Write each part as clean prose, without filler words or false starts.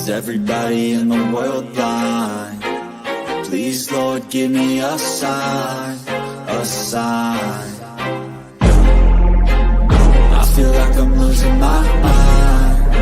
Is everybody in the world blind? Please, Lord, give me a sign, a sign. I feel like I'm losing my mind.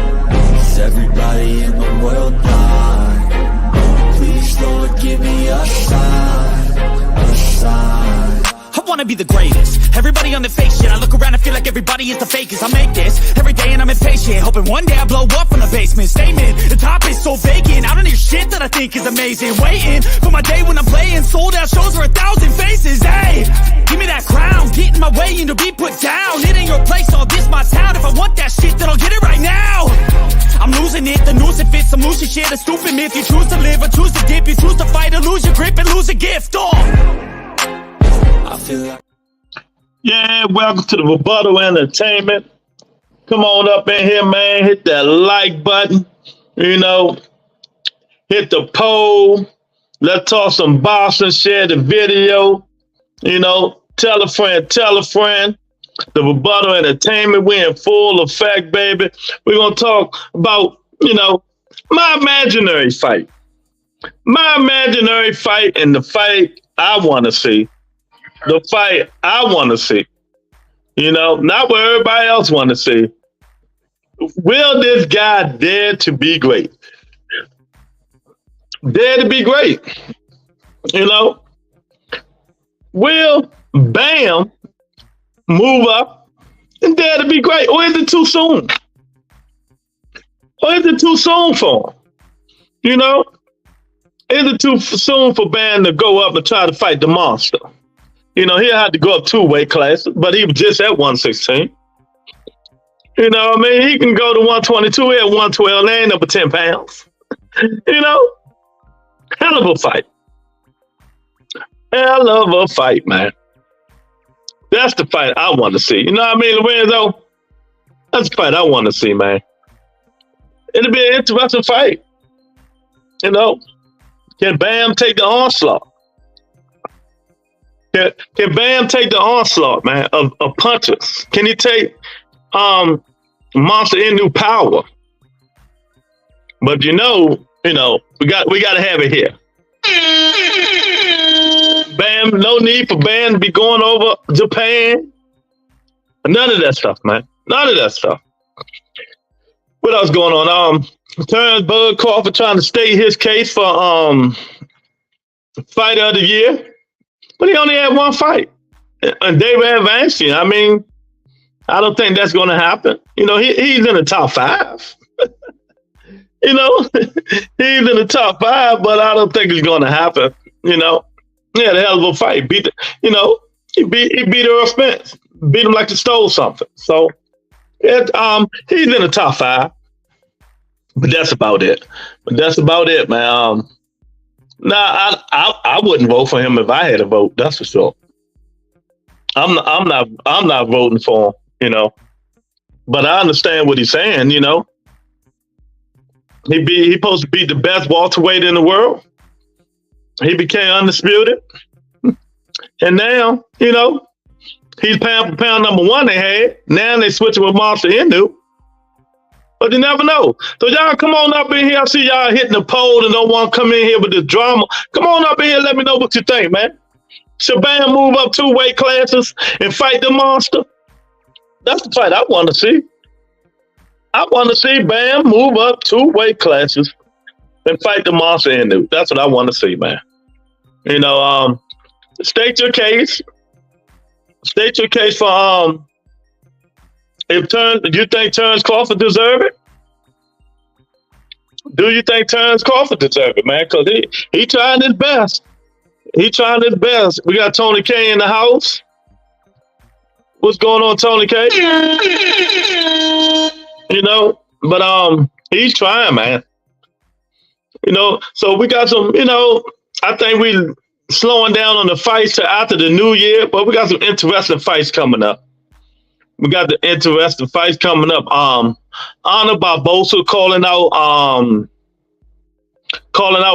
Is everybody in the world blind? Please, Lord, give me a sign, a sign. I wanna be the greatest. Everybody on the fake shit. I look around and feel like everybody is the fakest. I make this every day and I'm impatient, hoping one day I blow up from the basement. Statement, the top is so vacant. I don't hear shit that I think is amazing. Waiting for my day when I'm playing sold out shows for 1,000 faces. Hey, give me that crown, get in my way and to be put down. It ain't your place, all this my town. If I want that shit, then I'll get it right now. I'm losing it, the noose it fits. I'm losing shit, a stupid myth. You choose to live or choose to dip. You choose to fight or lose your grip and lose a gift. I feel like Yeah, welcome to the Rebuttal Entertainment. Come on up in here, man. Hit that like button. You know, hit the poll. Let's talk some boss and share the video. You know, tell a friend, tell a friend. The Rebuttal Entertainment, we're in full effect, baby. We're going to talk about, you know, my imaginary fight. My imaginary fight and the fight I want to see. The fight I want to see, you know, not what everybody else want to see. Will this guy dare to be great? Dare to be great, you know? Will Bam move up and dare to be great? Or is it too soon? Or is it too soon for him? You know? Is it too soon for Bam to go up and try to fight the monster? You know, he had to go up 2 weight classes, but he was just at 116. You know what I mean? He can go to 122 at 112, they ain't up 10 pounds. You know? Hell of a fight. Hell of a fight, man. That's the fight I want to see. You know what I mean, Lorenzo? That's the fight I want to see, man. It'll be an interesting fight. You know? Can Bam take the onslaught? Can Bam take the onslaught, man, of punches? Can he take Monster Inoue power? But you know, we got to have it here. Bam, no need for Bam to be going over Japan. None of that stuff, man. None of that stuff. What else going on? Terrence Bud Crawford trying to state his case for Fighter of the Year. But he only had 1 fight. And David Advancian, I mean, I don't think that's going to happen. You know, he's in the top 5. You know, he's in the top 5, but I don't think it's going to happen. You know, he had a hell of a fight. He beat Earl Spence, beat him like he stole something. So, he's in the top 5. But that's about it. Man. Nah, I wouldn't vote for him if I had a vote. That's for sure. I'm not voting for him, you know. But I understand what he's saying, you know. He supposed to be the best welterweight in the world. He became undisputed, and now, you know, he's pound for pound number 1 they had. Now they switching with Monster Inoue. But you never know. So y'all come on up in here. I see y'all hitting the poll and don't want to come in here with this drama. Come on up in here. Let me know what you think, man. Should Bam move up 2 weight classes and fight the monster? That's the fight I want to see. I want to see Bam move up 2 weight classes and fight the monster Inoue. That's what I want to see, man. You know, state your case. State your case for do you think Terrence Crawford deserve it? Do you think Terrence Crawford deserve it, man? Because he trying his best. He trying his best. We got Tony K in the house. What's going on, Tony K? You know, but he's trying, man. You know, so we got some, you know, I think we slowing down on the fights to after the new year, but we got some interesting fights coming up. We got the interesting fights coming up. Honor Barbosa calling out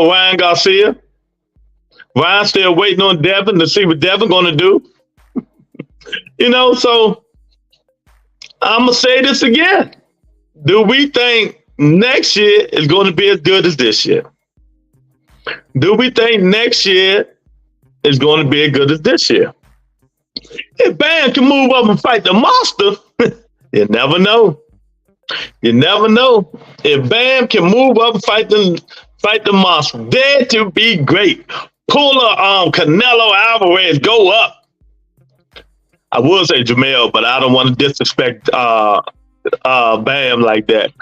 Ryan Garcia. Ryan still waiting on Devin to see what Devin gonna do. You know, so I'm gonna say this again. Do we think next year is going to be as good as this year? Do we think next year is going to be as good as this year? If Bam can move up and fight the monster, you never know. You never know. If Bam can move up and fight the monster, dare to be great. Pull a Canelo Alvarez, go up. I would say Jamel, but I don't want to disrespect Bam like that.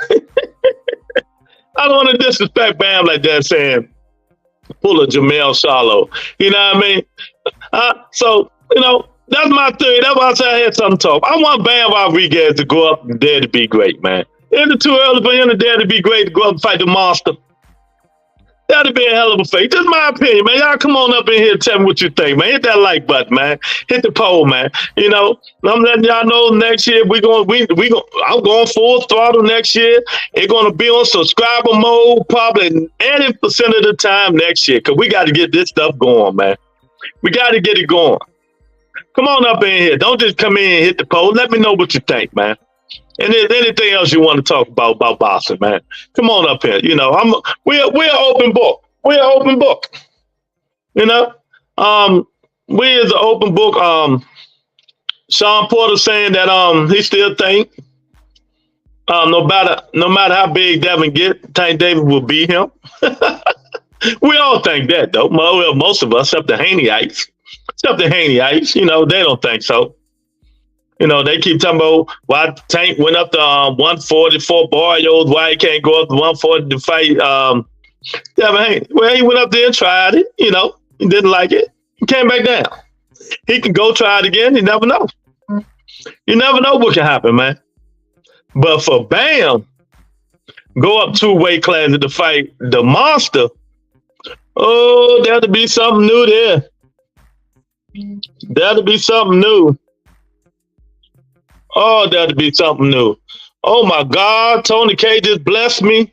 I don't want to disrespect Bam like that, saying pull a Jamel Charlo. You know what I mean? So, you know, that's my theory. That's why I said I had something to talk. I want Bam Rodriguez to go up and dare to be great, man. It's too early for him to dare to be great to go up and fight the monster. That'd be a hell of a fight. Just my opinion, man. Y'all come on up in here and tell me what you think, man. Hit that like button, man. Hit the poll, man. You know, I'm letting y'all know next year I'm going full throttle next year. It's gonna be on subscriber mode probably 80% of the time next year. Cause we gotta get this stuff going, man. We gotta get it going. Come on up in here. Don't just come in and hit the poll. Let me know what you think, man. And if anything else you want to talk about boxing, man, come on up here. You know, we're an open book. We're an open book. You know, we is an open book. Sean Porter saying that he still think no matter how big Devin get, Tank Davis will beat him. We all think that though. Well, most of us, except the Haney-ites. You know, they don't think so. You know, they keep talking about why Tank went up to 144 Barrios, why he can't go up to 140 to fight Devin Haney. Well, he went up there and tried it. You know, he didn't like it. He came back down. He can go try it again. You never know. You never know what can happen, man. But for Bam, go up 2 weight classes to fight the monster, oh, there'll be something new there. That'll be something new. Oh, that'll be something new. Oh my God, Tony K just blessed me.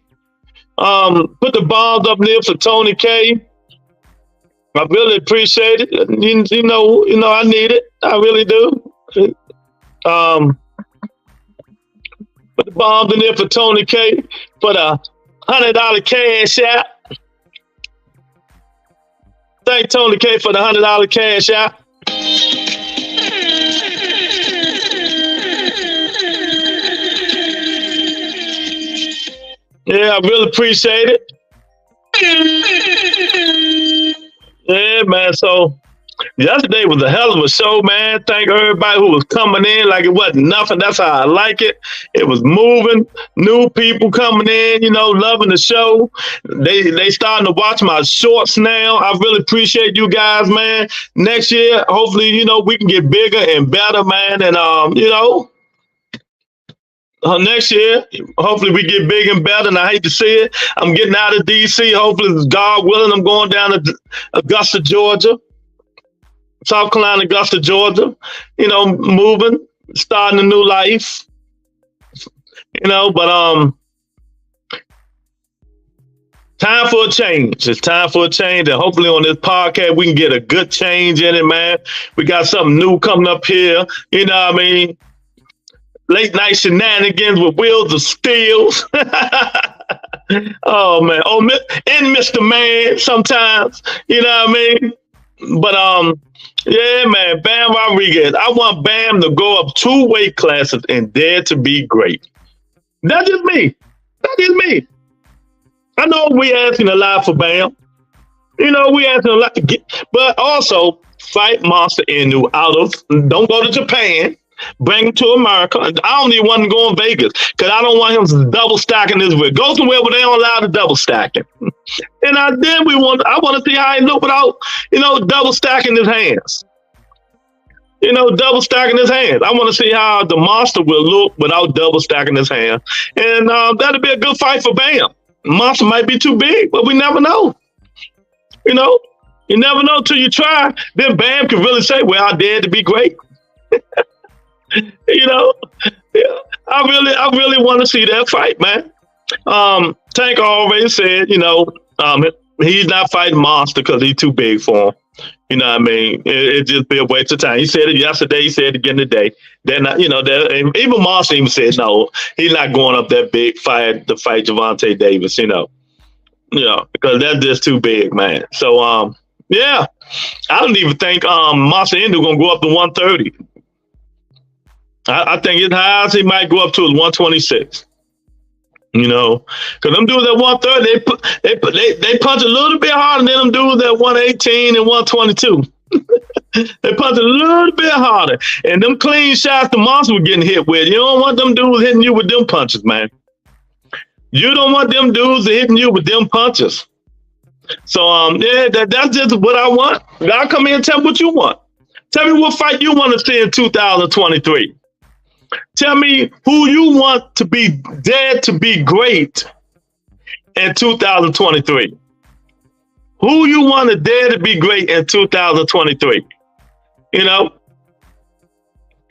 Put the bombs up there for Tony K. I really appreciate it. You know, I need it. I really do. Put the bombs in there for Tony K for the $100 cash out. Thank Tony K for the $100 cash out. Yeah, I really appreciate it. Yeah, man. So yesterday was a hell of a show, man. Thank everybody who was coming in like it wasn't nothing. That's how I like it. It was moving. New people coming in, you know, loving the show. They starting to watch my shorts now. I really appreciate you guys, man. Next year, hopefully, you know, we can get bigger and better, man. And you know, next year, hopefully we get big and better, and I hate to see it. I'm getting out of D.C. Hopefully, God willing, I'm going down to Augusta, Georgia, South Carolina, Augusta, Georgia, you know, moving, starting a new life, you know, but time for a change. It's time for a change, and hopefully on this podcast, we can get a good change in it, man. We got something new coming up here, you know what I mean? Late night shenanigans with Wheels of Steel. Oh man. Oh, and Mr. Man sometimes. You know what I mean? But yeah, man, Bam Rodriguez. I want Bam to go up 2 weight classes and dare to be great. That's just me. That's just me. I know we asking a lot for Bam. You know, we asking a lot to get, but also fight Monster Inoue out of, don't go to Japan. Bring him to America. I don't even want him to go in Vegas because I don't want him to double stacking this way. Go somewhere where they don't allow the double stacking. And I want to see how he look without, you know, double stacking his hands. You know, double stacking his hands. I want to see how the monster will look without double stacking his hands. And that'll be a good fight for Bam. Monster might be too big, but we never know. You know, you never know till you try. Then Bam can really say, well, I dared to be great. You know, yeah, I really want to see that fight, man. Tank already said, you know, he's not fighting Monster because he's too big for him. You know what I mean? It just be a waste of time. He said it yesterday. He said it again today. Then, you know, even Monster even said, no, he's not going up that big fight to fight Gervonta Davis, you know, because that's just too big, man. So, yeah, I don't even think Monster Indy going to go up to 130. I think his highest he might go up to is 126. You know, because them dudes at 130, they punch a little bit harder than them dudes at 118 and 122. They punch a little bit harder. And them clean shots the Monster was getting hit with, you don't want them dudes hitting you with them punches, man. You don't want them dudes hitting you with them punches. So, yeah, that's just what I want. Y'all come in and tell me what you want. Tell me what fight you want to see in 2023. Tell me who you want to be dead to be great in 2023. Who you want to dare to be great in 2023? You know,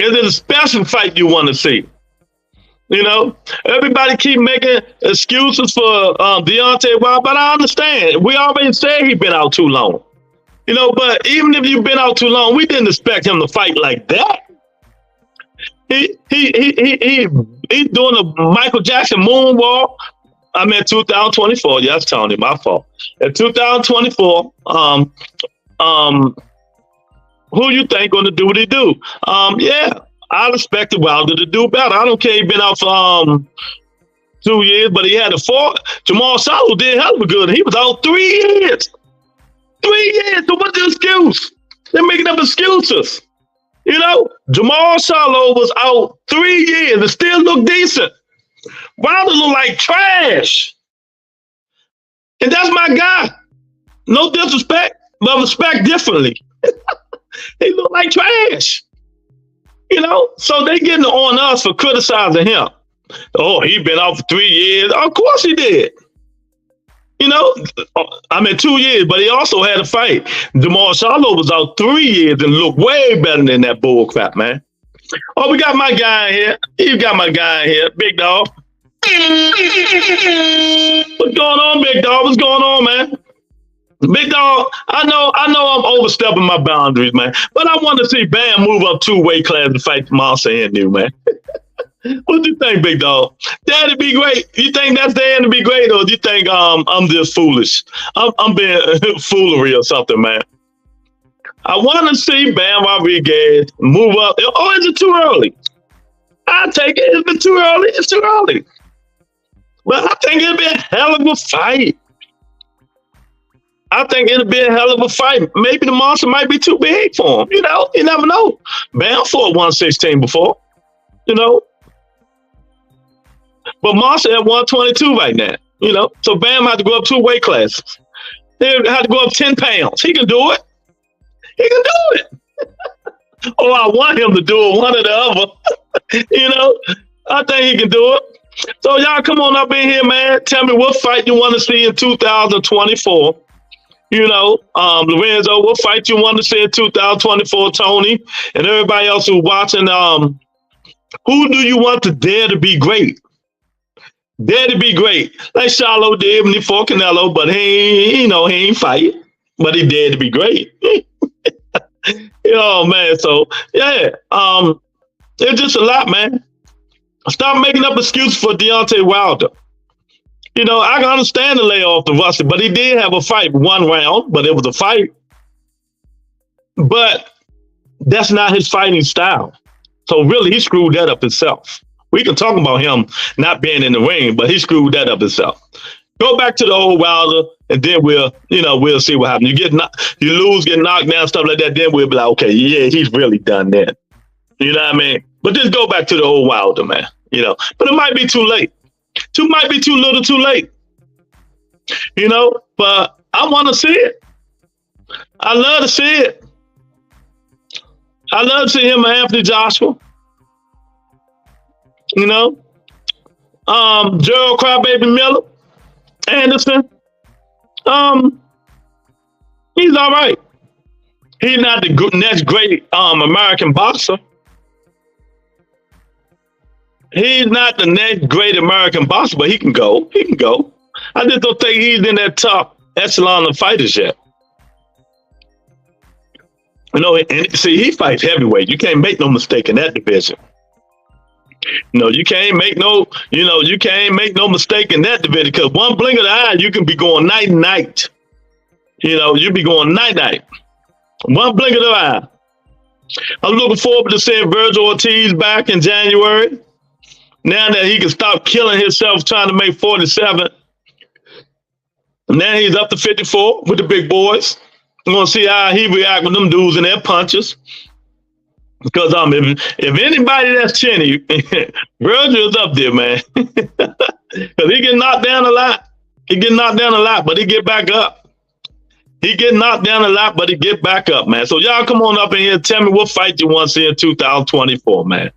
is it a special fight you want to see? You know, everybody keep making excuses for Deontay Wilder, but I understand. We already said he's been out too long. You know, but even if you've been out too long, we didn't expect him to fight like that. He's doing a Michael Jackson moonwalk. I mean, 2024. Yes, Tony, my fault. In 2024, who you think going to do what he do? Yeah, I expected Wilder to do better. I don't care. He been out for 2 years, but he had a 4. Jamal Charlo did hell of a good. He was out 3 years. 3 years. So what's the excuse? They're making up excuses. You know, Jamal Charlo was out 3 years and still looked decent. Wilder look like trash. And that's my guy. No disrespect, but respect differently. He look like trash. You know, so they getting on us for criticizing him. Oh, he been out for 3 years. Of course he did. You know, I mean 2 years, but he also had a fight. Jamal Charlo was out 3 years and looked way better than that bull crap, man. Oh, we got my guy in here. You got my guy in here, Big Dog. What's going on, Big Dog? What's going on, man? Big Dog, I know I'm overstepping my boundaries, man, but I want to see Bam move up 2 weight classes to fight Monster Indy, man. What do you think, Big Dog? That'd be great. You think that's the be great, or do you think I'm just foolish? I'm being foolery or something, man. I want to see Bam Rodriguez move up. Oh, is it too early? I take it. Is it too early? It's too early. But I think it'd be a hell of a fight. I think it'll be a hell of a fight. Maybe the Monster might be too big for him. You know, you never know. Bam fought 116 before. You know. But Monster at 122 right now, you know. So Bam had to go up 2 weight classes. He had to go up 10 pounds. He can do it. He can do it. Oh, I want him to do it, one or the other. You know, I think he can do it. So y'all come on up in here, man. Tell me what fight you want to see in 2024. You know, Lorenzo, what fight you want to see in 2024, Tony, and everybody else who's watching. Who do you want to dare to be great? Dare to be great, like Charlo did when he fought Canelo, but he ain't fight, but he dared to be great. Oh man, so yeah, it's just a lot, man. Stop making up excuses for Deontay Wilder. You know, I can understand the layoff the Rusty, but he did have a fight 1 round, but it was a fight. But that's not his fighting style. So really, he screwed that up himself. We can talk about him not being in the ring, but he screwed that up himself. Go back to the old Wilder, and then we'll see what happens. You lose, get knocked down, stuff like that. Then we'll be like, okay, yeah, he's really done that. You know what I mean? But just go back to the old Wilder, man. You know, but it might be too late. Might be too little, too late. You know, but I want to see it. I love to see it. I love to see him and Anthony Joshua. You know, Gerald Crybaby Miller, Anderson. He's all right. He's not the next great American boxer. He's not the next great American boxer, but he can go. He can go. I just don't think he's in that top echelon of fighters yet. You know, and see, he fights heavyweight. You can't make no mistake in that division. No, you can't make no, you can't make no mistake in that division, because one blink of the eye, you can be going night and night. You be going night night. One blink of the eye. I'm looking forward to seeing Virgil Ortiz back in January. Now that he can stop killing himself trying to make 47. Now he's up to 54 with the big boys. I'm gonna see how he react with them dudes and their punches. Because if anybody that's chinny, Virgil is up there, man. Because he get knocked down a lot. But he get back up. He get knocked down a lot, but he get back up, man. So y'all come on up in here. Tell me what fight you want to see in 2024, man.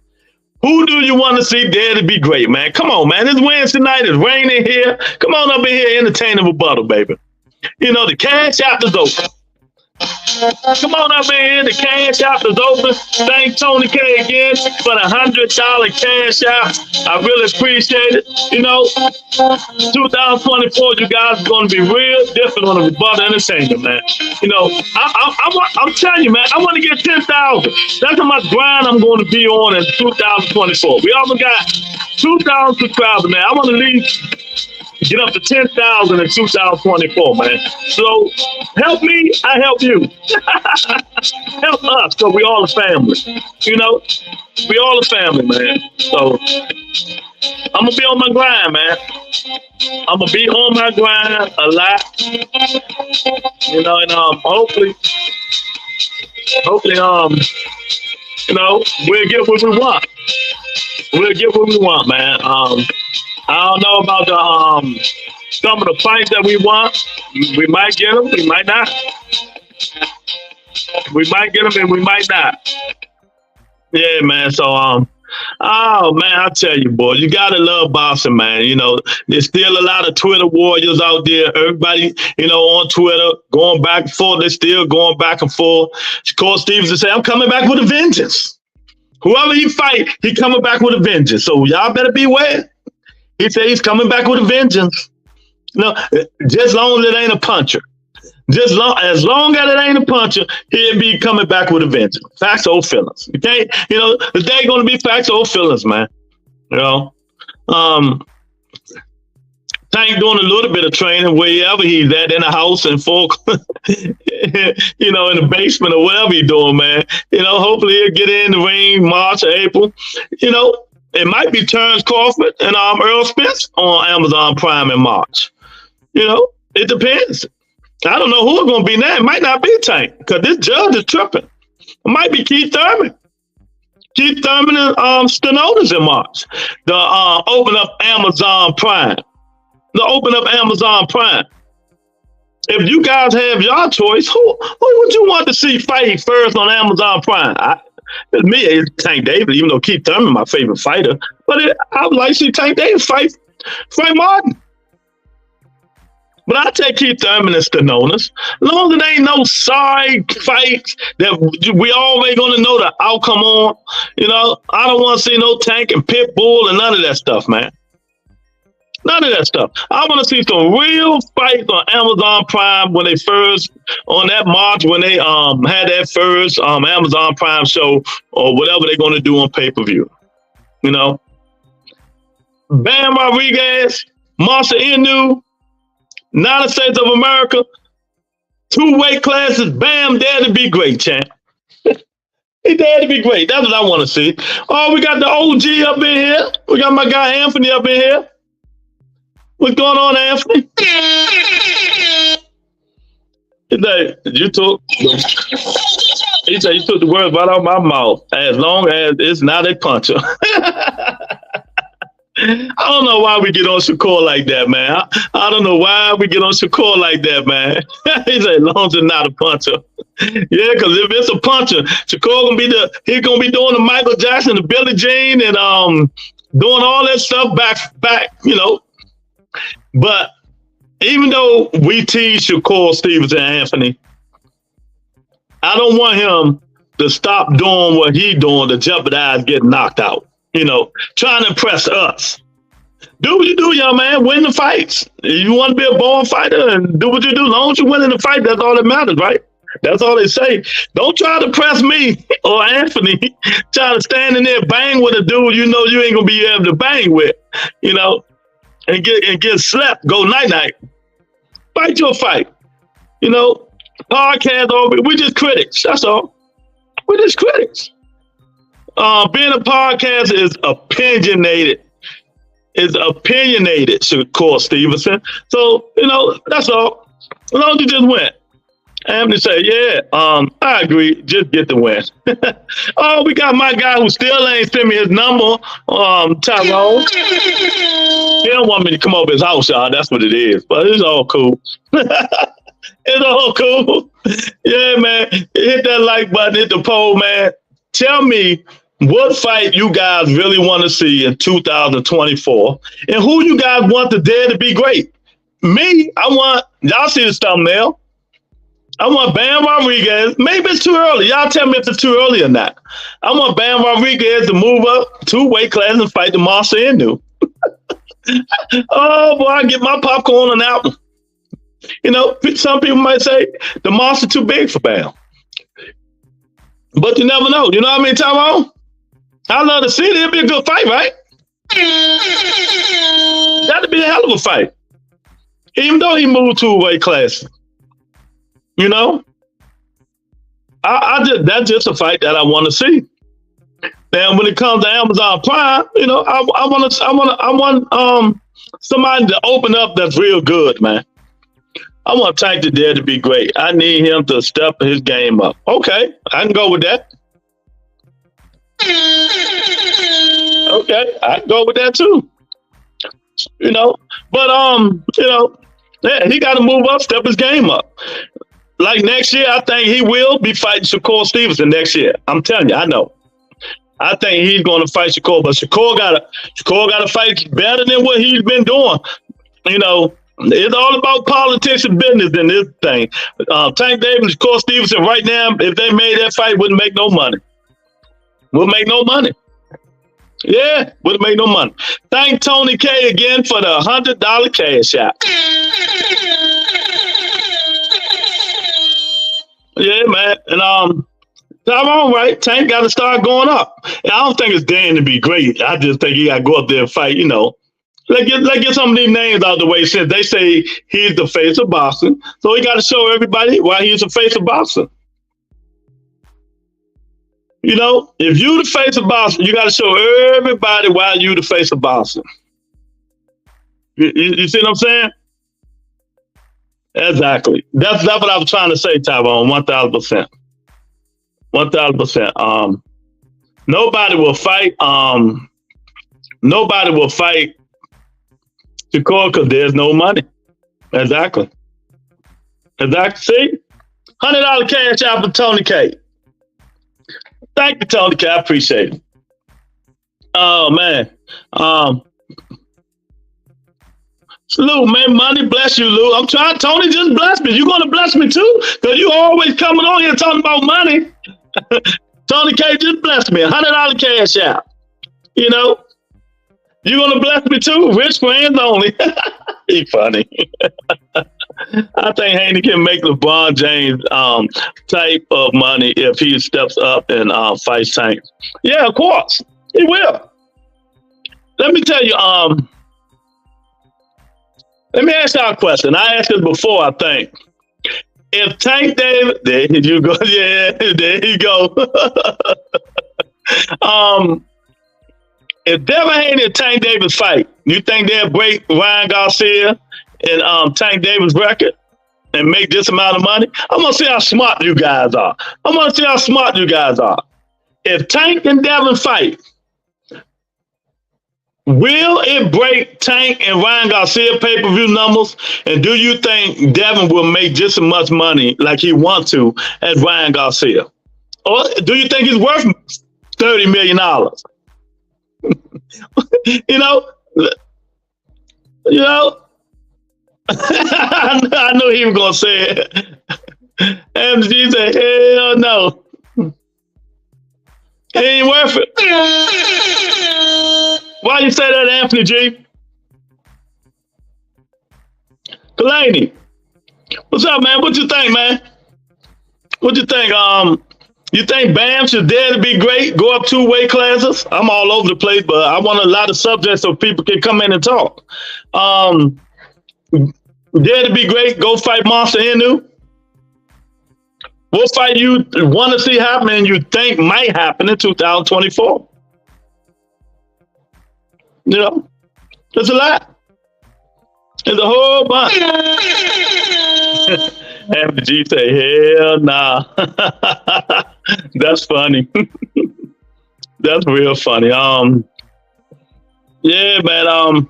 Who do you want to see dare to be great, man? Come on, man. It's Wednesday night. It's raining here. Come on up in here, entertain and rebuttal, baby. The cash app is open. Come on up in here. The cash app is open. Thank Tony K again for the $100 cash app. I really appreciate it. 2024, you guys are going to be real different on the rebuttal entertainment, man. I'm telling you, man, I want to get 10,000. That's how much grind I'm going to be on in 2024. We almost got 2,000 subscribers, man. I want to leave. Get up to 10,000 in 2024, man. So help me, I help you. Help us, because we all a family. We all a family, man. So I'm going to be on my grind, man. I'm going to be on my grind a lot. And hopefully, we'll get what we want. We'll get what we want, man. I don't know about some of the fights that we want. We might get them, we might not. We might get them and we might not. Yeah, man. So oh man, I tell you, boy, you gotta love boxing, man. There's still a lot of Twitter warriors out there. Everybody, on Twitter, going back and forth. They're still going back and forth. Cole Stevenson say, "I'm coming back with a vengeance." Whoever he fight, he coming back with a vengeance. So y'all better beware. He said he's coming back with a vengeance. Just long as it ain't a puncher. As long as it ain't a puncher, he'll be coming back with a vengeance. Facts or feelings. You can't, the day gonna be facts or feelings, man. Tank doing a little bit of training wherever he's at, in the house, in Folk, in the basement or whatever he's doing, man. Hopefully he'll get in the ring March or April. It might be Terrence Crawford and Earl Spence on Amazon Prime in March. It depends. I don't know who it's going to be now. It might not be Tank, because this judge is tripping. It might be Keith Thurman. Keith Thurman and Stenoda's in March. The open up Amazon Prime. If you guys have your choice, who would you want to see fight first on Amazon Prime? Me, it's Tank Davis, even though Keith Thurman my favorite fighter. But I would like to see Tank Davis fight Frank Martin. But I take Keith Thurman and Stenonis. As long as there ain't no side fights that we always going to know the outcome on. I don't want to see no Tank and Pitbull and none of that stuff, man. None of that stuff. I want to see some real fights on Amazon Prime when they first, on that March, when they had that first Amazon Prime show or whatever they're going to do on pay-per-view. Bam Rodriguez, Marcia Inoue, United States of America, 2 weight classes, Bam, dare to be great, champ. He dare to be great. That's what I want to see. Oh, we got the OG up in here. We got my guy Anthony up in here. What's going on, Anthony? He said, you took the words right out of my mouth. As long as it's not a puncher. I don't know why we get on Shakur like that, man. I don't know why we get on Shakur like that, man. He said, as long as it's not a puncher. Yeah, because if it's a puncher, Shakur he's gonna be doing the Michael Jackson, the Billie Jean, and doing all that stuff back, But even though we tease Shakur Stevens and Anthony, I don't want him to stop doing what he's doing to jeopardize getting knocked out. Trying to impress us. Do what you do, young man. Win the fights. You want to be a born fighter and do what you do. As long as you win in the fight, that's all that matters, right? That's all they say. Don't try to press me or Anthony. Try to stand in there, bang with a dude you know you ain't gonna be able to bang with, you know, and get slept. Go night night. Fight your fight. You know, podcast over. We just critics. That's all. We're just critics. Being a podcast is opinionated. Is opinionated, Shakur Stevenson. So, you know, that's all. As long as you just win. Anthony say, yeah, I agree. Just get the win. Oh, we got my guy who still ain't sent me his number, Tyrone. He don't want me to come over his house, y'all. That's what it is. But it's all cool. It's all cool. Yeah, man. Hit that like button, hit the poll, man. Tell me what fight you guys really want to see in 2024 and who you guys want the Dare to be great. Me, I want, y'all see the thumbnail. I want Bam Rodriguez. Maybe it's too early. Y'all tell me if it's too early or not. I want Bam Rodriguez to move up 2 weight classes and fight the monster Inoue. Oh, boy, I get my popcorn on that one. You know, some people might say the monster too big for Bam. But you never know. You know what I mean, Tyrone? I love to see it. It'll be a good fight, right? That'd be a hell of a fight. Even though he moved 2 weight classes. You know, that's just a fight that I want to see. Then when it comes to Amazon Prime, you know, I want somebody to open up that's real good, man. I want Tank to Dare to be great. I need him to step his game up. Okay, I can go with that. Okay, I can go with that too. You know, but you know, yeah, he got to move up, step his game up. Like next year, I think he will be fighting Shakur Stevenson next year. I'm telling you, I know. I think he's going to fight Shakur, but Shakur got to fight better than what he's been doing. You know, it's all about politics and business in this thing. Tank Davis, Shakur Stevenson, right now, if they made that fight, wouldn't make no money. Would make no money. Yeah, wouldn't make no money. Thank Tony K again for the $100 cash out. Yeah, man. And Tyrone, right? Tank got to start going up. And I don't think it's damn to be great. I just think he got to go up there and fight, you know. Let's get some of these names out of the way since they say he's the face of boxing. So he got to show everybody why he's the face of boxing. You know, if you the face of boxing, you got to show everybody why you the face of boxing. You see what I'm saying? Exactly. That's what I was trying to say, Tyrone. 1,000%. 1,000%. Nobody will fight. Nobody will fight Shakur because there's no money. Exactly. See, $100 cash out for Tony K. Thank you, Tony K. I appreciate it. Oh man. Lou, man, money bless you, Lou. I'm trying. Tony just bless me. You gonna bless me too? Cause you always coming on here talking about money. Tony K just blessed me. $100 cash out. You know, you gonna bless me too? Rich friends only. He funny. I think Haney can make LeBron James type of money if he steps up and fights Tank. Yeah, of course he will. Let me tell you. Let me ask y'all a question. I asked this before, I think. If Tank Davis, there you go. Yeah, there you go. If Devin Haney and Tank Davis fight, you think they'll break Ryan Garcia and Tank Davis record and make this amount of money? I'm gonna see how smart you guys are. If Tank and Devin fight, will it break Tank and Ryan Garcia pay-per-view numbers? And do you think Devin will make just as much money like he wants to as Ryan Garcia? Or do you think he's worth $30 million? You know, I knew he was gonna say it. MG said, hell no. It ain't worth it. Why you say that, Anthony G? Delaney, what's up, man? What you think, man? What you think? You think Bam should dare to be great? Go up 2 weight classes? I'm all over the place, but I want a lot of subjects so people can come in and talk. Dare to be great? Go fight Monster Inoue. What fight you want to see happen and you think might happen in 2024? You know, there's a lot. There's a whole bunch. And the G say, hell nah. That's funny. That's real funny. Yeah, man.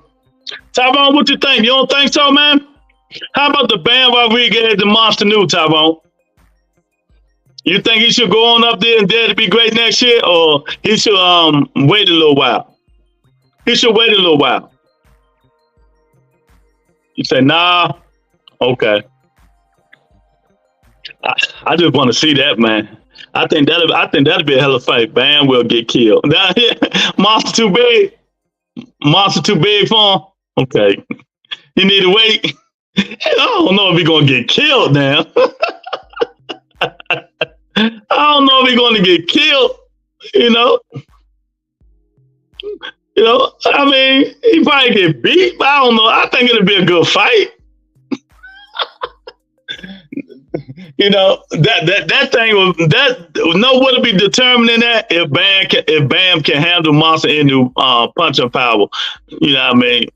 Tyrone, what you think? You don't think so, man? How about the Bam Rodriguez and Monster New, Tyrone? You think he should go on up there and dare to be great next year, or he should wait a little while? He should wait a little while. You say, nah, okay. I just want to see that, man. I think that'll be a hell of a fight. Bam will get killed. Monster too big. Monster too big for him. Okay, you need to wait. I don't know if he's gonna get killed now. I don't know if he's gonna get killed. You know. I mean, he probably get beat, but I don't know. I think it'll be a good fight. That thing was what'll be determining that if Bam can handle Monster into punching power. You know what I mean?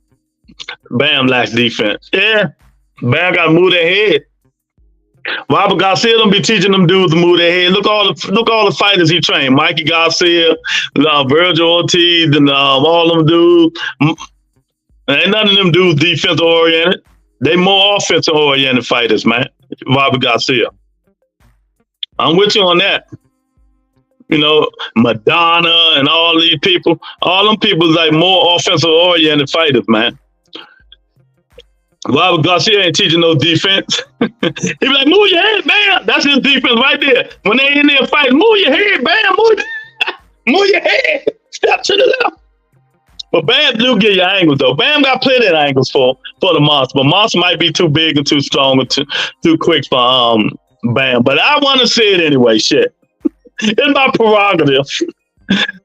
Bam lacks defense. Yeah, Bam got to move their head. Robert Garcia don't be teaching them dudes to move their head. Look all the fighters he trained. Mikey Garcia, Virgil Ortiz, and all them dudes. Ain't none of them dudes defense oriented. They more offensive oriented fighters, man. Robert Garcia. I'm with you on that. Madonna and all these people. All them people like more offensive oriented fighters, man. Robert Garcia ain't teaching no defense. He be like, move your head, Bam. That's his defense right there. When they in there fighting, move your head, Bam. Move your head. Step to the left. But Bam do get your angles, though. Bam got plenty of angles for the Monster. But Monster might be too big and too strong and too quick for Bam. But I want to see it anyway. Shit. It's my prerogative.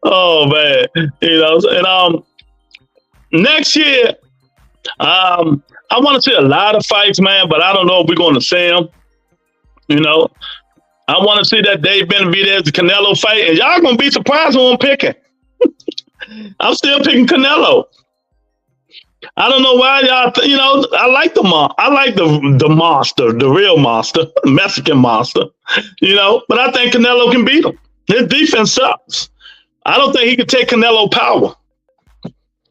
Oh, man. And next year, I want to see a lot of fights, man, but I don't know if we're going to see them. I want to see that Dave Benavidez Canelo fight, and y'all going to be surprised when I'm picking. I'm still picking Canelo. I don't know why y'all, I like the monster, the real monster, Mexican monster, but I think Canelo can beat him. His defense sucks. I don't think he can take Canelo power.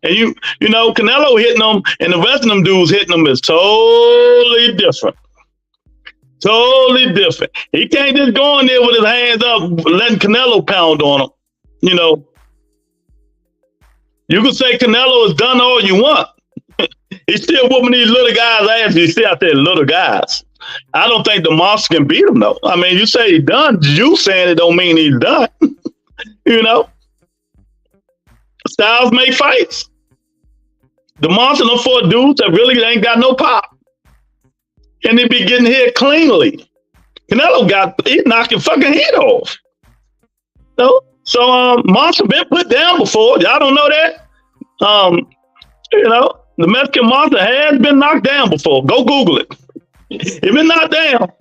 And Canelo hitting them and the rest of them dudes hitting them is totally different. Totally different. He can't just go in there with his hands up, letting Canelo pound on him. You can say Canelo has done all you want. He's still whooping these little guys' ass. He's still out there, little guys. I don't think the monster can beat him, though. I mean, you say he's done. You saying it don't mean he's done. Styles make fights. The monster done fought dudes that really ain't got no pop. And they be getting hit cleanly. Canelo he knocked your fucking head off. So Monster been put down before. Y'all don't know that? The Mexican Monster has been knocked down before. Go Google it. He been knocked down.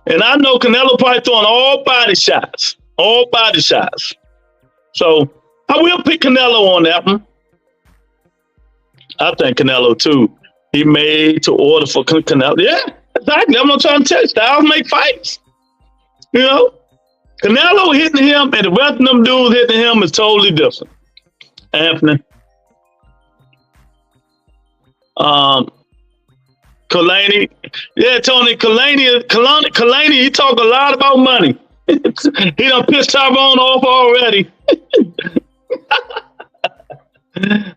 And I know Canelo probably throwing all body shots. All body shots. So I will pick Canelo on that one. I think Canelo too. He made to order for Canelo. Yeah, exactly. I'm not trying to tell you. Styles make fights. Canelo hitting him and the rest of them dudes hitting him is totally different. Anthony. Kalani. Yeah, Tony. Kalani, he talk a lot about money. He done pissed Tyrone off already.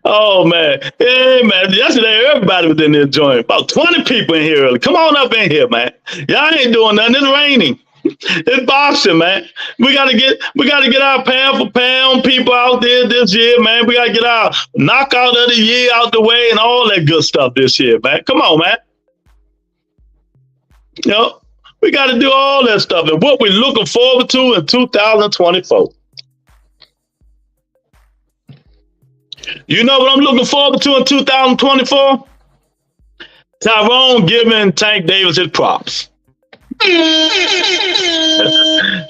Oh, man. Hey, man. Yesterday, everybody was in there joint. About 20 people in here early. Come on up in here, man. Y'all ain't doing nothing. It's raining. It's boxing, man. We gotta get our pound for pound people out there this year, man. We gotta get our knockout of the year out the way and all that good stuff this year, man. Come on, man. We We got to do all that stuff. And what we're looking forward to in 2024. You know what I'm looking forward to in 2024? Tyrone giving Tank Davis his props.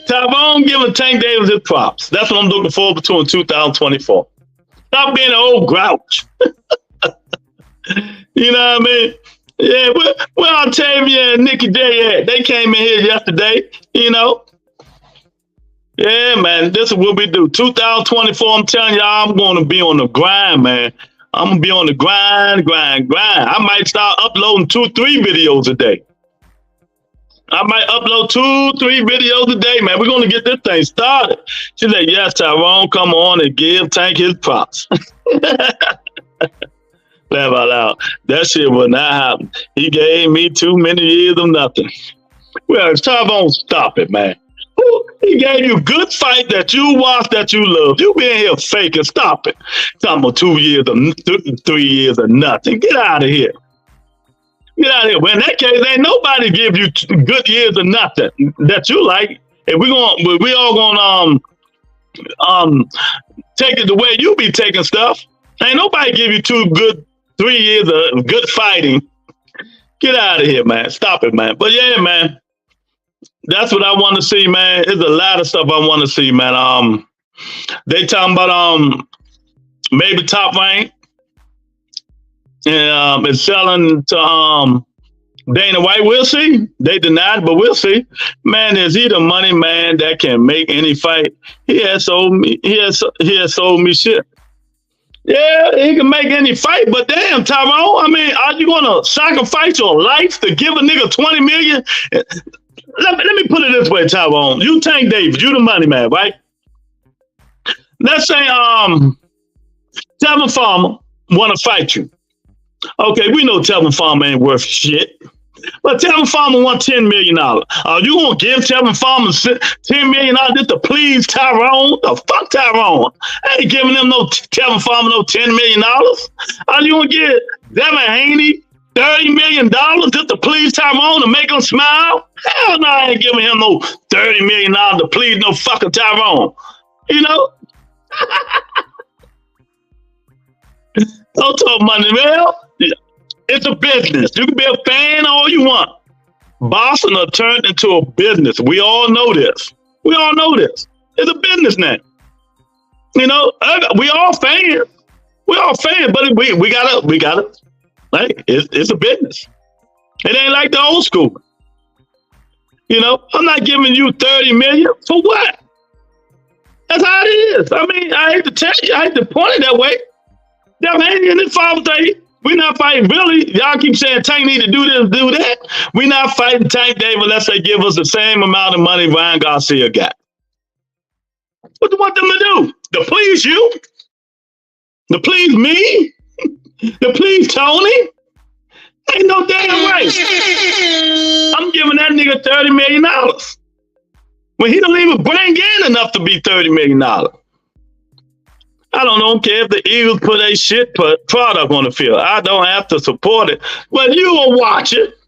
Tyrone giving Tank Davis his props. That's what I'm looking forward to in 2024. Stop being an old grouch. You know what I mean? Yeah, where Octavia and Nikki J at? They came in here yesterday, you know. Yeah, man, this is what we do. 2024, I'm telling y'all, I'm going to be on the grind, man. I'm going to be on the grind. I might start uploading 2-3 videos a day. I might upload 2-3 videos a day, man. We're going to get this thing started. She said, yes, Tyrone, come on and give Tank his props. Laugh out loud. That shit will not happen. He gave me too many years of nothing. Well, Tyrone, stop it, man. He gave you good fight that you watched, that you love. You been here faking. Stop it. Talking about 2 years or 3 years or nothing. Get out of here. Get out of here. Well, in that case, ain't nobody give you good years or nothing that you like. And we all gonna take it the way you be taking stuff. Ain't nobody give you 3 years of good fighting. Get out of here, man. Stop it, man. But yeah, man. That's what I want to see, man. There's a lot of stuff I want to see, man. They talking about maybe Top Rank and it's selling to Dana White. We'll see. They denied, but we'll see. Man, is he the money man that can make any fight? He has sold me. He has sold me shit. Yeah, he can make any fight, but damn, Tyrone. I mean, are you gonna sacrifice your life to give a nigga $20 million? Let me put it this way, Tyrone. You Tank Davis, you the money man, right? Let's say Tevin Farmer want to fight you. Okay, we know Tevin Farmer ain't worth shit. But Tevin Farmer want $10 million. Are you going to give Tevin Farmer $10 million just to please Tyrone? The fuck Tyrone? I ain't giving them Tevin Farmer no $10 million. Are you going to give Devin Haney $30 million just to please Tyrone to make him smile? Hell no, I ain't giving him no $30 million to please no fucking Tyrone. You know? Don't talk money, man. It's a business. You can be a fan all you want. Boxing will turn into a business. We all know this. It's a business now. You know, we all fans. But we gotta. Like, it's a business. It ain't like the old school. You know, I'm not giving you $30 million for what? That's how it is. I mean, I hate to tell you, I hate to point it that way. Devin Haney and his father say, we're not fighting Billy. Y'all keep saying Tank need to do this, do that. We're not fighting Tank Davis unless they give us the same amount of money Ryan Garcia got. What do you want them to do? To please you? To please me? To please Tony? Ain't no damn way. I'm giving that nigga $30 million. When he don't even bring in enough to be $30 million. I don't care if the Eagles put a shit product on the field. I don't have to support it. But you will watch it.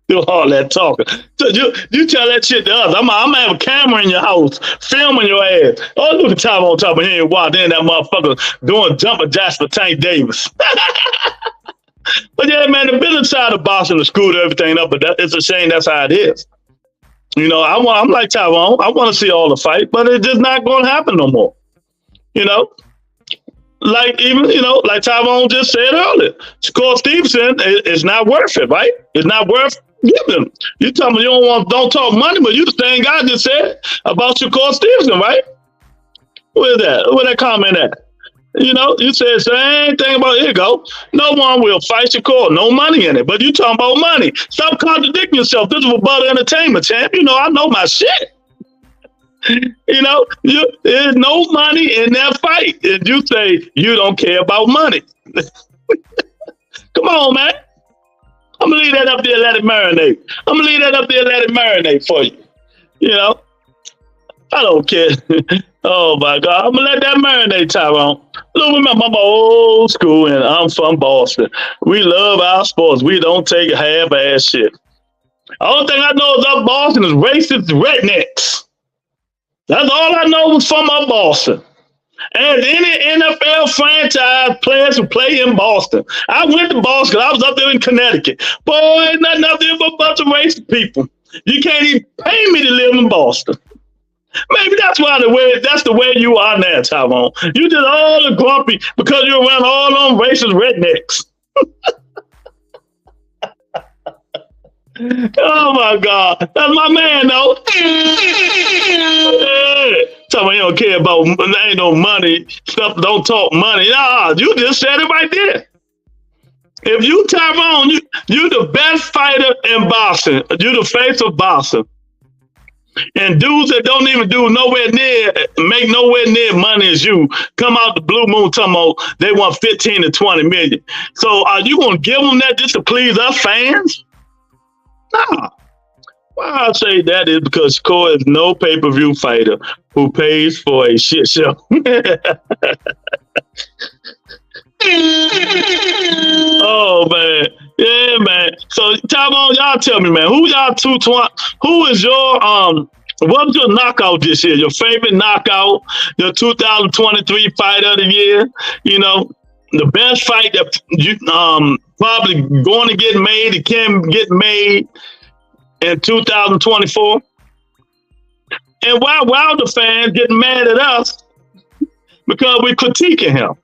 Do all that talking. So you tell that shit to us. I'm gonna have a camera in your house, filming your ass. Oh, look at Tom on top of here. Wow, then that motherfucker doing jumping jacks for Tank Davis. But yeah, man, the business side of boxing has screwed everything up, but it's a shame that's how it is. You know, I'm like Tyrone. I want to see all the fight, but it's just not going to happen no more. You know, like Tyrone just said earlier, Shakur Stevenson is not worth it, right? It's not worth giving. You tell me don't talk money, but you the same guy just said about Shakur Stevenson, right? Where's that comment at? You know, you said the same thing about, here you go. No one will fight Shakur. No money in it. But you talking about money. Stop contradicting yourself. This is for Butter Entertainment, champ. You know, I know my shit. You know, there's no money in that fight. And you say you don't care about money. Come on, man. I'm going to leave that up there and let it marinate. For you. You know, I don't care. Oh my God, I'm gonna let that marinate, Tyrone. Look, remember, I'm old school and I'm from Boston. We love our sports. We don't take half-ass shit. The only thing I know is up Boston is racist rednecks. That's all I know was from up Boston. And any NFL franchise players who play in Boston. I went to Boston. I was up there in Connecticut. Boy, ain't nothing up there but a bunch of racist people. You can't even pay me to live in Boston. Maybe that's the way you are now, Tyrone. You just all the grumpy because you're around all them racist rednecks. Oh my God, that's my man though. Tell me you don't care about there ain't no money stuff. Don't talk money. Nah, you just said it right there. If you Tyrone, you the best fighter in boxing. You the face of boxing. And dudes that don't even make nowhere near money as you come out the blue moon talking about they want 15 to 20 million. So are you gonna give them that just to please us fans? Nah. Why I say that is because Shakur is no pay-per-view fighter who pays for a shit show. Oh man, yeah man. So Tyrone, y'all tell me, man, who y'all 220? Who is your what was your knockout this year? Your favorite knockout? Your 2023 fight of the year? You know, the best fight that you probably going to get made. It can get made in 2024. And why Wilder fans getting mad at us because we critiquing him.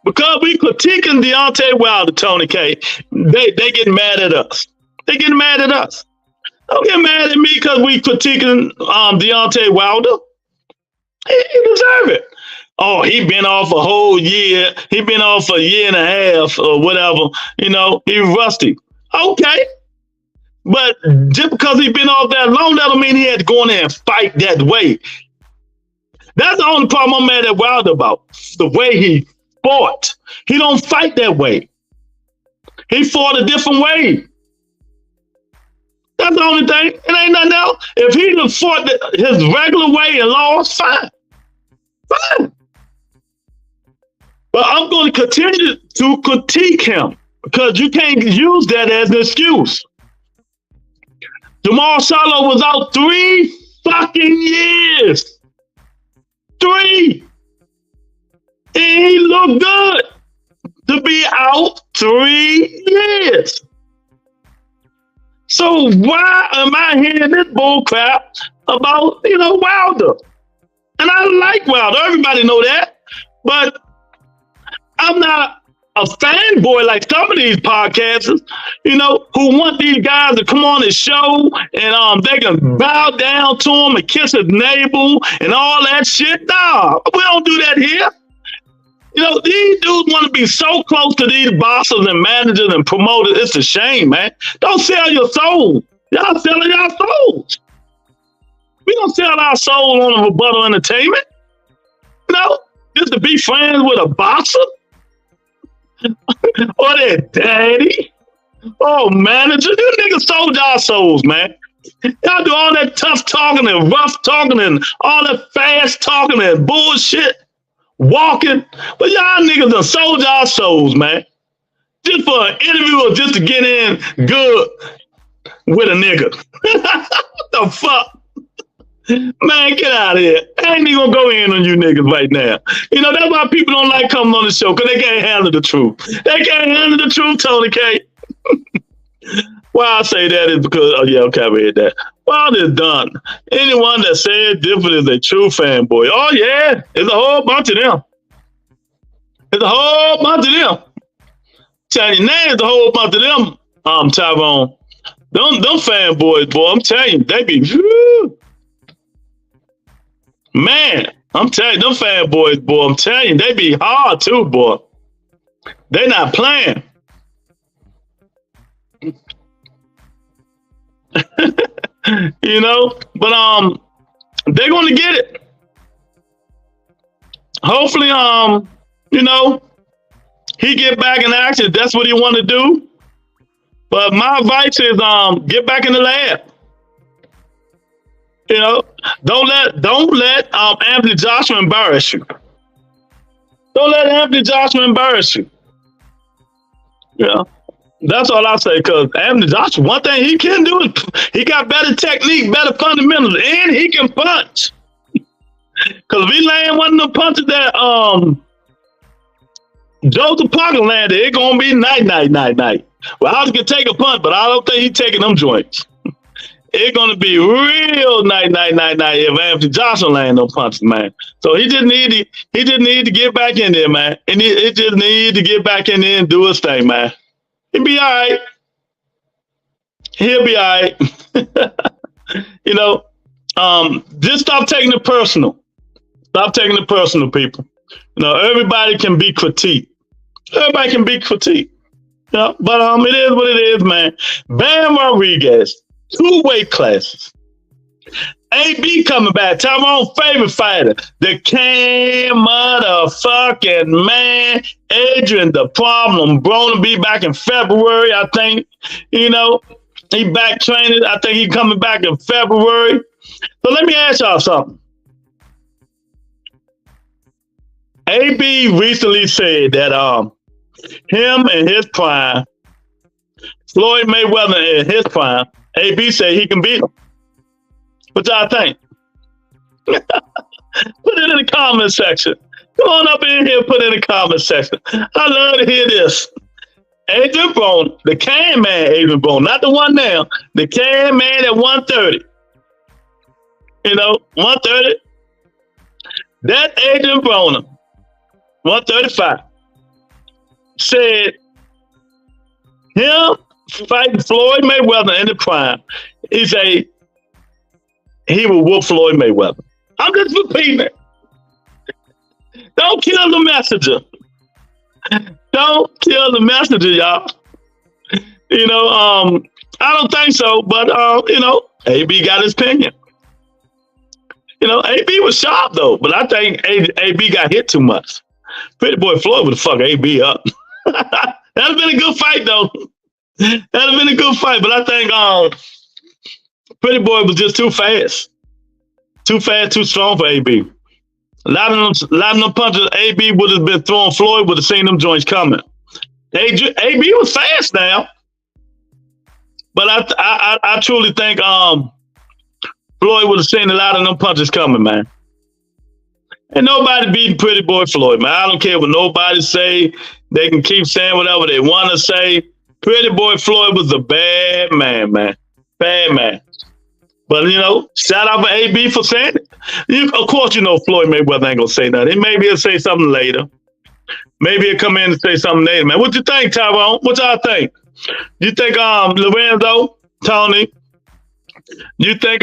Because we critiquing Deontay Wilder, Tony K, they get mad at us. They get mad at us. Don't get mad at me because we critiquing Deontay Wilder. He deserve it. Oh, he been off a whole year. He been off a year and a half or whatever. You know, he rusty. Okay. But just because he been off that long, that don't mean he had to go in there and fight that way. That's the only problem I'm mad at Wilder about. The way he fought. He don't fight that way. He fought a different way. That's the only thing. It ain't nothing else. If he just fought his regular way and lost, fine. Fine. But I'm going to continue to critique him because you can't use that as an excuse. Jamal Charlo was out 3 fucking years. 3. And he looked good to be out 3 years. So why am I hearing this bull crap about, Wilder? And I like Wilder. Everybody know that. But I'm not a fanboy like some of these podcasters, who want these guys to come on his show and they can bow down to him and kiss his navel and all that shit. Nah, we don't do that here. These dudes want to be so close to these bosses and managers and promoters. It's a shame, man. Don't sell your soul. Y'all selling your souls. We don't sell our soul on a rebuttal entertainment. Just to be friends with a boxer or their daddy or manager. You niggas sold y'all souls, man. Y'all do all that tough talking and rough talking and all that fast talking and bullshit. Walking, but y'all niggas done sold y'all souls, man. Just for an interview or just to get in good with a nigga. What the fuck? Man, get out of here. I ain't even gonna go in on you niggas right now. That's why people don't like coming on the show, because they can't handle the truth. They can't handle the truth, Tony K. Why I say that is because, I read that. Well, it's done. Anyone that says different is a true fanboy. Oh, yeah. There's a whole bunch of them. There's a whole bunch of them. Tell you now, there's a whole bunch of them, Tyrone. Them fanboys, boy, I'm telling you, they be, whoo. Man, I'm telling you, them fanboys, boy, I'm telling you, they be hard too, boy. They not playing. But they're gonna get it. Hopefully, he get back in action. That's what he want to do. But my advice is, get back in the lab. You know, don't let Anthony Joshua embarrass you. Don't let Anthony Joshua embarrass you. You know, that's all I say. Because Anthony Joshua, one thing he can do is he got better technique, better fundamentals, and he can punch. Because if he land one of the punches that Joseph Parker landed, it's gonna be night. Well, I can take a punch, but I don't think he's taking them joints. It's gonna be real night if Anthony Johnson land no punches, man. So he just need to get back in there, man. And he just need to get back in there and do his thing, man. He'll be all right. He'll be all right. You know, just stop taking it personal. Stop taking it personal, people. You know, everybody can be critiqued. Everybody can be critiqued. You know, but it is what it is, man. Bam Rodriguez, 2 weight classes. AB coming back. Tyrone's favorite fighter. The Cam motherfucking man. Adrian, the problem. Broner be back in February, I think. You know, he back training. I think he coming back in February. So let me ask y'all something. AB recently said that him in his prime, Floyd Mayweather in his prime, AB said he can beat him. What y'all think? Put it in the comment section. Come on up in here, put it in the comment section. I love to hear this. Adrian Broner, the can man Adrian Broner, not the one now, the can man at 130. You know, 130. That Adrian Broner, 135, said him fighting Floyd Mayweather in the prime, he will whoop Floyd Mayweather. I'm just repeating it. Don't kill the messenger. Don't kill the messenger, y'all. You know, I don't think so, but you know, AB got his opinion. You know, AB was sharp though, but I think AB got hit too much. Pretty boy Floyd would have fucked AB up. That'd have been a good fight though. That'd have been a good fight, but I think Pretty boy was just too fast. Too fast, too strong for AB. A lot of them punches AB would have been throwing, Floyd would have seen them joints coming. AB was fast now. But I truly think Floyd would have seen a lot of them punches coming, man. And nobody beating Pretty Boy Floyd, man. I don't care what nobody say. They can keep saying whatever they want to say. Pretty Boy Floyd was a bad man, man. Bad man. But, you know, shout out for AB for saying it. Of course, you know, Floyd Mayweather ain't going to say nothing. Maybe he'll say something later. Maybe he'll come in and say something later, man. What you think, Tyrone? What y'all think? You think Lorenzo, Tony, you think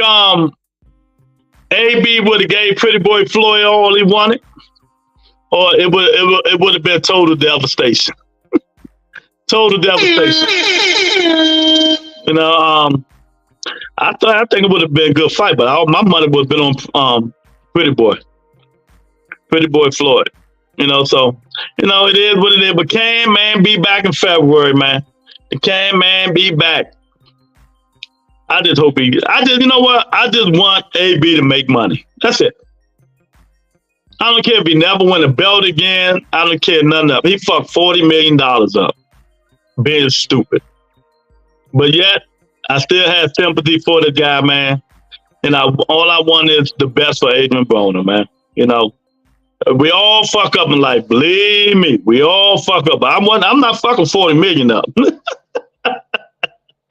AB would have gave Pretty Boy Floyd all he wanted? Or it would have been total devastation? Total devastation. You know, I think it would have been a good fight, but all my money would have been on Pretty Boy Floyd. You know, so you know it is what it is. But can man be back in February, man? Can man be back? I just hope you know what? I just want AB to make money. That's it. I don't care if he never win a belt again. I don't care nothing up. He fucked $40 million up being stupid. But yet, I still have sympathy for the guy, man. And all I want is the best for Adrian Broner, man. You know, we all fuck up in life. Believe me, we all fuck up. I'm not fucking 40 million up.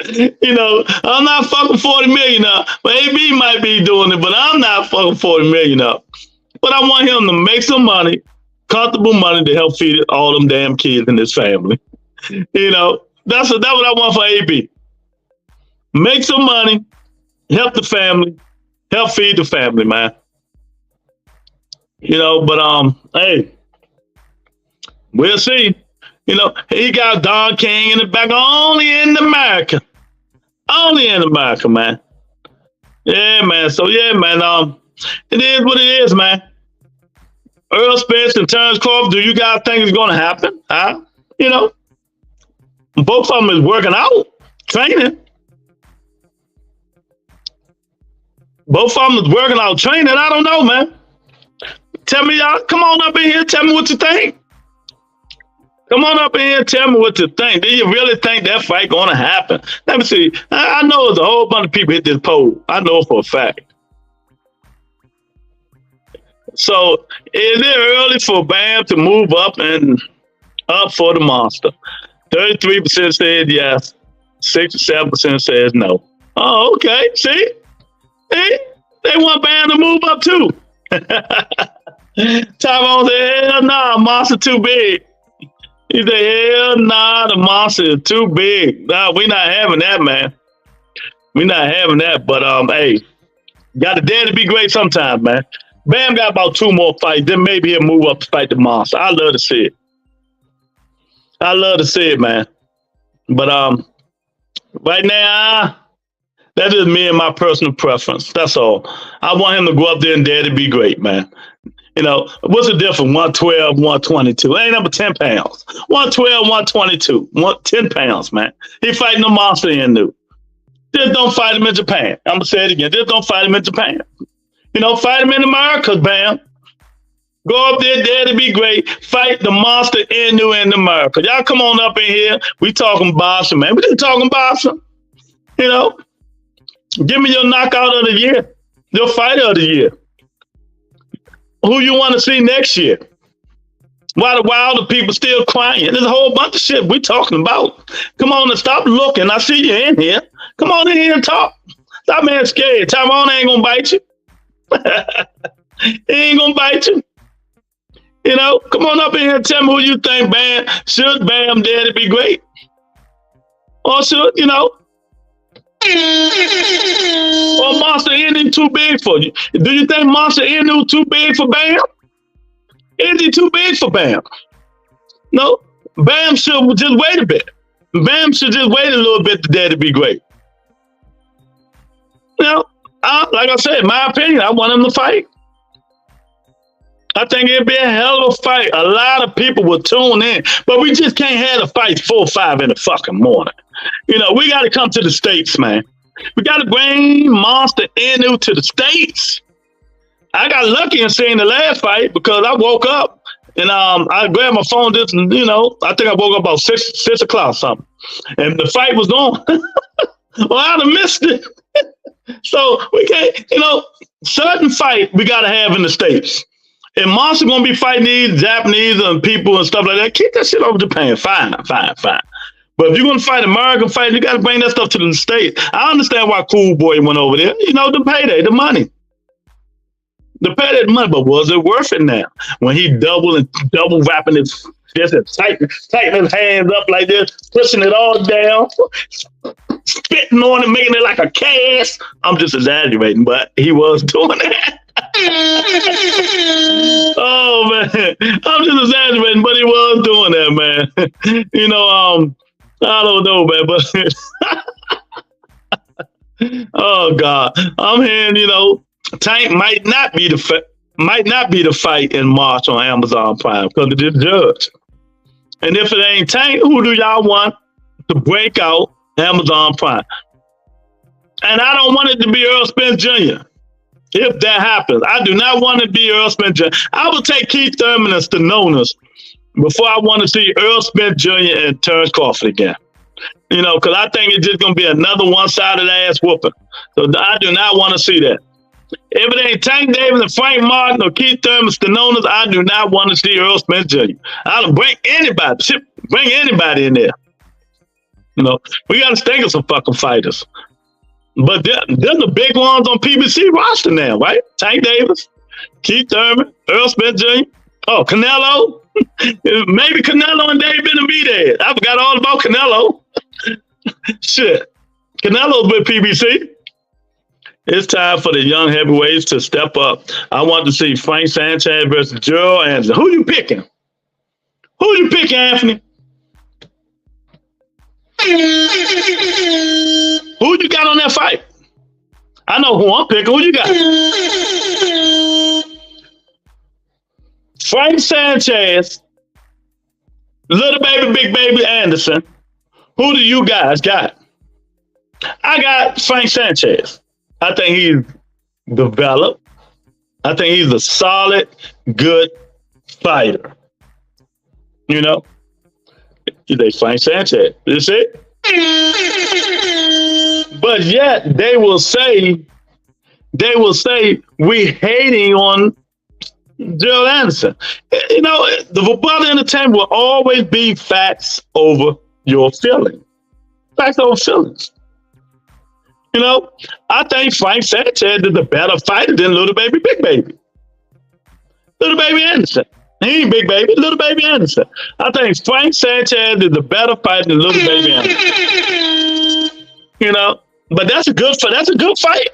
You know, I'm not fucking 40 million up. But AB might be doing it, but I'm not fucking 40 million up. But I want him to make some money, comfortable money to help feed all them damn kids in his family. You know, that's what I want for AB. Make some money, help the family, help feed the family, man. You know, but hey, we'll see. You know, he got Don King in the back, only in America. Only in America, man. Yeah, man. So yeah, man. It is what it is, man. Earl Spence and Terrence Crawford, do you guys think it's gonna happen? Huh? You know, both of them is working out, training. Both of them was working out training. I don't know, man. Tell me, y'all. Come on up in here. Tell me what you think. Come on up in here and tell me what you think. Do you really think that fight going to happen? Let me see. I know there's a whole bunch of people hit this poll. I know for a fact. So is it early for Bam to move up and up for the monster? 33% said yes. 67% says no. Oh, okay. See? They want Bam to move up too. Tyrone said, hell nah, monster too big. He said, hell nah, the monster is too big. Nah, we not having that, man. We not having that. But hey, got to dare to be great sometimes, man. Bam got about 2 more fights. Then maybe he'll move up to fight the monster. I love to see it. I love to see it, man. But right now, that's just me and my personal preference. That's all. I want him to go up there and dare to be great, man. You know, what's the difference? 112, 122. Ain't number 10 pounds. 112, 122. 10 pounds, man. He fighting the monster in Inoue. Just don't fight him in Japan. I'm going to say it again. Just don't fight him in Japan. You know, fight him in America, Bam. Go up there, dare to be great. Fight the monster Inoue in America. Y'all come on up in here. We talking boxing, man. We just talking boxing. You know, give me your knockout of the year. Your fighter of the year. Who you want to see next year? Why the people still crying? There's a whole bunch of shit we talking about. Come on and stop looking. I see you in here. Come on in here and talk. Stop being scared. Tyrone ain't gonna bite you. He ain't gonna bite you. You know, come on up in here and tell me who you think Bam should Bam dare to be great. Or should, you know, or Monster Inoue too big for you? Do you think Monster Inoue too big for Bam? Is he too big for Bam? No, Bam should just wait a bit. Bam should just wait a little bit to dare to be great. You know, like I said, my opinion, I want him to fight. I think it'd be a hell of a fight. A lot of people will tune in, but we just can't have the fight 4 or 5 in the fucking morning. You know, we got to come to the States, man. We got to bring Monster Inoue to the States. I got lucky in seeing the last fight because I woke up and I grabbed my phone just, you know, I think I woke up about 6 o'clock or something. And the fight was on. Well, I'd have missed it. So we can't, you know, certain fight we got to have in the States. If Monster gonna be fighting these Japanese and people and stuff like that, keep that shit over Japan. Fine. But if you're gonna fight American fight, you gotta bring that stuff to the States. I understand why Cool Boy went over there. You know, the payday, the money. The payday, the money, but was it worth it now? When he double wrapping his fist and tightening his hands up like this, pushing it all down, spitting on it, making it like a cast. I'm just exaggerating, but he was doing that. Oh man, I'm just exaggerating, but he was doing that, man. You know, I don't know, man, but oh God, I'm hearing, you know, Tank might not be the fight in March on Amazon Prime because it is judged. And if it ain't Tank, who do y'all want to break out Amazon Prime? And I don't want it to be Earl Spence Jr. If that happens, I do not want to be Earl Spence Jr. I will take Keith Thurman and Stanonis before I want to see Earl Spence Jr. and Terrence Crawford again. You know, because I think it's just going to be another one-sided ass whooping. So I do not want to see that. If it ain't Tank Davis and Frank Martin or Keith Thurman, Stanonis, I do not want to see Earl Spence Jr. I'll bring anybody in there. You know, we got to think of some fucking fighters. But they're the big ones on PBC roster now, right? Tank Davis, Keith Thurman, Earl Spence Jr. Oh, Canelo. Maybe Canelo and David will be there. I forgot all about Canelo. Shit. Canelo's with PBC. It's time for the young heavyweights to step up. I want to see Frank Sanchez versus Gerald Anderson. Who you picking? Who you picking, Anthony? Who you got on that fight? I know who I'm picking. Who you got? Frank Sanchez, little baby, big baby Anderson. Who do you guys got? I got Frank Sanchez. I think he's develop. I think he's a solid, good fighter. You know, they Frank Sanchez. You see? But yet they will say we hating on Gerald Anderson. You know, the football entertainment will always be facts over your feelings. Facts over feelings. You know, I think Frank Sanchez is a better fighter than Little Baby Big Baby. Little Baby Anderson. He ain't Big Baby, Little Baby Anderson. I think Frank Sanchez is a better fighter than Little Baby Anderson. You know, but that's a good fight.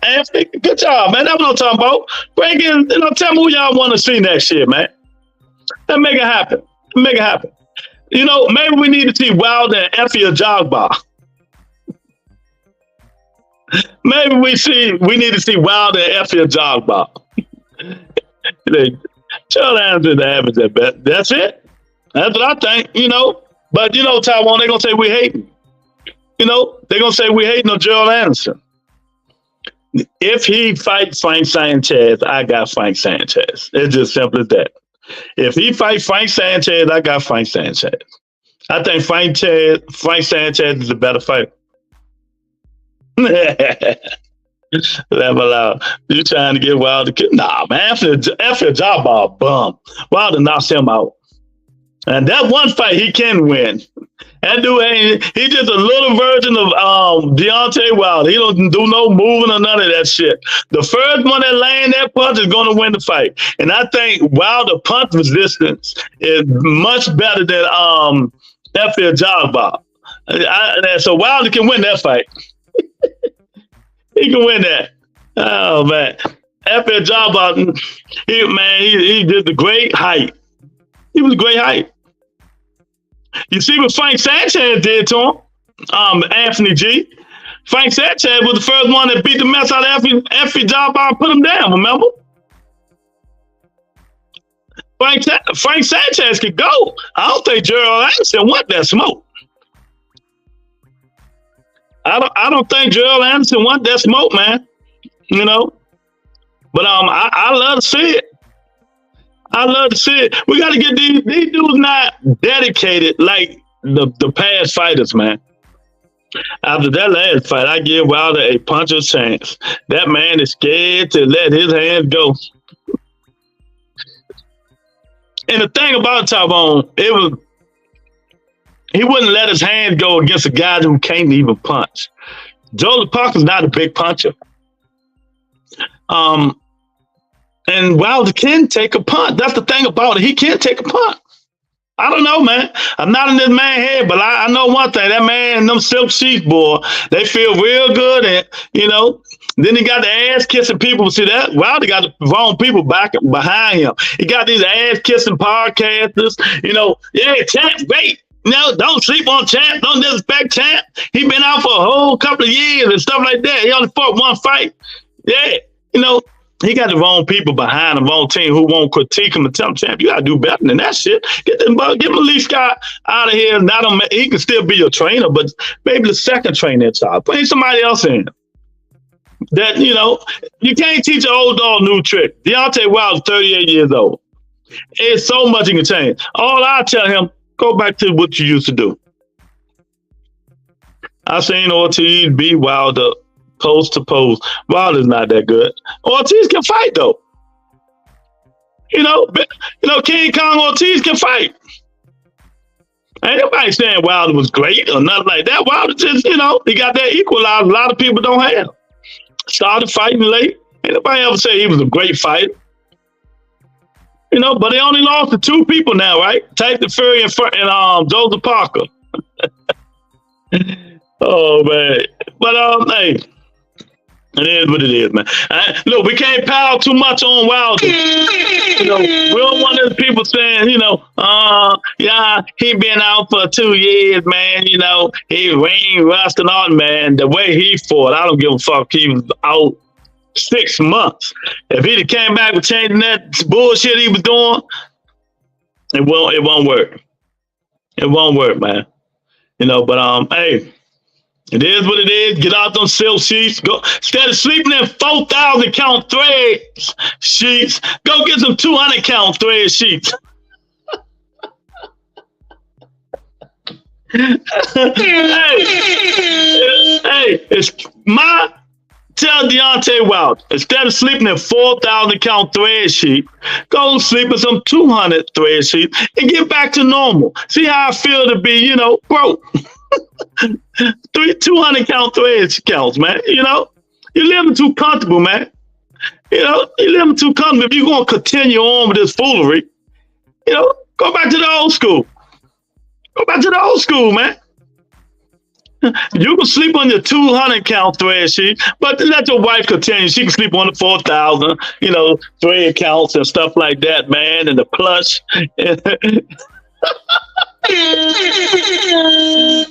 Anthony, good job, man. That's what I'm talking about. Bring in, tell me who y'all want to see next year, man. Let's make it happen. Make it happen. You know, maybe we need to see Wilder and Effie Ajagba. Maybe we need to see Wilder and Effie Ajagba. Gerald Anderson the average at best. That's it. That's what I think, you know. But, you know, Taiwan, they're going to say we hating. You know, they're going to say we hating on Gerald Anderson. If he fights Frank Sanchez, I got Frank Sanchez. It's just simple as that. If he fights Frank Sanchez, I got Frank Sanchez. I think Frank Sanchez is a better fighter. Laugh aloud. You trying to get Wilder? Nah, man. After a job ball bum, Wilder knocks him out. And that one fight he can win. That dude he's just a little version of Deontay Wilder. He don't do no moving or none of that shit. The first one that land that punch is going to win the fight. And I think Wilder punch resistance is much better than F.L. Jogba. So Wilder can win that fight. He can win that. Oh, man. F.L. Jogba, he did the great height. He was a great height. You see what Frank Sanchez did to him, Anthony G. Frank Sanchez was the first one that beat the mess out of Effie Jogba and put him down, remember? Frank Sanchez could go. I don't think Gerald Anderson want that smoke. I don't think Gerald Anderson want that smoke, man. You know? But I love to see it. I love to see it. We got to get these dudes not dedicated like the past fighters, man. After that last fight, I give Wilder a puncher's chance. That man is scared to let his hands go. And the thing about Tyrone, he wouldn't let his hands go against a guy who can't even punch. Joseph Parker's not a big puncher. And Wilder can take a punt. That's the thing about it. He can take a punt. I don't know, man. I'm not in this man's head, but I know one thing. That man and them silk sheets, boy, they feel real good. And, you know, then he got the ass-kissing people. See that? Wilder got the wrong people back behind him. He got these ass-kissing podcasters. You know, yeah, Champ, great. No, don't sleep on Champ. Don't disrespect Champ. He been out for a whole couple of years and stuff like that. He only fought one fight. Yeah, you know. He got the wrong people behind him, wrong team who won't critique him and tell him, Champ, you got to do better than that shit. Get Malik Scott out of here. He can still be your trainer, but maybe the second trainer child. Bring somebody else in. That, you know, you can't teach an old dog new trick. Deontay Wilder's 38 years old. It's so much he can change. All I tell him, go back to what you used to do. I seen Ortiz beat Wilder post to post. Wilder's not that good. Ortiz can fight though. You know, King Kong Ortiz can fight. Ain't nobody saying Wilder was great or nothing like that. Wilder just, you know, he got that equalizer a lot of people don't have. Started fighting late. Ain't nobody ever say he was a great fighter. You know, but they only lost to two people now, right? Tyson Fury and Joseph Parker. Oh man. But hey. It is what it is, man. Look, we can't pile too much on Wilder. You know, we don't want those people saying, you know, yeah, he been out for 2 years, man. You know, he ring rusting on, man. The way he fought, I don't give a fuck. He was out 6 months. If he'd have came back with changing that bullshit he was doing, it won't work. It won't work, man. You know, but hey. It is what it is. Get out them silk sheets. Go instead of sleeping in 4,000 count thread sheets. Go get some 200 count thread sheets. hey, it's my. Tell Deontay Wilder, instead of sleeping in 4,000 count thread sheet, go sleep in some 200 thread sheet and get back to normal. See how I feel to be, broke. 200 count thread counts, man. You're living too comfortable, man. You're living too comfortable. If you're going to continue on with this foolery, go back to the old school. Go back to the old school, man. You can sleep on your 200 count thread sheet, but let your wife continue. She can sleep on the 4,000, thread counts and stuff like that, man, and the plush.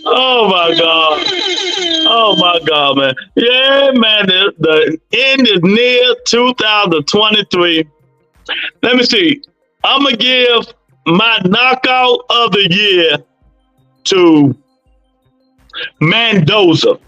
Oh my God. Oh my God, man. Yeah, man. The end is near 2023. Let me see. I'm going to give my knockout of the year to Mendoza.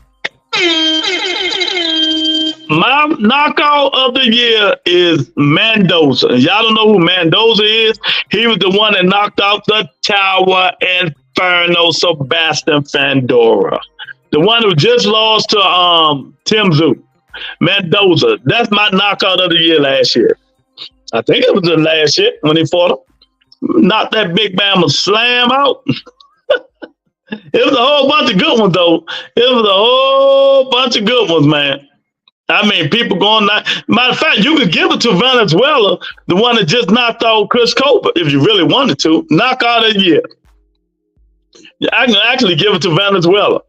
My knockout of the year is Mendoza. Y'all don't know who Mendoza is? He was the one that knocked out the Tower Inferno Sebastian Fandora. The one who just lost to Tim Zoo. Mendoza. That's my knockout of the year last year. I think it was the last year when he fought him. Knocked that big man slam out. It was a whole bunch of good ones, though. It was a whole bunch of good ones, man. I mean, people going. Matter of fact, you could give it to Venezuela, the one that just knocked out Chris Colbert, if you really wanted to. Knockout of the year. I can actually give it to Venezuela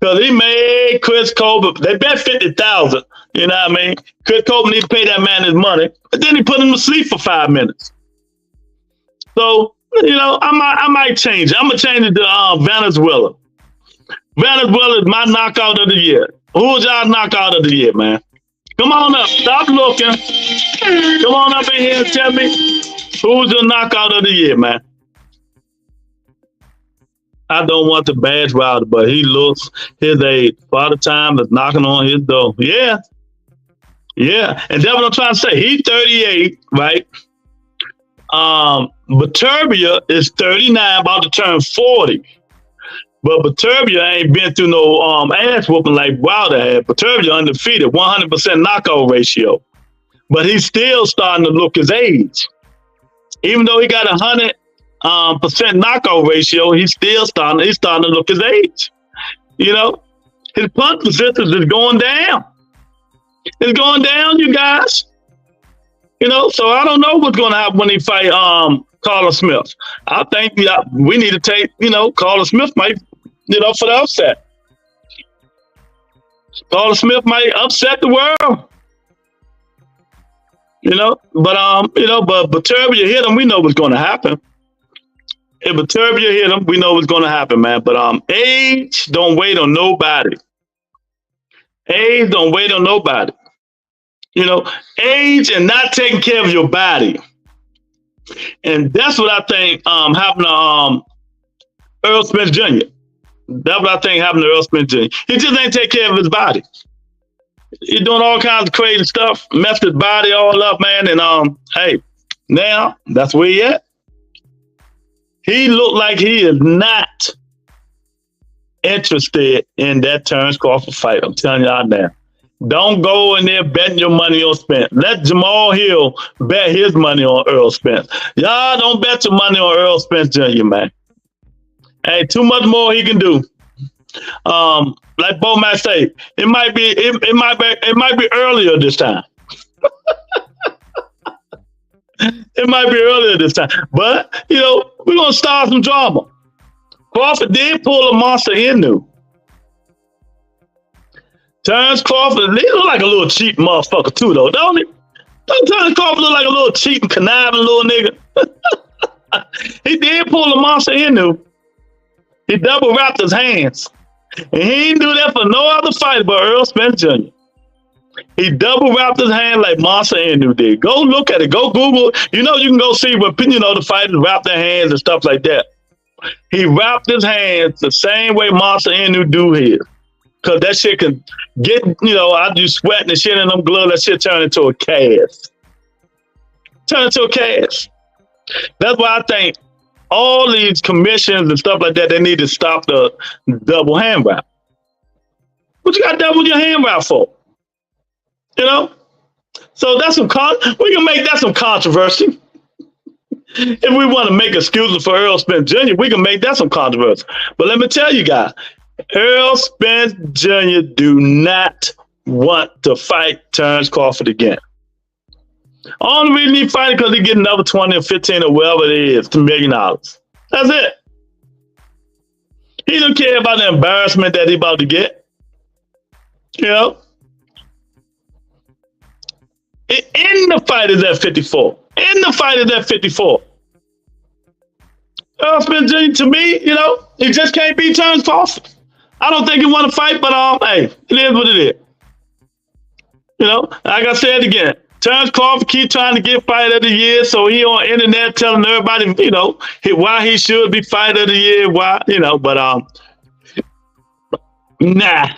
because he made Chris Colbert. They bet 50,000. You know what I mean? Chris Colbert need to pay that man his money, but then he put him to sleep for 5 minutes. So. I might change it. I'm going to change it to Venezuela. Venezuela is my knockout of the year. Who's y'all knockout of the year, man? Come on up. Stop looking. Come on up in here and tell me who's your knockout of the year, man. I don't want to bash Wilder, but he looks his age. Father Time is knocking on his door. Yeah. Yeah. And that's what I'm trying to say. He's 38, right? Baturbia is 39, about to turn 40. But Baturbia ain't been through no ass whooping like Wilder had. Baturbia undefeated, 100% knockout ratio. But he's still starting to look his age. Even though he got 100% knockout ratio, he's starting to look his age. His punch resistance is going down. It's going down, you guys. So I don't know what's going to happen when he fight Carla Smith. I think we need to take, Carla Smith might, for the upset. Carla Smith might upset the world. But Baturbia hit him, we know what's going to happen. If Baturbia hit him, we know what's going to happen, man. But age don't wait on nobody. Age don't wait on nobody. Age and not taking care of your body. And that's what I think happened to Earl Spence Jr. That's what I think happened to Earl Spence Jr. He just ain't take care of his body. He's doing all kinds of crazy stuff, messed his body all up, man. And hey, now that's where he at. He looked like he is not interested in that Terrence Crawford fight. I'm telling y'all now. Don't go in there betting your money on Spence. Let Jamal Hill bet his money on Earl Spence. Y'all don't bet your money on Earl Spence Jr., man. Hey, too much more he can do. Like Bo might say, it might be earlier this time. It might be earlier this time. But, we're gonna start some drama. Crawford did pull a monster Inoue. Terrence Crawford, he look like a little cheap motherfucker too, though, don't he? Don't Terrence Crawford look like a little cheap and conniving little nigga? He did pull a monster Inoue. He double wrapped his hands. And he didn't do that for no other fighter but Earl Spence Jr. He double wrapped his hand like Monster Inoue did. Go look at it. Go Google. You can go see what, the fighters wrap their hands and stuff like that. He wrapped his hands the same way Monster Inoue do his. Cause that shit can get, I do sweating and shit in them gloves, that shit turn into a cast. Turn into a cast. That's why I think all these commissions and stuff like that, they need to stop the double hand wrap. What you got to double your hand wrap for? So that's we can make that some controversy. If we want to make excuses for Errol Spence Jr., we can make that some controversy. But let me tell you guys, Errol Spence Jr. do not want to fight Terrence Crawford again. Only reason he fighting because he get another 20 or 15 or whatever it is, $2 million. That's it. He don't care about the embarrassment that he about to get. In the fight is at 54. Errol Spence Jr., to me, he just can't beat Terrence Crawford. I don't think he want to fight, but hey, it is what it is. Like I said again, Terrence Crawford keep trying to get fight of the year, so he on internet telling everybody, why he should be fight of the year, why, but nah.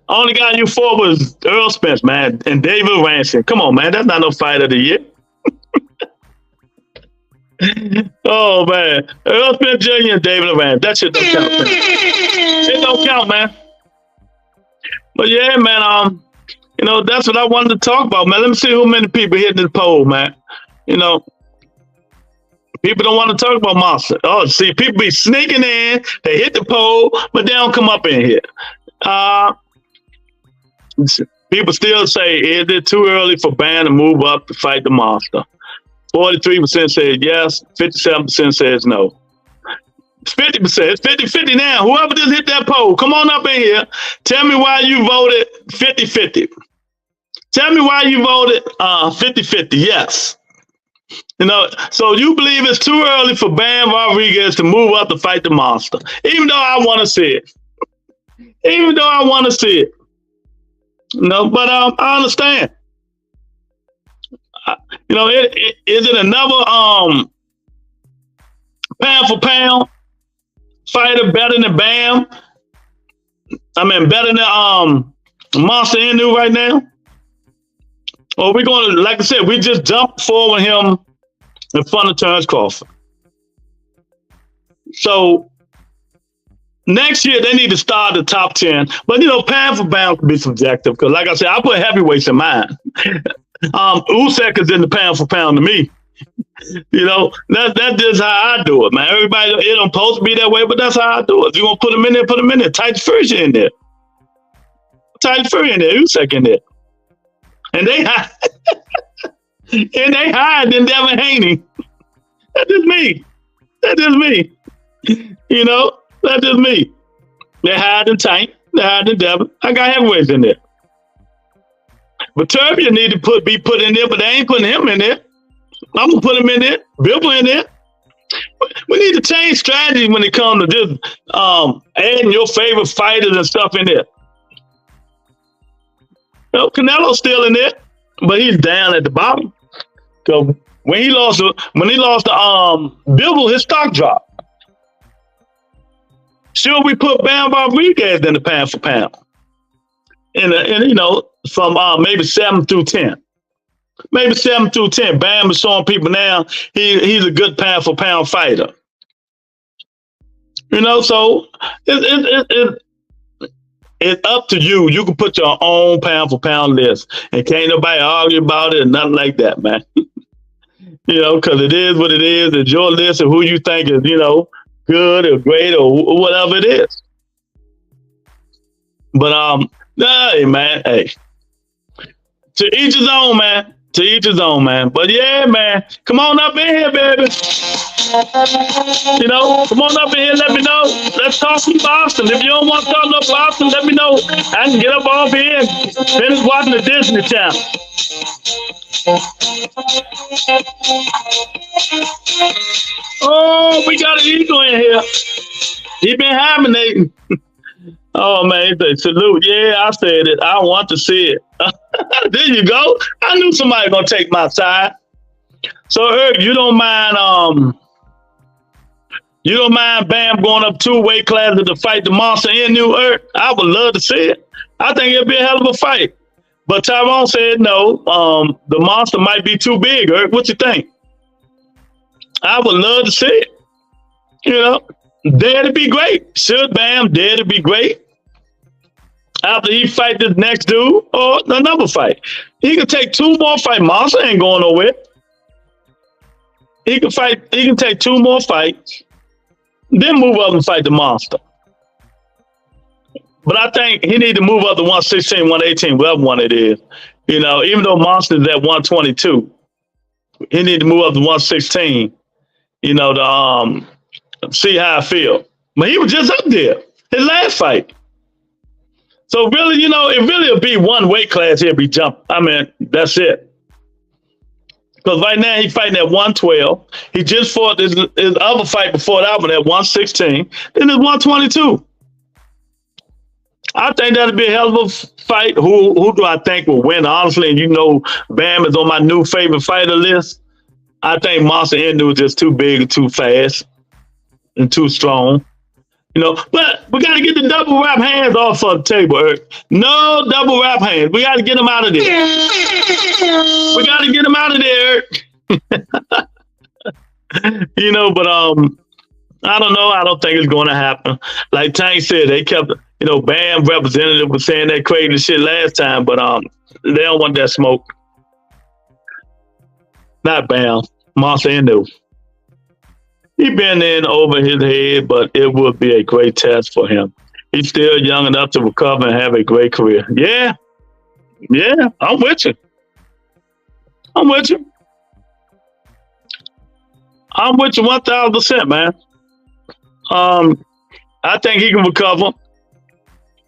Only guy you fought was Errol Spence, man, and David Ransom. Come on, man, that's not no fight of the year. Oh man, Errol Spence Jr. and David Ransom, that shit don't count. Man. It don't count, man. But yeah, man, that's what I wanted to talk about, man. Let me see how many people hitting this poll, man. People don't want to talk about Monster. Oh, see, people be sneaking in. They hit the poll, but they don't come up in here. People still say, is it too early for Ban to move up to fight the Monster? 43% said yes. 57% says no. It's 50%. It's 50-50 now. Whoever just hit that poll, come on up in here. Tell me why you voted 50-50. Tell me why you voted 50-50. Yes. So you believe it's too early for Bam Rodriguez to move up to fight the Monster, even though I want to see it. But I understand. Is it another pound for pound fighter better than Bam? I mean, better than Monster Inoue right now? Or we're going to, like I said, we just jump forward him in front of Terrence Crawford. So next year they need to start the top 10. But pound for pound can be subjective because, like I said, I put heavyweights in mine. Usyk is in the pound for pound to me. That's just how I do it, man. Everybody, it don't supposed to be that way, but that's how I do it. If you want to put them in there, put them in there. Tyson Fury in there. Tyson Fury in there. Usyk in there. And they hide. And they hide in Devin Haney. That's just me. That's just me. They hide in Tank. They hide in Devin. I got heavyweights in there. But Turbia need to be put in there, but they ain't putting him in there. I'm gonna put him in there. Bilbo in there. We need to change strategy when it comes to just adding your favorite fighters and stuff in there. Canelo's still in there, but he's down at the bottom. So when he lost to Bilbo, his stock dropped. Should we put Bam Rodriguez in the pound for pound? From maybe 7 through 10. Maybe 7 through 10. Bam is showing people now he's a good pound for pound fighter. So it's up to you. You can put your own pound for pound list, and can't nobody argue about it or nothing like that, man. Because it is what it is. It's your list of who you think is, good or great or whatever it is. But hey, man, hey. To each his own, man. To each his own, man. But yeah, man, come on up in here, baby. Come on up in here, let me know. Let's talk some Boston. If you don't want to talk about Boston, let me know. I can get up off here and finish watching the Disney Channel. Oh, we got an eagle in here. He been hibernating. Oh, man, they salute. Yeah, I said it. I want to see it. There you go. I knew somebody going to take my side. So, Eric, you don't mind You don't mind Bam going up 2 weight classes to fight the monster Inoue? I would love to see it. I think it'd be a hell of a fight. But Tyrone said no. The monster might be too big. What you think? I would love to see it. You know, that'd be great. Should Bam, that'd be great. After he fight this next dude or another fight, he can take 2 more fights. Monster ain't going nowhere. He can fight. He can take 2 more fights, then move up and fight the monster. But I think he need to move up to 116, 118, whatever one it is. You know, even though Monster's at 122, he need to move up to 116. You know, to see how I feel. But he was just up there his last fight. So really, you know, it really will be 1 weight class he'll be jumping. I mean, that's it. Because right now he's fighting at 112. He just fought his other fight before that one at 116. Then it's 122. I think that'll be a hell of a fight. Who do I think will win? Honestly, and you know, Bam is on my new favorite fighter list. I think Monster Inoue is just too big and too fast and too strong. You know, but we got to get the double wrap hands off of the table, Eric. No double wrap hands. We got to get them out of there. We got to get them out of there, Eric. You know, but I don't know. I don't think it's going to happen. Like Tank said, they kept, you know, Bam representative was saying that crazy shit last time, but they don't want that smoke. Not Bam, Monster Inoue. He been in over his head, but it would be a great test for him. He's still young enough to recover and have a great career. Yeah, I'm with you. I'm with you 1,000%, man. I think he can recover.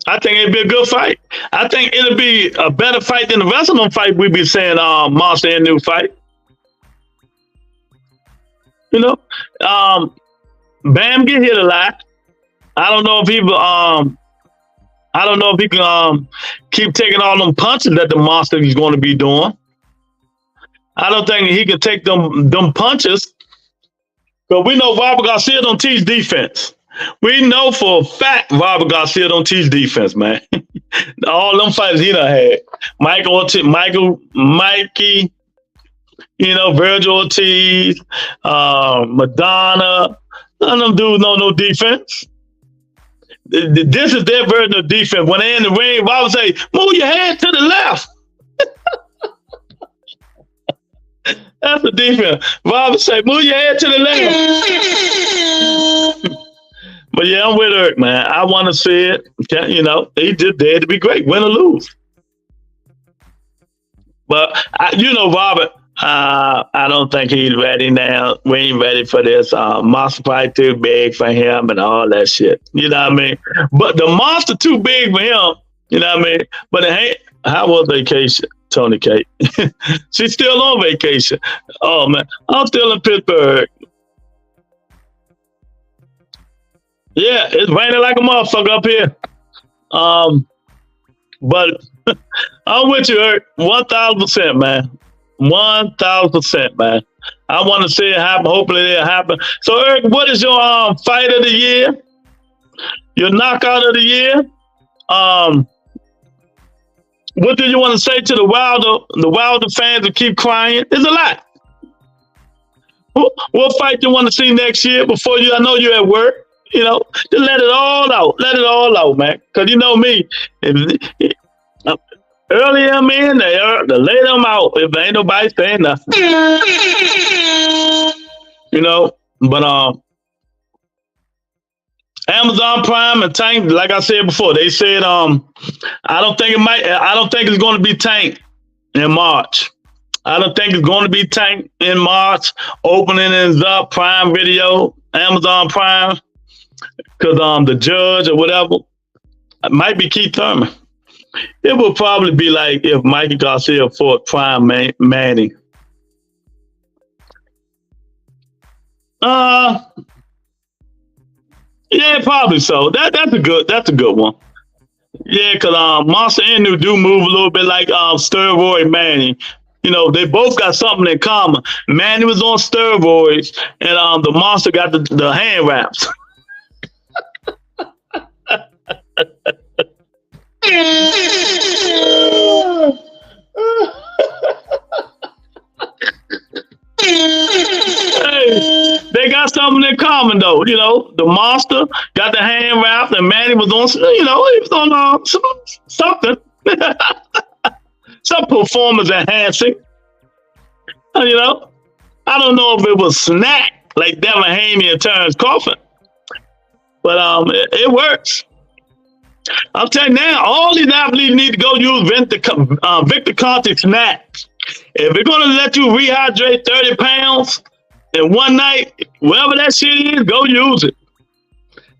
I think it'd be a good fight. I think it'll be a better fight than the rest of them fight we've been saying Monster Inoue fight. You know, Bam get hit a lot. I don't know if he can keep taking all them punches that the monster is going to be doing. I don't think he can take them punches. But we know Robert Garcia don't teach defense. We know for a fact Robert Garcia don't teach defense, man. All them fights he done had. Mikey. You know, Virgil Ortiz, Madonna, none of them dudes know no defense. This is their version of defense. When they're in the ring, Bob would say, move your head to the left. That's the defense. Bob would say, move your head to the left. But yeah, I'm with Eric, man. I want to see it. You know, he just dared to be great, win or lose. But, you know, Robert, I don't think he's ready now. We ain't ready for this. Monster fight too big for him and all that shit. You know what I mean? But the monster too big for him. You know what I mean? But it ain't. How was vacation, Tony Kate? She's still on vacation. Oh man, I'm still in Pittsburgh. Yeah, it's raining like a motherfucker up here. But I'm with you, Eric. 1,000%, man. 1,000%, man. I want to see it happen. Hopefully it'll happen. So, Eric, what is your fight of the year? Your knockout of the year? What do you want to say to the Wilder fans who keep crying? There's a lot. What fight do you want to see next year before you? I know you're at work. You know, just let it all out. Let it all out, man. Because you know me. Earlier I'm in, the later I'm out. If there ain't nobody saying nothing. You know, but Amazon Prime and Tank, like I said before, they said I don't think it's going to be Tank in March. I don't think it's going to be Tank in March. Opening is up, Prime Video, Amazon Prime, because the judge or whatever, it might be Keith Thurman. It would probably be like if Mikey Garcia fought Prime Manning. Yeah, probably so. That's a good one. Yeah, because Monster Inoue do move a little bit like Steroid Manning. You know, they both got something in common. Manny was on steroids, and the monster got the hand wraps. Hey, they got something in common though. You know, the monster got the hand wrapped, and Manny was on. You know, he was on something, some performance enhancing. You know, I don't know if it was snack like Devin Haney and Terrence Crawford, but it works. I'm telling you now, all these athletes need to go use Victor Conte snacks. If they're going to let you rehydrate 30 pounds in one night, whatever that shit is, go use it.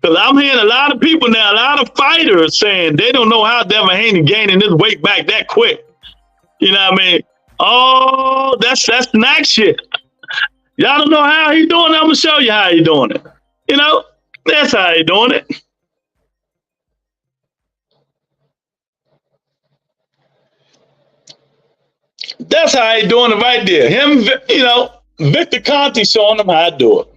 Because I'm hearing a lot of people now, a lot of fighters saying they don't know how Devin Haney gaining this weight back that quick. You know what I mean? Oh, that's snack shit. Y'all don't know how he doing it? I'm going to show you how he doing it. You know, that's how he doing it. That's how he doing it right there. Him, you know, Victor Conte showing him how to do it.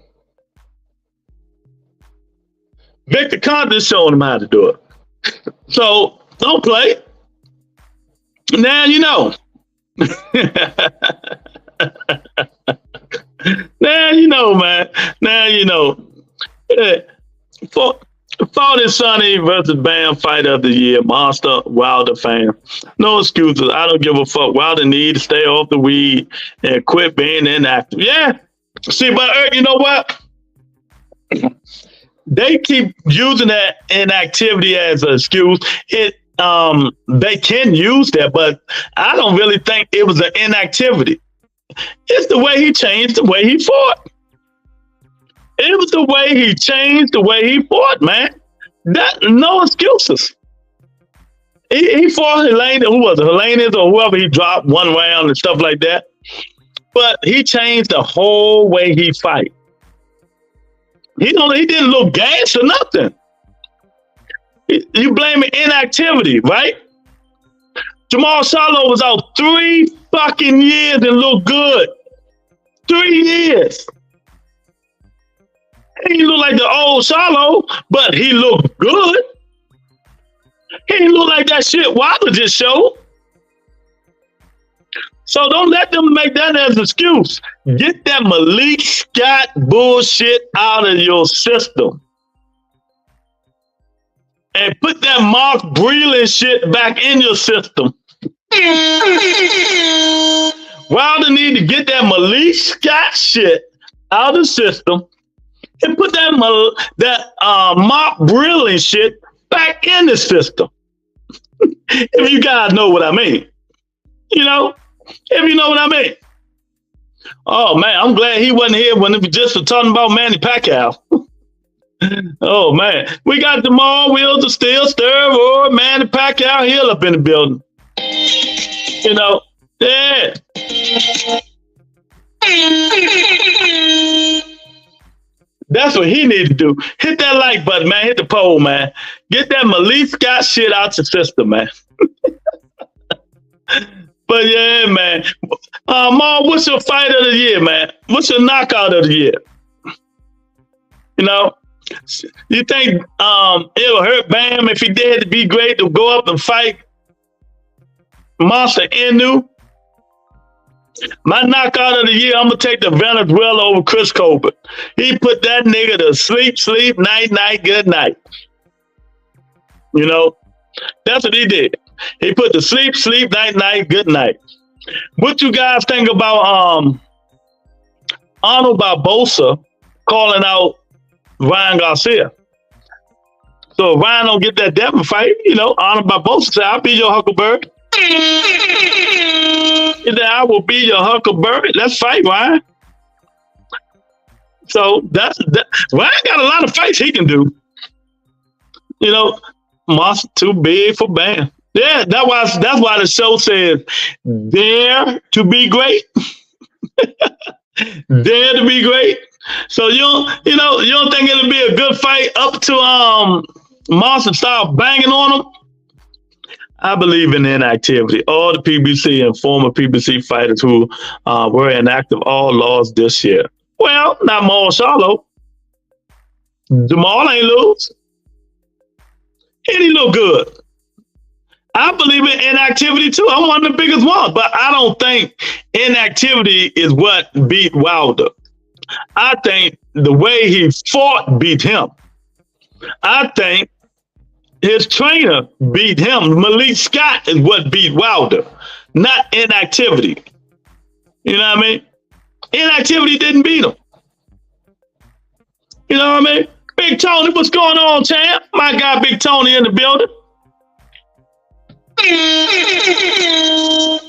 Victor Conte showing him how to do it. So don't play. Now you know. Now you know, man. Now you know. Fought his Sonny versus Bam fight of the year. Monster Wilder fan. No excuses. I don't give a fuck. Wilder need to stay off the weed and quit being inactive. Yeah. See, but you know what? They keep using that inactivity as an excuse. They can use that, but I don't really think it was an inactivity. It's the way he changed the way he fought. It was the way he changed the way he fought, man. No excuses. He fought Helene, who was it? Helene or whoever he dropped one round and stuff like that. But he changed the whole way he fight. He didn't look gas or nothing. You blame inactivity, right? Jamal Charlo was out 3 fucking years and looked good. 3 years. He didn't look like the old Charlo, but he looked good. He didn't look like that shit Wilder just showed. So don't let them make that as an excuse. Get that Malik Scott bullshit out of your system. And put that Mark Breland shit back in your system. Wilder need to get that Malik Scott shit out of the system and put that Mark Breland shit back in the system. If you guys know what I mean. You know? If you know what I mean. Oh, man, I'm glad he wasn't here when it was just for talking about Manny Pacquiao. Oh, man. We got the Jamal Wheels of Steel, Steroid, Manny Pacquiao Hill up in the building. You know? Yeah. That's what he needs to do. Hit that like button, man. Hit the poll, man. Get that Malik Scott shit out your system, man. But yeah, man. Mom, what's your fight of the year, man? What's your knockout of the year? You know? You think it'll hurt Bam if he did to be great to go up and fight Monster Inoue? My knockout of the year, I'm going to take the Venezuela over Chris Colbert. He put that nigga to sleep, night, good night. You know, that's what he did. He put the sleep, night, good night. What you guys think about Arnold Barbosa calling out Ryan Garcia? So if Ryan don't get that Devin fight, you know, Arnold Barbosa said, I'll be your Huckleberry. He said, I will be your Huckleberry. Let's fight, Ryan. So Ryan got a lot of fights he can do. You know, Monster too big for Bam. Yeah, that's why the show says Dare to be great. Dare to be great. So you don't think it'll be a good fight up to Monster start banging on him? I believe in inactivity. All the PBC and former PBC fighters who were inactive all lost this year. Well, not Marshall. Jamal ain't lose. And he look good. I believe in inactivity too. I'm one of the biggest ones, but I don't think inactivity is what beat Wilder. I think the way he fought beat him. I think his trainer beat him. Malik Scott is what beat Wilder, not inactivity. You know what I mean? Inactivity didn't beat him. You know what I mean? Big Tony, what's going on, champ? My guy, Big Tony, in the building.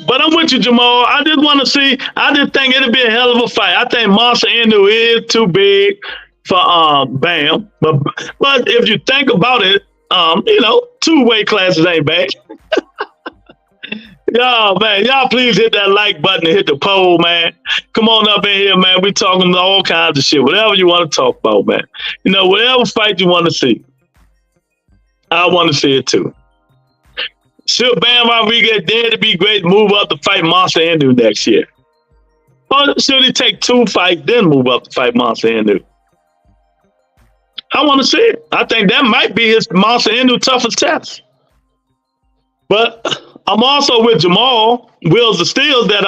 But I'm with you, Jamal. I just want to see. I just think it'll be a hell of a fight. I think Monster Inoue is too big for Bam. But if you think about it, you know, 2 weight classes ain't bad. Y'all, man, y'all please hit that like button and hit the poll, man. Come on up in here, man. We talking all kinds of shit. Whatever you want to talk about, man. You know, whatever fight you want to see. I want to see it too. Should Bam Rodriguez dare to be great, move up to fight Monster Inoue next year? Or should he take 2 fights, then move up to fight Monster Inoue? I want to see it. I think that might be his Monster Inoue toughest test. But I'm also with Jamal, Wills of Steels, that,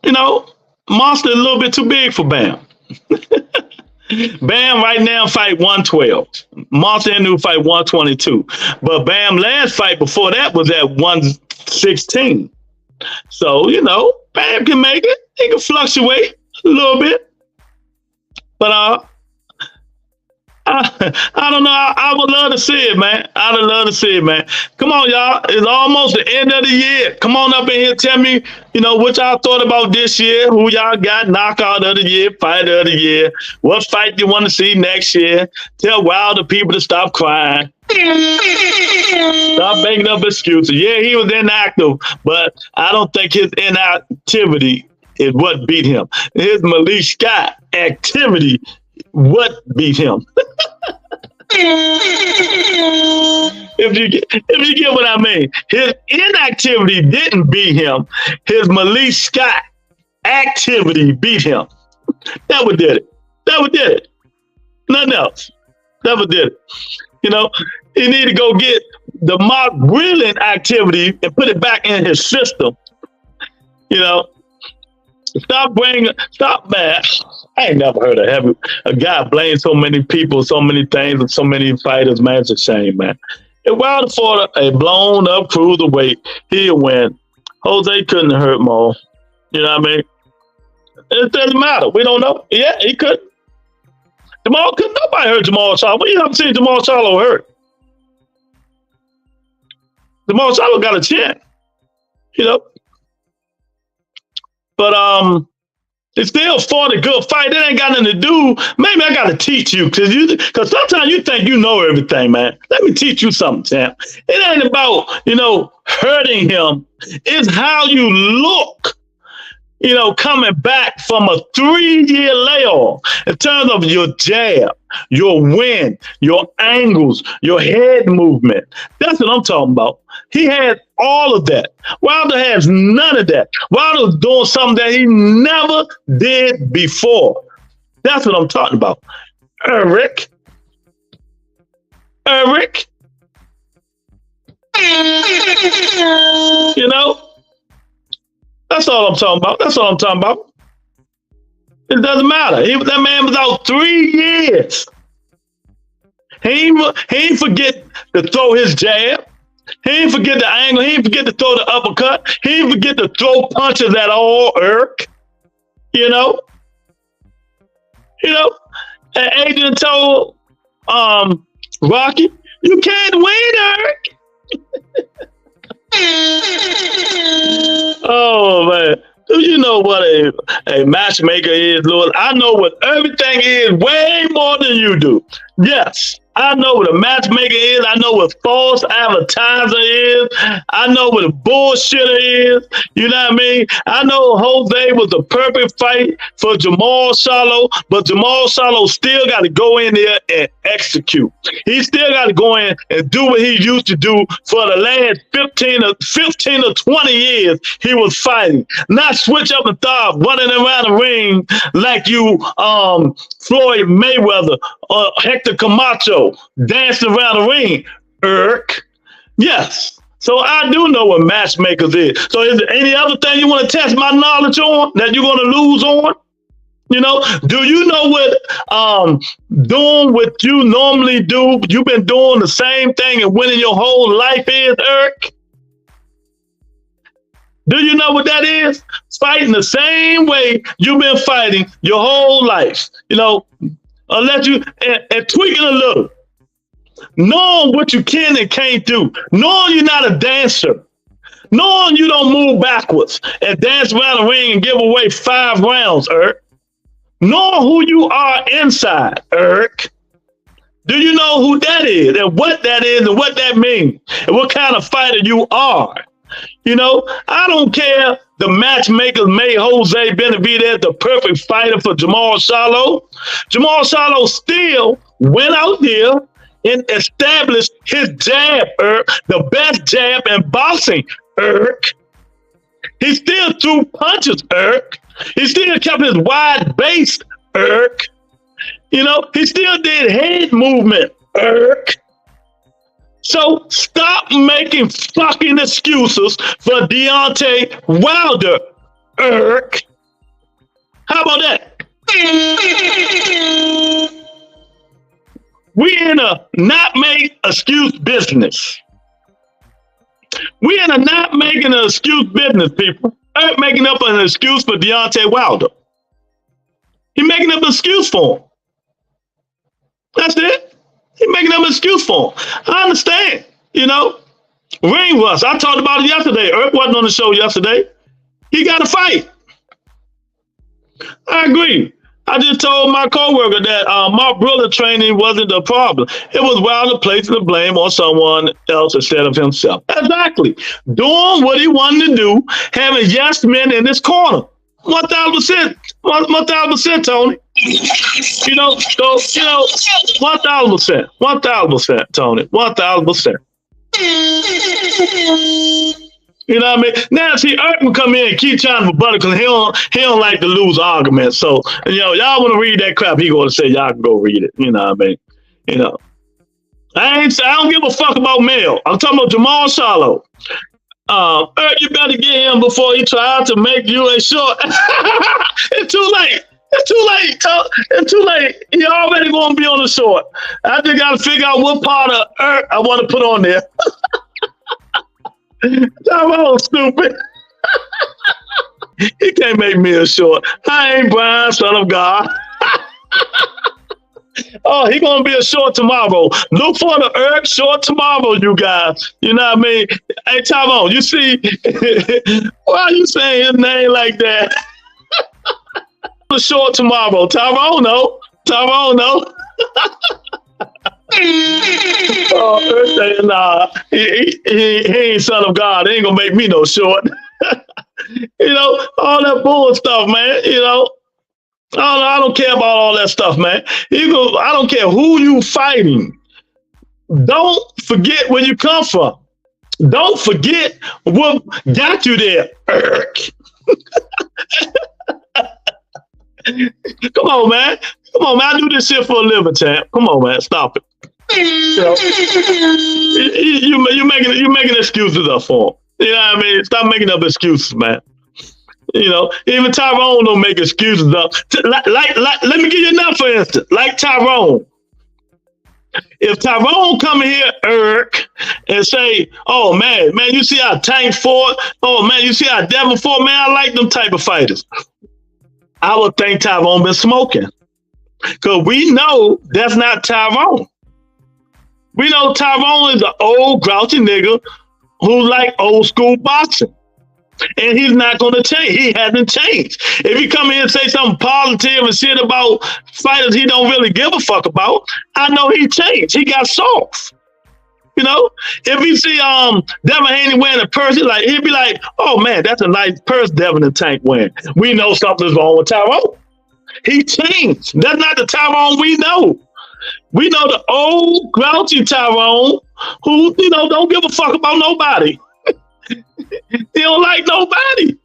you know, Monster is a little bit too big for Bam. Bam right now fight 112. Monster Inoue fight 122. But Bam last fight before that was at 116. So, you know, Bam can make it. He can fluctuate a little bit. But I don't know. I would love to see it, man. I would love to see it, man. Come on, y'all. It's almost the end of the year. Come on up in here. Tell me, you know, what y'all thought about this year. Who y'all got knockout of the year, fighter of the year. What fight you want to see next year. Tell Wilder people to stop crying. Stop making up excuses. Yeah, he was inactive, but I don't think his inactivity is what beat him. His Malik Scott activity what beat him. If you get what I mean. His inactivity didn't beat him. His Malik Scott activity beat him. That what did it. That what did it. Nothing else. That what did it. You know, he need to go get the Mark Wheeling activity and put it back in his system. You know, stop, man. I ain't never heard of a guy blame so many people, so many things, and so many fighters, man. It's a shame, man. If Wilder fought a blown up cruiserweight, he'll win. Jose couldn't have hurt more. You know what I mean? It doesn't matter. We don't know. Yeah, he couldn't. Jamal couldn't. Nobody hurt Jamal Charlo. You haven't seen Jamal Charlo hurt. Jamal Charlo got a chin. You know? But it still fought a good fight. It ain't got nothing to do. Maybe I got to teach you because sometimes you think you know everything, man. Let me teach you something, champ. It ain't about, you know, hurting him. It's how you look, you know, coming back from a 3-year layoff in terms of your jab, your wind, your angles, your head movement. That's what I'm talking about. He had all of that. Wilder has none of that. Wilder's doing something that he never did before. That's what I'm talking about. Eric. You know? That's all I'm talking about. That's all I'm talking about. It doesn't matter. That man was out 3 years. He ain't forget to throw his jab. He ain't forget the angle. He ain't forget to throw the uppercut. He ain't forget to throw punches at all, Eric. You know? And Adrian told Rocky, you can't win, Eric. Oh, man. Do you know what a matchmaker is, Lord? I know what everything is way more than you do. Yes, I know what a matchmaker is. I know what false advertiser is. I know what a bullshitter is. You know what I mean? I know Jose was the perfect fight for Jamal Charlo, but Jamal Charlo still got to go in there and execute. He still got to go in and do what he used to do for the last 15 or 20 years he was fighting. Not switch up and start running around the ring like you Floyd Mayweather or Hector Camacho dancing around the ring. Yes. So I do know what matchmakers is. So is there any other thing you want to test my knowledge on that you're going to lose on? You know, do you know what doing what you normally do? You've been doing the same thing and winning your whole life is, Eric? Do you know what that is? Fighting the same way you've been fighting your whole life. You know, unless you and tweaking a little, knowing what you can and can't do, knowing you're not a dancer, knowing you don't move backwards and dance around the ring and give away 5 rounds, Eric. Knowing who you are inside, Eric. Do you know who that is and what that is and what that means and what kind of fighter you are? You know, I don't care. The matchmakers made Jose Benavidez the perfect fighter for Jamal Charlo. Jamal Charlo still went out there and established his jab, the best jab in boxing, He still threw punches, He still kept his wide base, You know, he still did head movement, So stop making fucking excuses for Deontay Wilder, How about that? We in a not make excuse business. We in a not making an excuse business, people. Eric making up an excuse for Deontay Wilder. He making up an excuse for him. That's it. He making up an excuse for him. I understand, you know. Ring rust. I talked about it yesterday. Eric wasn't on the show yesterday. He got to fight. I agree. I just told my coworker that Mark Briller training wasn't the problem. It was Wilder placing the blame on someone else instead of himself. Exactly. Doing what he wanted to do, having yes men in his corner. 1,000%. 1,000%, Tony. You know, so, 1,000%. 1,000%, Tony. 1,000%. You know what I mean? Now, see, Eric can come in and keep trying to rebut it because he don't like to lose arguments. So, you know, y'all want to read that crap, he going to say, y'all can go read it. You know what I mean? You know, I don't give a fuck about Mel. I'm talking about Jamal Charlo. Eric, you better get him before he tries to make you a short. It's too late. It's too late. It's too late. He already going to be on the short. I just got to figure out what part of Eric I want to put on there. I'm all stupid. He can't make me a short. I ain't Brian, son of God. Oh, he gonna be a short tomorrow. Look for the Eric short tomorrow, you guys. You know what I mean? Hey, Tyrone, you see, why are you saying his name like that? The short tomorrow. Tyrone, no. Tyrone, no. Oh, nah, he ain't son of God. He ain't gonna make me no short. You know, all that bull stuff, man. You know, I don't care about all that stuff, man. I don't care who you fighting. Don't forget where you come from. Don't forget what got you there, Eric. Come on, man. Come on, man. I do this shit for a living, champ. Come on, man. Stop it. You know, you're making excuses up for him. You know what I mean? Stop making up excuses, man. You know, even Tyrone don't make excuses up. Like, let me give you another for instance. Like Tyrone. If Tyrone come in here, Eric, and say, "Oh man, you see how Tank fought? Oh man, you see how Devin fought? Man, I like them type of fighters." I would think Tyrone been smoking, because we know that's not Tyrone. We know Tyrone is an old grouchy nigga who like old school boxing. And he's not going to change. He hasn't changed. If he come here and say something positive and shit about fighters he don't really give a fuck about, I know he changed. He got soft. You know, if you see Devin Haney wearing a purse, he'd be like, "Oh man, that's a nice purse Devin and Tank wearing." We know something's wrong with Tyrone. He changed. That's not the Tyrone we know. We know the old grouchy Tyrone who, don't give a fuck about nobody. He don't like nobody.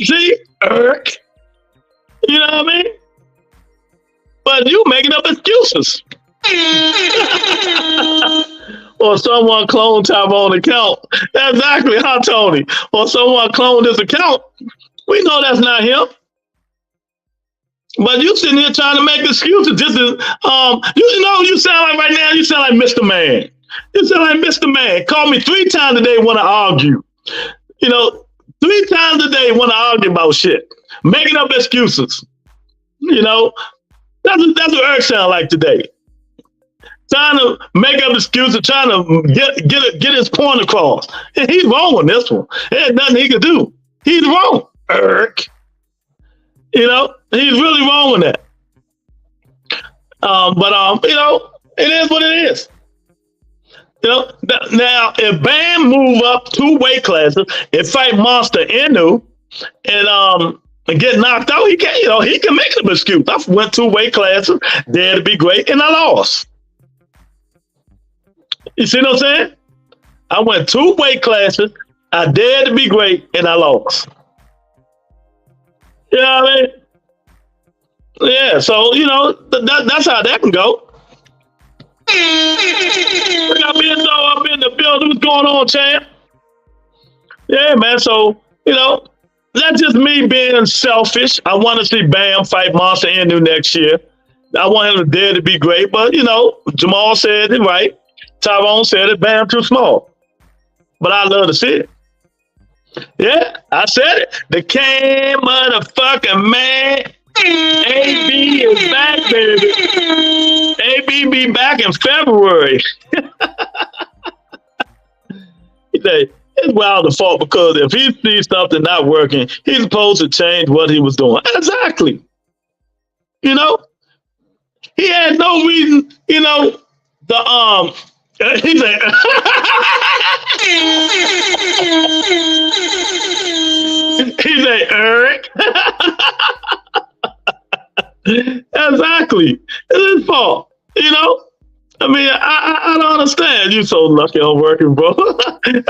See, Eric. You know what I mean? But you making up excuses. Or someone cloned Tyrone's account. Exactly, huh, Tony? Or someone cloned his account. We know that's not him. But you sitting here trying to make excuses. Just as, you sound like right now, you sound like Mr. Man. You sound like Mr. Man. Call me 3 times a day, want to argue. 3 times a day, want to argue about shit. Making up excuses. That's what Eric sound like today. Trying to make up excuses, trying to get his point across. And he's wrong on this one. There's nothing he can do. He's wrong, Eric. He's really wrong on that. But it is what it is. Now if Bam move up 2 weight classes and fight Monster Inoue and get knocked out, he can make an excuse. I went 2 weight classes, dared to be great, and I lost. You see what I'm saying? I went 2 weight classes, I dared to be great, and I lost. You know what I mean? Yeah, so, that's how that can go. Up in the building. What's going on, champ? Yeah, man, so, that's just me being selfish. I want to see Bam fight Monster Inoue next year. I want him to dare to be great, but, Jamal said it right. Tyrone said it, Bam too small. But I love to see it. Yeah, I said it. The King motherfucking man. AB is back, baby. AB be back in February. It's Wilder's fault because if he sees something not working, he's supposed to change what he was doing. Exactly. He had no reason, he's like, he's like, Eric. Exactly. It's his fault. I mean, I don't understand. You so lucky I'm working, bro. Ain't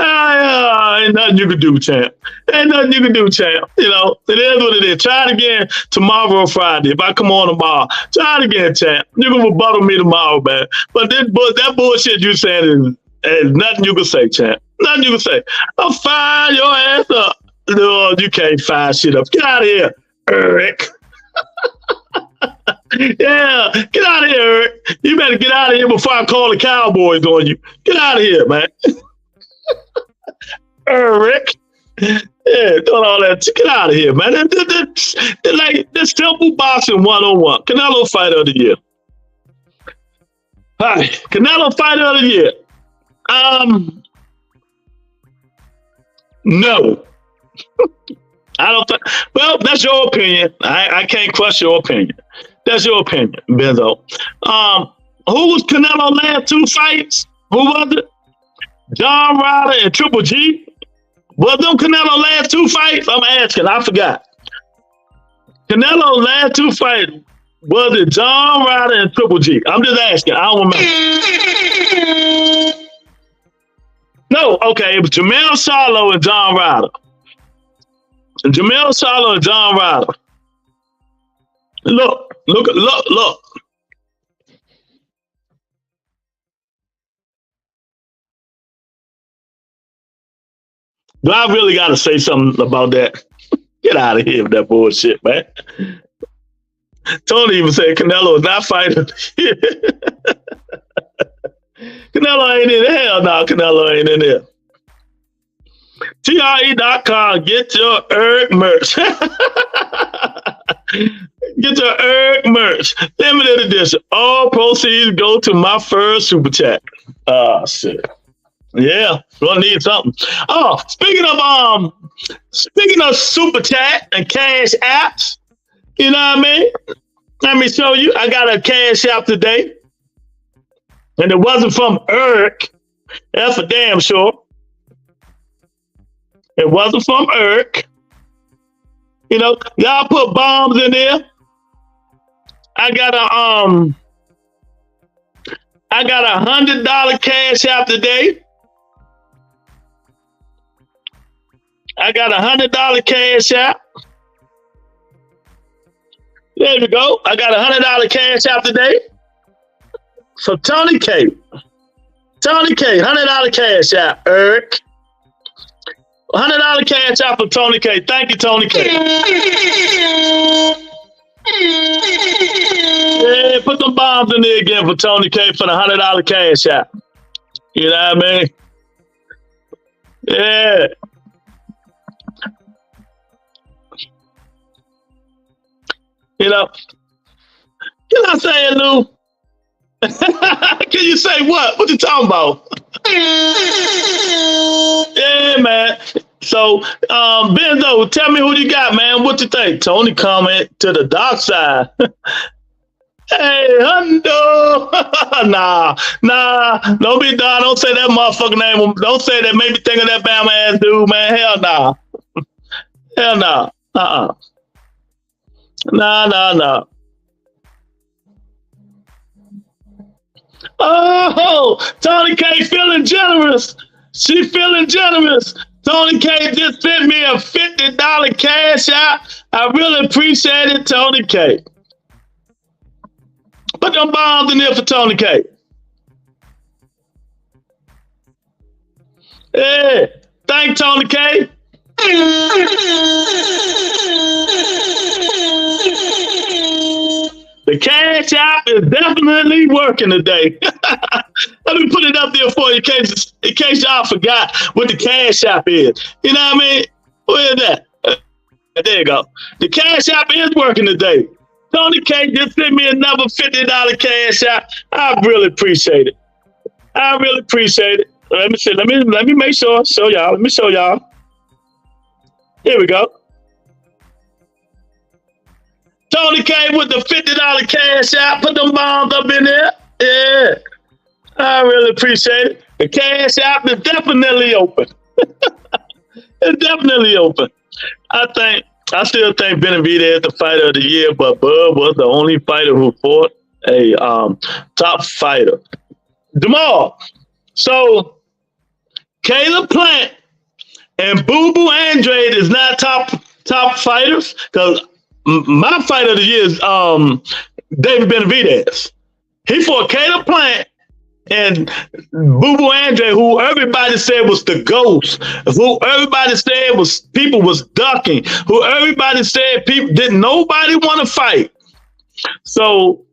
nothing you can do, champ. Ain't nothing you can do, champ. It is what it is. Try it again tomorrow or Friday. If I come on tomorrow, try it again, champ. You can rebuttal me tomorrow, man. But that bullshit you saying is nothing you can say, champ. Nothing you can say. I'll fire your ass up. No, you can't fire shit up. Get out of here, Eric. Yeah, get out of here, Eric. You better get out of here before I call the Cowboys on you. Get out of here, man. Eric. Yeah, doing all that. Get out of here, man. They're like this simple boxing 101. Canelo fighter of the year. All right, Canelo fighter of the year. No. I don't think. Well, that's your opinion. I can't question your opinion. That's your opinion, Benzo. Who was Canelo last 2 fights? Who was it? John Ryder and Triple G? Was them Canelo last 2 fights? I'm asking. I forgot. Canelo last 2 fights. Was it John Ryder and Triple G? I'm just asking. I don't remember. No, okay. It was Jamel Charlo and John Ryder. Jamel Charlo and John Ryder. Look. Do I really got to say something about that? Get out of here with that bullshit, man. Tony even said Canelo is not fighting. Canelo ain't in there. Hell no, Canelo ain't in there. TRE.com, get your Eric merch. Get your Eric merch. Limited edition. All proceeds go to my first super chat. Oh, shit. Yeah, gonna need something. Oh, speaking of super chat and cash apps, you know what I mean? Let me show you. I got a cash app today, and it wasn't from Eric. That's for damn sure. It wasn't from Eric. You know, y'all put bombs in there. I got $100 cash app today. I got $100 cash app. There we go. I got $100 cash app today. So Tony K, $100 cash app. Eric, $100 cash app for Tony K. Thank you, Tony K. Yeah, put them bombs in there again for Tony K for the $100 cash app. You know what I mean? Yeah. You know, can I say it, Lou? Can you say what? What you talking about? Yeah, man. So, Benzo, tell me who you got, man. What you think? Tony coming to the dark side. Hey, Hundo. Nah. Don't be done. Don't say that motherfucking name. Don't say that. Make me think of that Bama ass dude, man. Hell nah. Hell nah. Nah. Oh, Tony K feeling generous. She feeling generous. Tony K just sent me a $50 cash out. I really appreciate it, Tony K. Put them bombs in there for Tony K. Yeah, thank Tony K. The cash app is definitely working today. Let me put it up there for you in case y'all forgot what the cash app is. You know what I mean? Where is that? There you go. The cash app is working today. Tony K just sent me another $50 cash app. I really appreciate it. Let me see. Let me make sure. Show y'all. Let me show y'all. Here we go. Tony K with the $50 cash app. Put them bombs up in there. Yeah. I really appreciate it. The cash app is definitely open. It's definitely open. I still think Benavidez is the fighter of the year, but Bud was the only fighter who fought a top fighter. Jamal. So Caleb Plant and Boo Boo Andrade is not top fighters, because my fighter of the year is David Benavidez. He fought Caleb Plant and Boo Boo Andrade, who everybody said was the ghost, who everybody said people was ducking, who everybody said people didn't nobody want to fight. So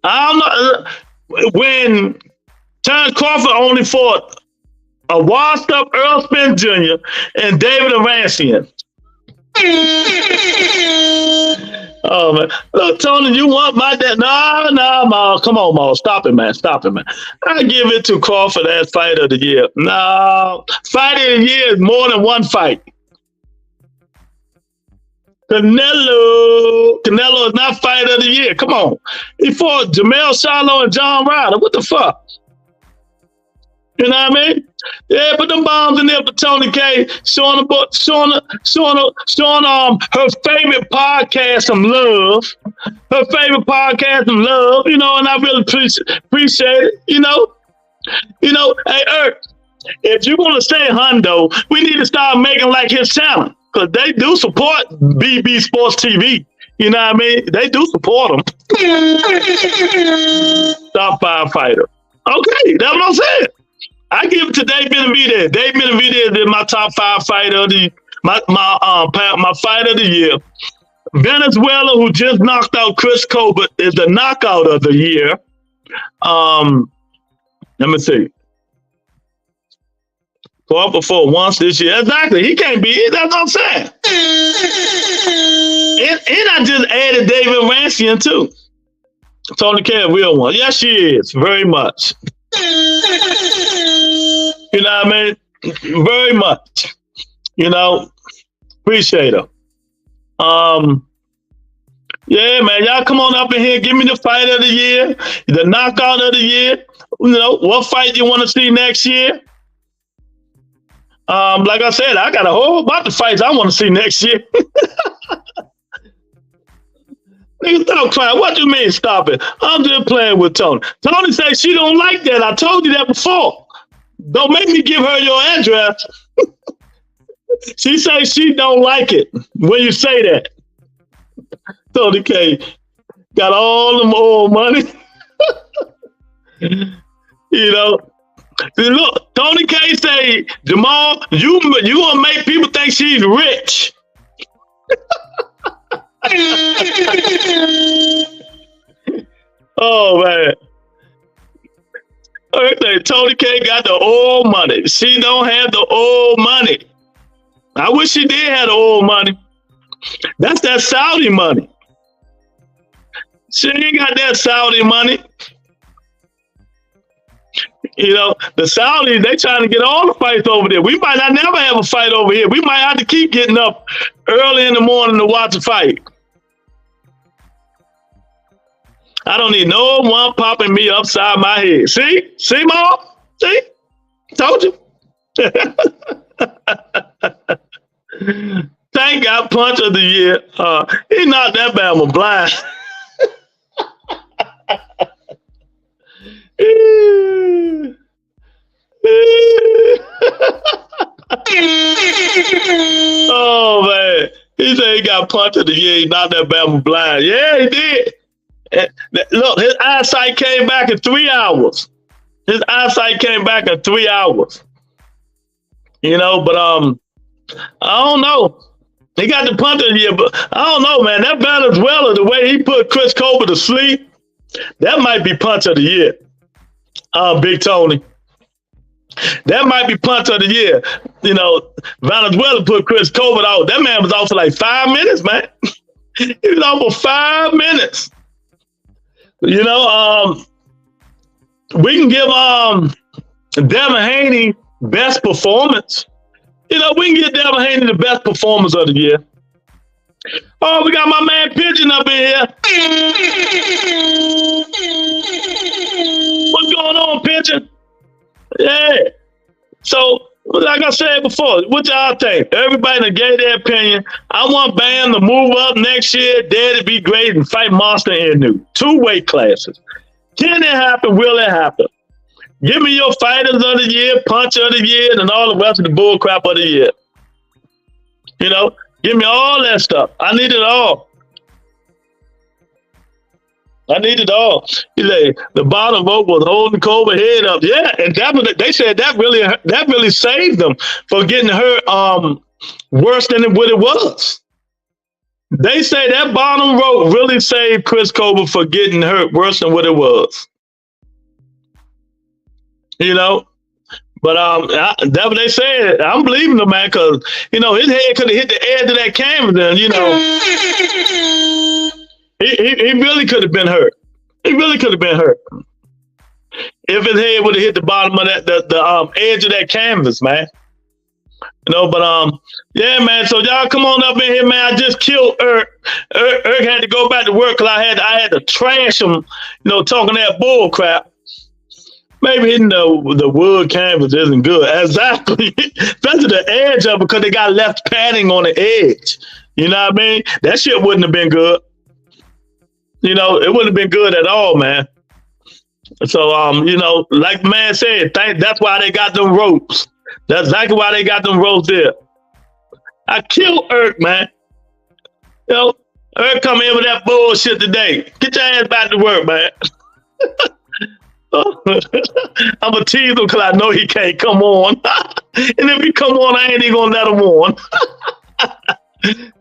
I don't know when Terrence Crawford only fought a washed up Earl Spence Jr. and David Arancian. Oh man, look, Tony, you want my dad? No, Ma, come on, Ma, stop it, man. I give it to Crawford as fighter of the year. No, fighter of the year is more than one fight. Canelo is not fighter of the year. Come on, he fought Jamel Charlo and John Ryder. What the fuck? You know what I mean? Yeah, put them bombs in there for Tony K. Showing her favorite podcast some love. Her favorite podcast some love. You know, and I really appreciate it. You know. Hey, Eric, if you want to stay Hundo, we need to start making like his channel, because they do support BB Sports TV. You know what I mean? They do support them. Top 5 fighter. Okay, that's what I'm saying. I give it to Dave Benavidez. Dave Benavidez is my top 5 fighter of my fighter of the year. Venezuela, who just knocked out Chris Colbert, is the knockout of the year. Let me see. Crawford fought once this year. Exactly. He can't beat it. That's what I'm saying. And I just added David Arancian too. Tony K, a real one. Yes, she is. Very much. You know what I mean? Very much. You know, appreciate her. Yeah, man, y'all come on up in here. Give me the fight of the year, the knockout of the year. You know, what fight you want to see next year? Like I said, I got a whole bunch of fights I want to see next year. Nigga, stop crying. What do you mean, stop it? I'm just playing with Tony. Tony said she don't like that. I told you that before. Don't make me give her your address. She says she don't like it when you say that. Tony K got all them old money. You know. Look, Tony K say, Jamal, you gonna make people think she's rich. Oh man. Okay, Tony K got the old money. She don't have the old money. I wish she did have the old money. That's that Saudi money. She ain't got that Saudi money. You know, the Saudis, they trying to get all the fights over there. We might not never have a fight over here. We might have to keep getting up early in the morning to watch a fight. I don't need no one popping me upside my head. See? See, Mom? See? Told you. Tank got punch of the year. He knocked that Bama blind. Oh man, he said he got punch of the year. He knocked that Bama blind. Yeah, he did. Look, his eyesight came back in 3 hours. His eyesight came back in 3 hours. You know, but I don't know. He got the punch of the year, but I don't know, man. That Venezuela, the way he put Chris Colbert to sleep, that might be punch of the year. Big Tony. That might be punch of the year. You know, Venezuela put Chris Colbert out. That man was out for like 5 minutes, man. He was out for 5 minutes. You know, we can give Devin Haney best performance. You know, we can give Devin Haney the best performance of the year. Oh, we got my man Pigeon up in here. What's going on, Pigeon? Yeah. So, like I said before, what y'all think? Everybody that gave their opinion. I want Bam to move up next year, dare to be great, and fight Monster and Inoue. 2 weight classes. Can it happen? Will it happen? Give me your fighters of the year, punch of the year, and all the rest of the bull crap of the year. You know, give me all that stuff. I need it all. I need it all. The bottom vote was holding Colbert head up. Yeah, and they said that really saved them for getting hurt worse than what it was. They say that bottom vote really saved Chris Colbert for getting hurt worse than what it was. You know, but that's what they said. I'm believing them, man, because you know his head could have hit the edge of that canvas, and you know he really could have been hurt. He really could have been hurt if his head would have hit the bottom of the edge of that canvas, man. You know, but yeah, man. So y'all come on up in here, man. I just killed Erk. Erk had to go back to work because I had to trash him, you know, talking that bull crap. Maybe hitting the wood canvas isn't good. Exactly. Especially the edge of it because they got left padding on the edge. You know what I mean? That shit wouldn't have been good. You know, it wouldn't have been good at all, man. So, you know, like the man said, that's why they got them ropes. That's exactly why they got them ropes there. I killed Erk, man. You know, Erk come in with that bullshit today. Get your ass back to work, man. I'm gonna tease him because I know he can't come on. And if he come on, I ain't even gonna let him on.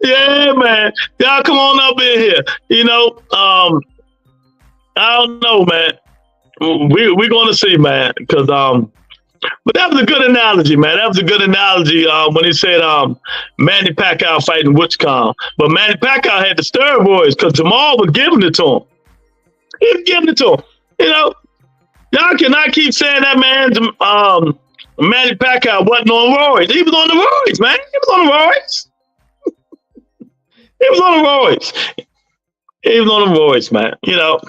Yeah, man. Y'all come on up in here. You know, I don't know, man. We're gonna see, man. Because but that was a good analogy, man. That was a good analogy when he said Manny Pacquiao fighting Wichcom. But Manny Pacquiao had the steroids because Jamal was giving it to him. He was giving it to him. You know. Y'all cannot keep saying that man, Manny Pacquiao wasn't on roids. He was on the roids, man. He was on the roids. He was on the roids. He was on the roids, man. You know,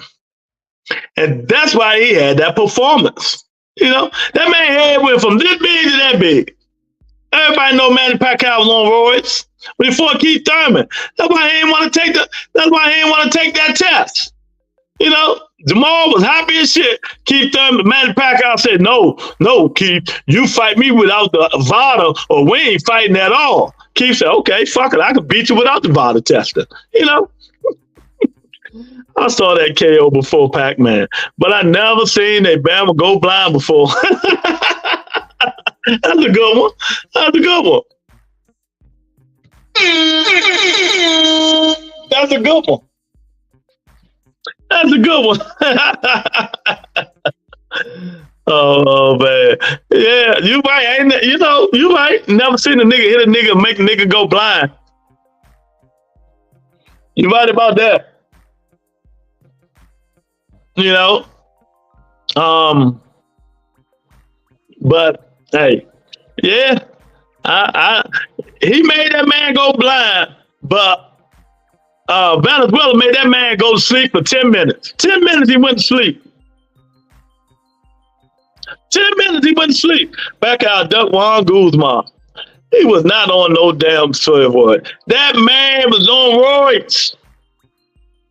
and that's why he had that performance. You know, that man head went from this big to that big. Everybody know Manny Pacquiao was on roids before Keith Thurman. That's why he didn't want to take That's why he didn't want to take that test. You know, Jamal was happy as shit. Keith Thurman, Manny Pacquiao said, "No, Keith, you fight me without the VADA, or we ain't fighting at all." Keith said, "Okay, fuck it, I can beat you without the VADA testing." You know. I saw that KO before Pac-Man, but I never seen a Bama go blind before. That's a good one. That's a good one. That's a good one. That's a good one. Oh man, yeah, you right. Ain't you know? You right. Never seen a nigga hit a nigga and make a nigga go blind. You right about that. You know, but hey, yeah, he made that man go blind, but Venezuela made that man go to sleep for 10 minutes. 10 minutes he went to sleep. 10 minutes he went to sleep. Back out, Duck Juan Guzman. He was not on no damn steroid. That man was on roids.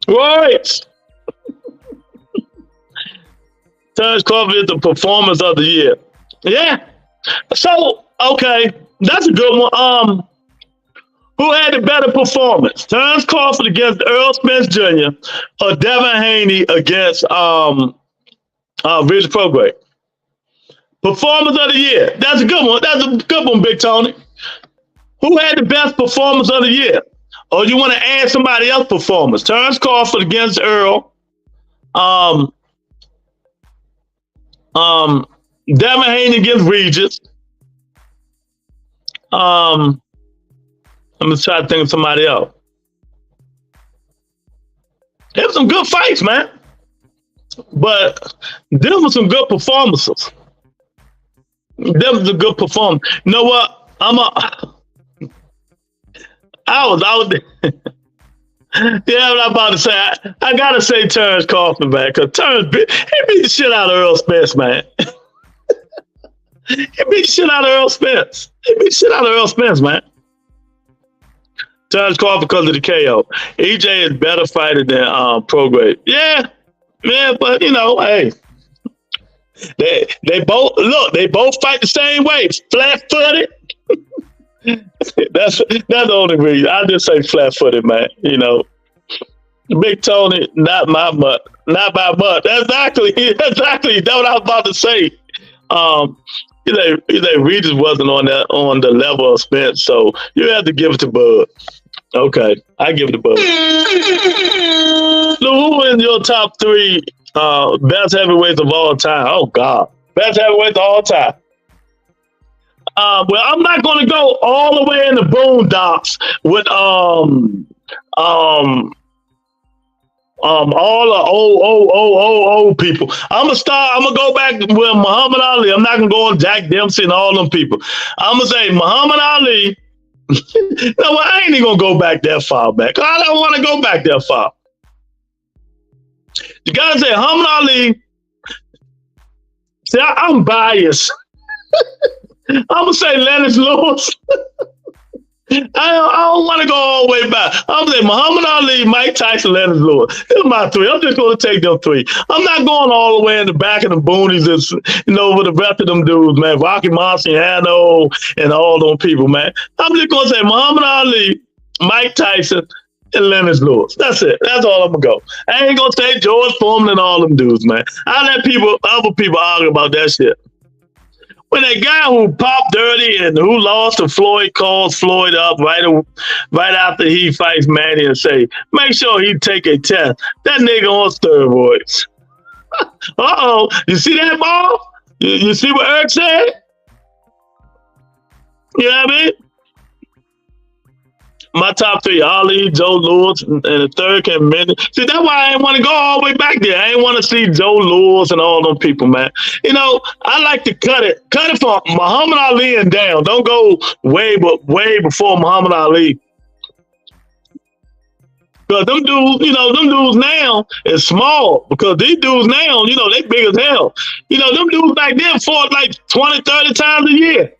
Roids. Terrence Crawford is the performance of the year. Yeah. So, okay, that's a good one. Who had the better performance? Terrence Crawford against Earl Spence Jr. or Devin Haney against Rich Prograde? Performance of the year. That's a good one. That's a good one, Big Tony. Who had the best performance of the year? Or you want to add somebody else's performance? Terrence Crawford against Earl. Devin Haney against Regis. I'm gonna try to think of somebody else. There were some good fights, man. But there were some good performances. There was a good performance. You know what? I was out there. Yeah, what I'm about to say. I gotta say Terrence Crawford, man, because Terrence he beat the shit out of Earl Spence, man. He beat the shit out of Earl Spence. He beat the shit out of Earl Spence, man. Terrence Crawford because of the KO. EJ is better fighter than Prograde. Yeah, but you know, hey, they both fight the same way, flat-footed. That's the only reason. I just say flat-footed, man. You know, Big Tony, not my mutt, not my mutt. Exactly. That's what I was about to say. Regis wasn't on the level of Spence, so you have to give it to Bud. Okay, I give it to Bud. So who is your top three best heavyweights of all time? Oh God, best heavyweights of all time. Well, I'm not going to go all the way in the boondocks with all the old people. I'm gonna go back with Muhammad Ali. I'm not gonna go on Jack Dempsey and all them people. I'm gonna say Muhammad Ali. No, I ain't even gonna go back that far back. I don't want to go back that far. You gotta say Muhammad Ali. See, I'm biased. I'm gonna say Lennox Lewis. I don't want to go all the way back. I'm gonna say Muhammad Ali, Mike Tyson, Lennox Lewis. These are my three. I'm just gonna take them three. I'm not going all the way in the back of the boonies and with the rest of them dudes, man. Rocky Marciano and all them people, man. I'm just gonna say Muhammad Ali, Mike Tyson, and Lennox Lewis. That's it. That's all I'm gonna go. I ain't gonna say George Foreman and all them dudes, man. I let other people argue about that shit. When that guy who popped dirty and who lost to Floyd calls Floyd up right after he fights Manny and say, make sure he take a test. That nigga on steroids. Uh-oh. You see that ball? You see what Eric said? You know what I mean? My top three: Ali, Joe Louis, and the third came Minnie. See, that's why I ain't want to go all the way back there. I ain't want to see Joe Louis and all them people, man. You know, I like to cut it from Muhammad Ali and down. Don't go way before Muhammad Ali. Because them dudes now is small. Because these dudes now, they big as hell. Them dudes back then fought like 20, 30 times a year.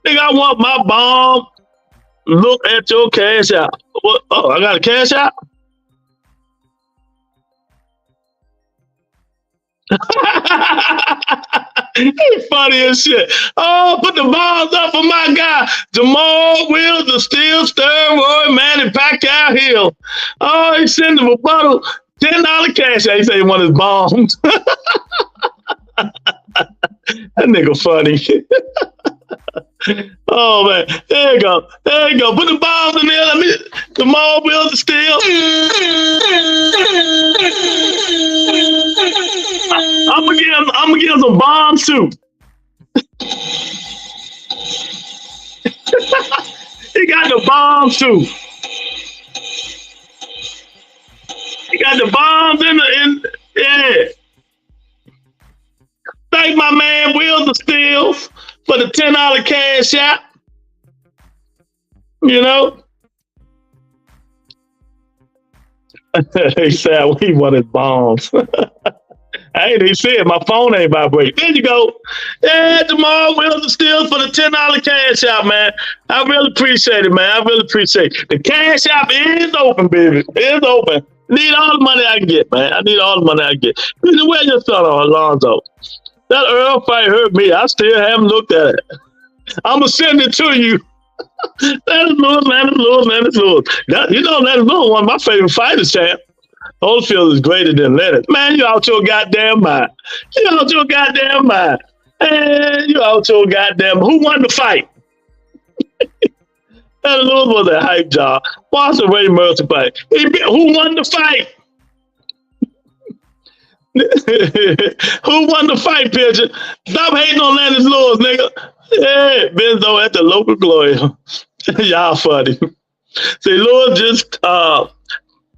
Nigga, I want my bomb. Look at your cash out. What? Oh, I got a cash out? He's funny as shit. Oh, put the balls up for my guy. Jamal Wills, the Steel Steroid Manny Pacquiao Hill. Oh, he sent him a bottle, $10 cash out. He said he wanted his bombs. That nigga funny. Oh man, there you go. Put the balls in there. Let me. Jamal Wills, the Steel. I'm gonna give him some bomb soup. He got the bomb soup. He got the bombs yeah. Thank my man Wills the Steels for the $10 cash out. He said he wanted bombs. I ain't even said my phone ain't vibrating. There you go. Yeah, Jamal Wills the Steels for the $10 cash out, man. I really appreciate it, man. I really appreciate it. The cash app is open, baby. It's open. Need all the money I can get, man. I need all the money I can get. Where your son on Alonzo? That Earl fight hurt me. I still haven't looked at it. I'm going to send it to you. Lennox Lewis. Lennox Lewis, one of my favorite fighters, champ. Holyfield is greater than Lennox. Man, you out your goddamn mind. Man, you out your goddamn. Who won the fight? Lennox Lewis was a hype job. Boston Ray Mercer fight. Who won the fight? Who won the fight, Pigeon? Stop hating on Lennox Lewis, nigga. Yeah, Benzo at the local glory. Y'all funny. See, Lewis just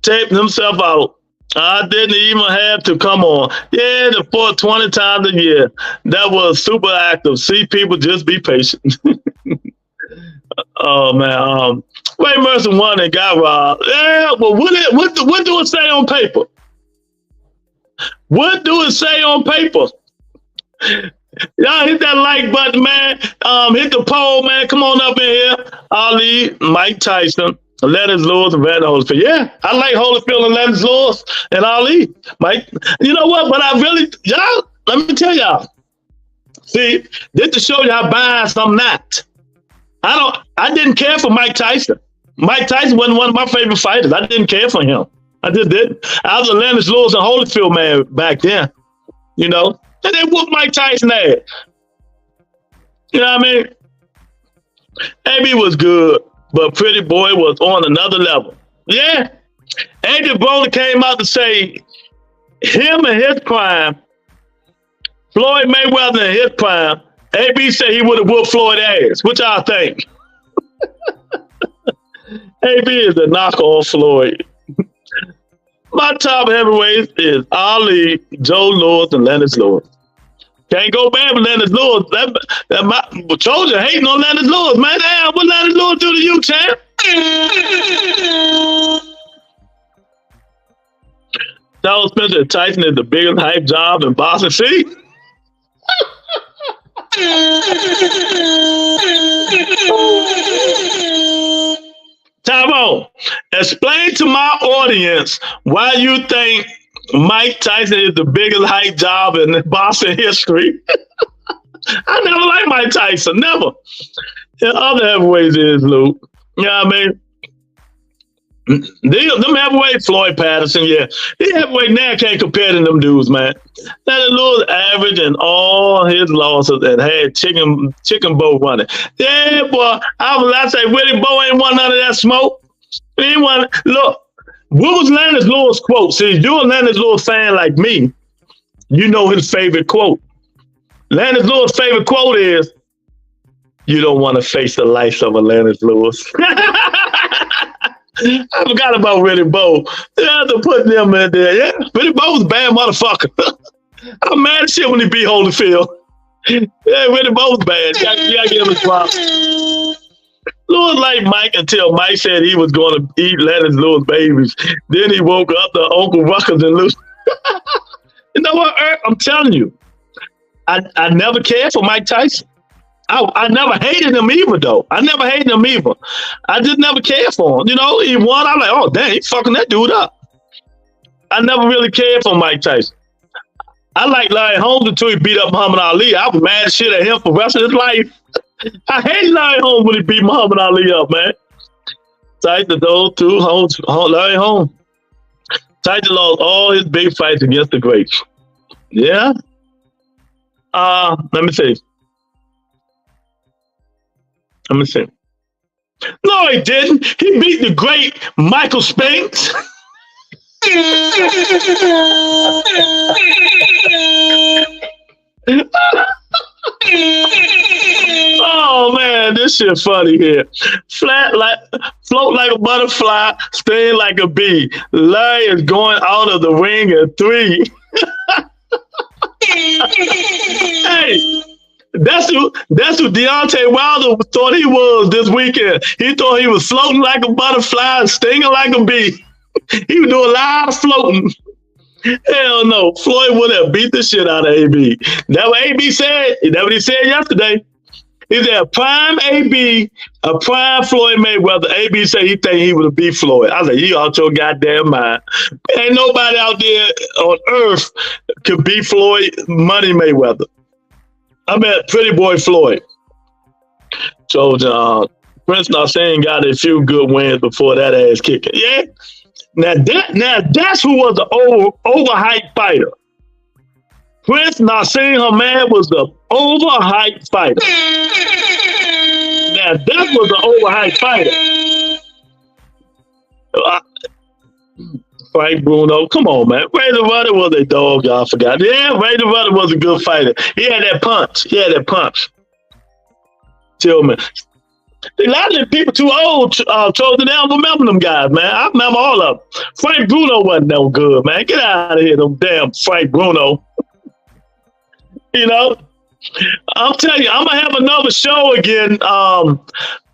taped himself out. I didn't even have to come on. Yeah, the fought 20 times a year. That was super active. See, people, just be patient. Oh man, Ray Mercer won and got robbed. Yeah, well, what do it say on paper? What do it say on paper? Y'all hit that like button, man. Hit the poll, man. Come on up in here. Ali, Mike Tyson, Lennox Lewis, and Van Holyfield. Yeah, I like Holyfield and Lennox Lewis and Ali. Mike, you know what? But let me tell y'all. See, this to show you how biased I'm not. I didn't care for Mike Tyson. Mike Tyson wasn't one of my favorite fighters. I didn't care for him. I just didn't. I was a Lennox Lewis and Holyfield man back then, and they whooped Mike Tyson ass. You know what I mean? AB was good, but Pretty Boy was on another level. Yeah. Adrian Broner came out to say him in his prime, Floyd Mayweather in his prime, AB said he would have whooped Floyd ass. What y'all think? AB is a knockoff Floyd. My top heavyweights is Ali, Joe Louis, and Lennox Lewis. Can't go bad with Lennox Lewis. Trojan hating on Lennox Lewis, man. Damn, what Lennox Lewis do to you, champ? Charles Spencer and Tyson is the biggest hype job in boxing. See? Tyrone, explain to my audience why you think Mike Tyson is the biggest hype job in boxing history. I never liked Mike Tyson, never. The other heavyweights is, Luke. You know what I mean? Them heavyweight Floyd Patterson, yeah. The heavyweight now can't compare to them dudes, man. That Lewis average in all his losses and had chicken bow running. Yeah, boy. I say Willie Bowe ain't won none of that smoke. He ain't won. Look, what was Lennox Lewis' quote? See, if you're a Lennox Lewis fan like me, you know his favorite quote. Lennox Lewis' favorite quote is, You don't want to face the likes of Atlantis Lewis. I forgot about Reddy Bo. They had to put them in there. Yeah, Reddy Bo was a bad motherfucker. I'm mad as shit when he beat Holyfield. Yeah, Reddy Bo was bad. You gotta give him a drop. Lewis liked Mike until Mike said he was going to eat Atlantis Lewis babies. Then he woke up to Uncle Ruckus and Lewis. You know what, Eric? I'm telling you, I never cared for Mike Tyson. I never hated him either, though. I never hated him either. I just never cared for him. You know, he won. I'm like, oh, dang, he's fucking that dude up. I never really cared for Mike Tyson. I like Larry Holmes until he beat up Muhammad Ali. I was mad as shit at him for the rest of his life. I hate Larry Holmes when he beat Muhammad Ali up, man. Tyson, those two, Larry Holmes. Tyson lost all his big fights against the greats. Yeah? Let me see. No, he didn't. He beat the great Michael Spinks. Oh man, this shit funny here. Float like a butterfly, sting like a bee. Larry is going out of the ring at 3. Hey. That's who Deontay Wilder thought he was this weekend. He thought he was floating like a butterfly and stinging like a bee. He was doing a lot of floating. Hell no. Floyd would have beat the shit out of AB. That's what AB said. That's what he said yesterday. He said a prime AB, a prime Floyd Mayweather. AB said he think he would have beat Floyd. I said, you out your goddamn mind. Ain't nobody out there on earth could beat Floyd Money Mayweather. I met Pretty Boy Floyd. So Prince Nassim got a few good wins before that ass kicking. Yeah. Now that's who was the overhyped fighter. Prince Nassim Hamed was the overhyped fighter. Now that was the overhyped fighter. Frank Bruno, come on, man. Ray the Runner was a dog, y'all forgot. Yeah, Ray the Runner was a good fighter. He had that punch. Tillman. A lot of the people too old, Trojan, they don't remember them guys, man. I remember all of them. Frank Bruno wasn't no good, man. Get out of here, them damn Frank Bruno. You know? I'm telling you, I'm going to have another show again.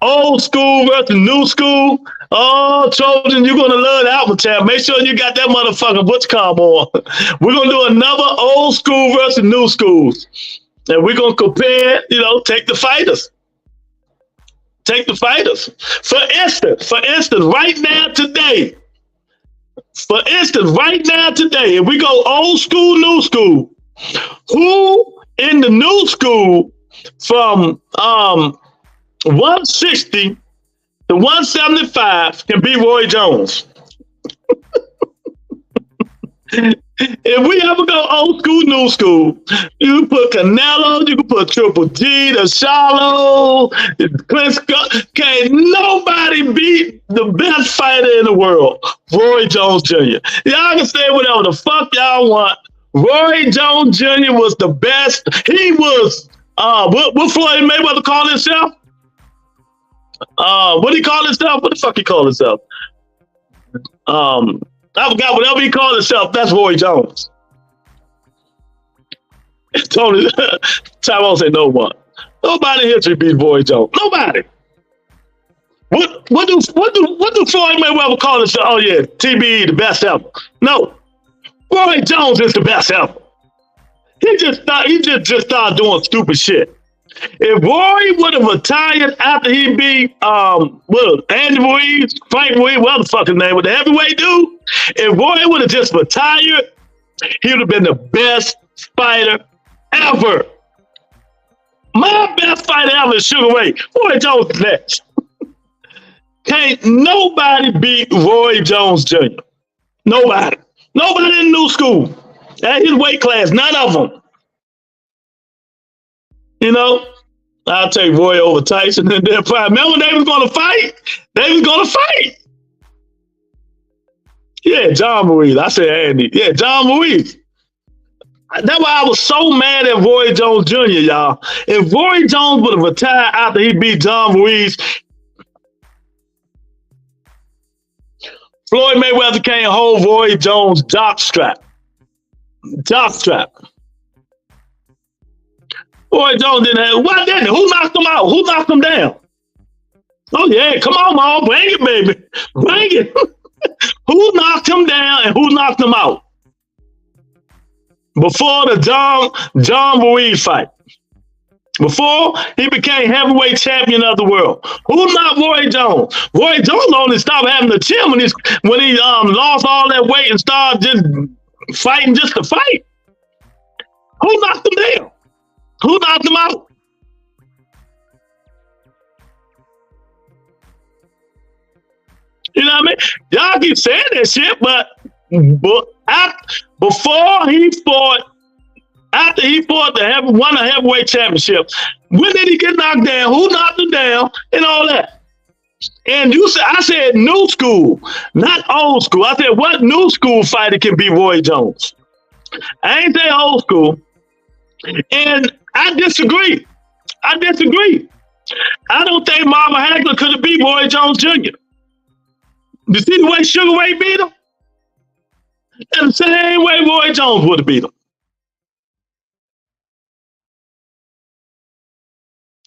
Old school versus new school. Oh, Trojan, you're going to love that one, Chad. Make sure you got that motherfucking Butchcom on. We're going to do another old school versus new schools. And we're going to compare, take the fighters. Take the fighters. For instance, right now today, if we go old school, new school, who in the new school from 160 to 175 can beat Roy Jones? If we ever go old school, new school, you can put Canelo, you can put Triple G, the Shallow, Clint Scott. Can't nobody beat the best fighter in the world, Roy Jones Jr. Y'all can say whatever the fuck y'all want. Roy Jones Jr. was the best. He was, what Floyd Mayweather call himself? What did he call himself? What the fuck he call himself? I forgot whatever he called himself. That's Roy Jones. Tony, Tyrone said no one. Nobody in history beat Roy Jones. Nobody. What do Floyd Mayweather call himself? Oh yeah, TBE, the best ever. No, Roy Jones is the best ever. He just started doing stupid shit. If Roy would have retired after he beat Andy Ruiz, Frank Ruiz, what the fuck his name was, the heavyweight dude, if Roy would have just retired, he would have been the best fighter ever. My best fighter ever is Sugar Ray. Roy Jones is next. Can't nobody beat Roy Jones Jr. Nobody. Nobody in new school. At his weight class, none of them. I'll take Roy over Tyson and then fight. Remember when they was going to fight? They was going to fight. Yeah, John Ruiz. I said Andy. Yeah, John Ruiz. That's why I was so mad at Roy Jones Jr., y'all. If Roy Jones would have retired after he beat John Ruiz, Floyd Mayweather can't hold Roy Jones' jock strap. Jock strap. Roy Jones didn't have. Why didn't? Who knocked him out? Who knocked him down? Oh yeah, come on, Mom, bring it, baby, bring it. Who knocked him down and who knocked him out? Before the John Ruiz fight. Before he became heavyweight champion of the world. Who knocked Roy Jones? Roy Jones only stopped having the chin when he lost all that weight and started just fighting just to fight. Who knocked him down? Who knocked him out? You know what I mean? Y'all keep saying that shit, but before he fought, after he fought won a heavyweight championship, when did he get knocked down? Who knocked him down? And all that. And I said new school, not old school. I said, what new school fighter can beat Roy Jones? I ain't say old school. And I disagree. I don't think Marvin Hagler could have beat Roy Jones Jr. You see the way Sugar Ray beat him? And the same way Roy Jones would have beat him.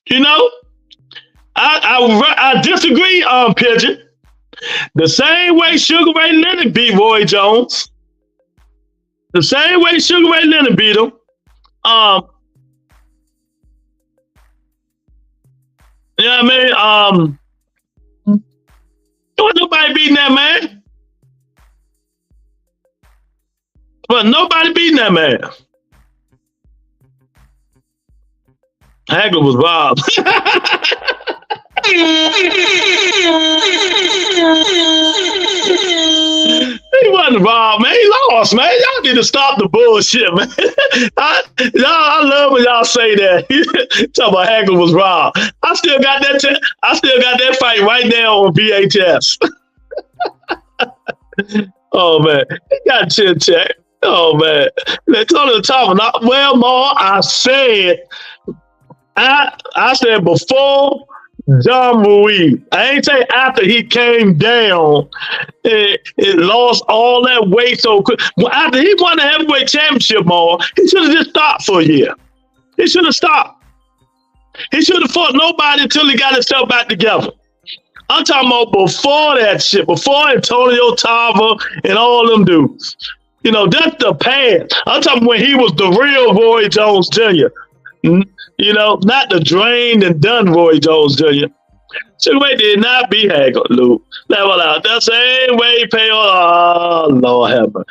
You know, I disagree, Pigeon. The same way Sugar Ray Leonard beat Roy Jones, the same way Sugar Ray Leonard beat him, you know what I mean? There wasn't nobody beating that man. But nobody beating that man. Hagler was robbed. He wasn't robbed, man. He lost, man. Y'all need to stop the bullshit, man. I love when y'all say that. Talk about Hagler was robbed. I still got that fight right now on VHS. Oh man, he got chin check. Oh man, let's go to the top. Well, Ma, I said before John Ruiz. I ain't say after he came down, it lost all that weight so quick. Well, after he won the heavyweight championship, Ma, he should have just stopped for a year. He should have stopped. He should have fought nobody until he got himself back together. I'm talking about before that shit, before Antonio Tarver and all them dudes. You know, that's the past. I'm talking when he was the real Roy Jones Jr. You know, not the drained and done Roy Jones Jr. Sugar Ray did not beat Hagler, Lou. Level out. The same way he paid. Oh, Lord have mercy.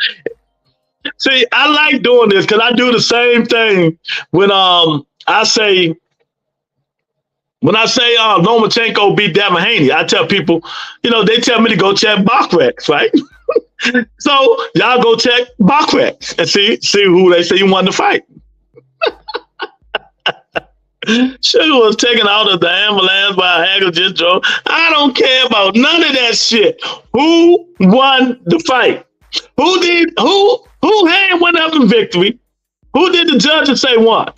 See, I like doing this because I do the same thing when I say Lomachenko beat Damahaney. I tell people, you know, they tell me to go check Bachrex, right? So y'all go check Bachrex and see who they say you won the fight. Sugar was taken out of the ambulance by Hagler just drove. I don't care about none of that shit. Who won the fight? Who had one of them victory? Who did the judges say won?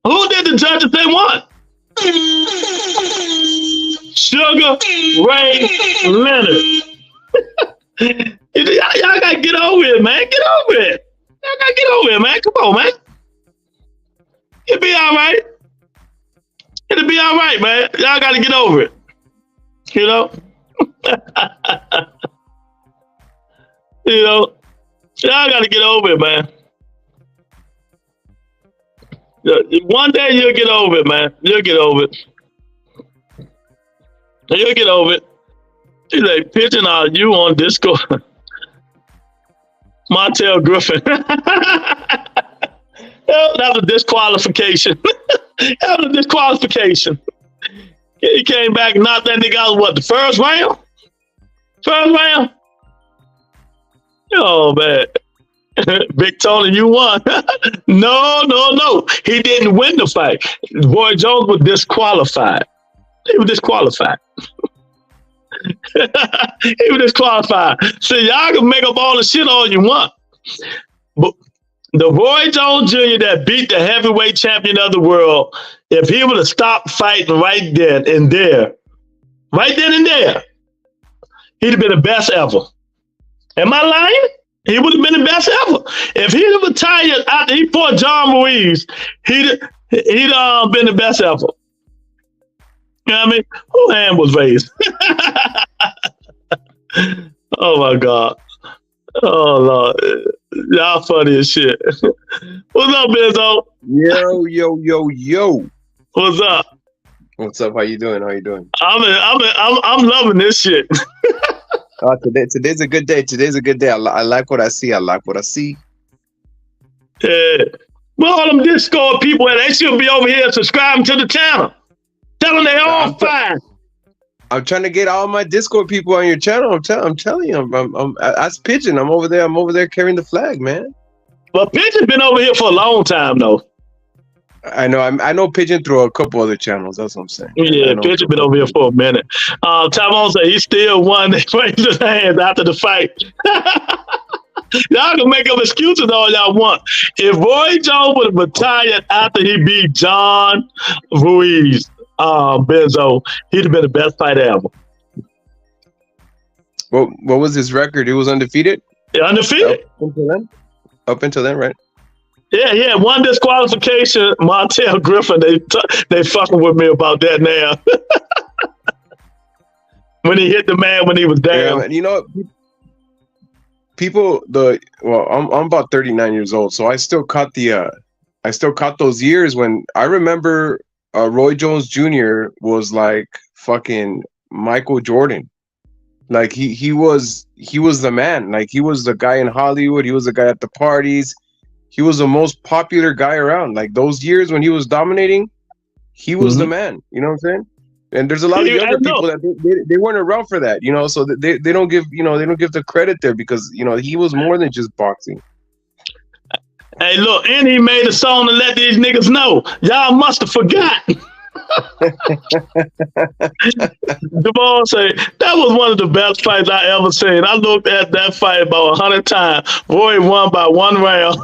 Who did the judges say won? Sugar Ray Leonard. Y'all gotta get over it, man. Get over it. Y'all gotta get over it, man. Come on, man. It'll be all right. It'll be all right, man. Y'all gotta get over it. You know? You know? Y'all gotta get over it, man. One day you'll get over it, man. You'll get over it. You'll get over it. She's like, pitching on you on Discord. Montel Griffin. That was a disqualification. That was a disqualification. He came back and knocked that nigga out, what, the first round? First round? Oh, man. Big Tony, you won. No. He didn't win the fight. Roy Jones was disqualified. He was disqualified. He was disqualified. So y'all can make up all the shit all you want. But the Roy Jones Jr. that beat the heavyweight champion of the world, if he would have stopped fighting right then and there, he'd have been the best ever. Am I lying? He would have been the best ever. If he'd have retired after he fought John Ruiz, he'd been the best ever. You know what I mean? Whose hand was raised? Oh my God. Oh Lord. Y'all funny as shit. What's up, Benzo? Yo. What's up? What's up? How you doing? I'm loving this shit. Today's a good day. I like what I see. Yeah. Well, all them Discord people, they should be over here subscribing to the channel. Tell them they all fine. I'm trying to get all my Discord people on your channel. I'm telling you, I'm as Pigeon. I'm over there carrying the flag, man. Well, Pigeon's been over here for a long time, though. I know Pigeon through a couple other channels. That's what I'm saying. Yeah, Pigeon been over here for a minute. Tyrone said he still won. They raised his hands after the fight. Y'all can make up excuses all y'all want. If Roy Jones would have retired after he beat John Ruiz, Benzo, he'd have been the best fighter ever. What was his record? He was undefeated? Yeah, undefeated. Up until then, right? Yeah, one disqualification. Montel Griffin, they fucking with me about that now. When he hit the man when he was down. Yeah, you know, I'm about 39 years old, so I still caught those years when I remember Roy Jones Jr. was like fucking Michael Jordan. Like he was the man. Like he was the guy in Hollywood. He was the guy at the parties. He was the most popular guy around. Like those years when he was dominating, he was the man. You know what I'm saying? And there's a lot of younger people that they weren't around for that. You know, so they don't give the credit there because he was more than just boxing. Hey, look, and he made a song to let these niggas know. Y'all must have forgot. Devon say that was one of the best fights I ever seen. I looked at that fight about 100 times. Roy won by one round.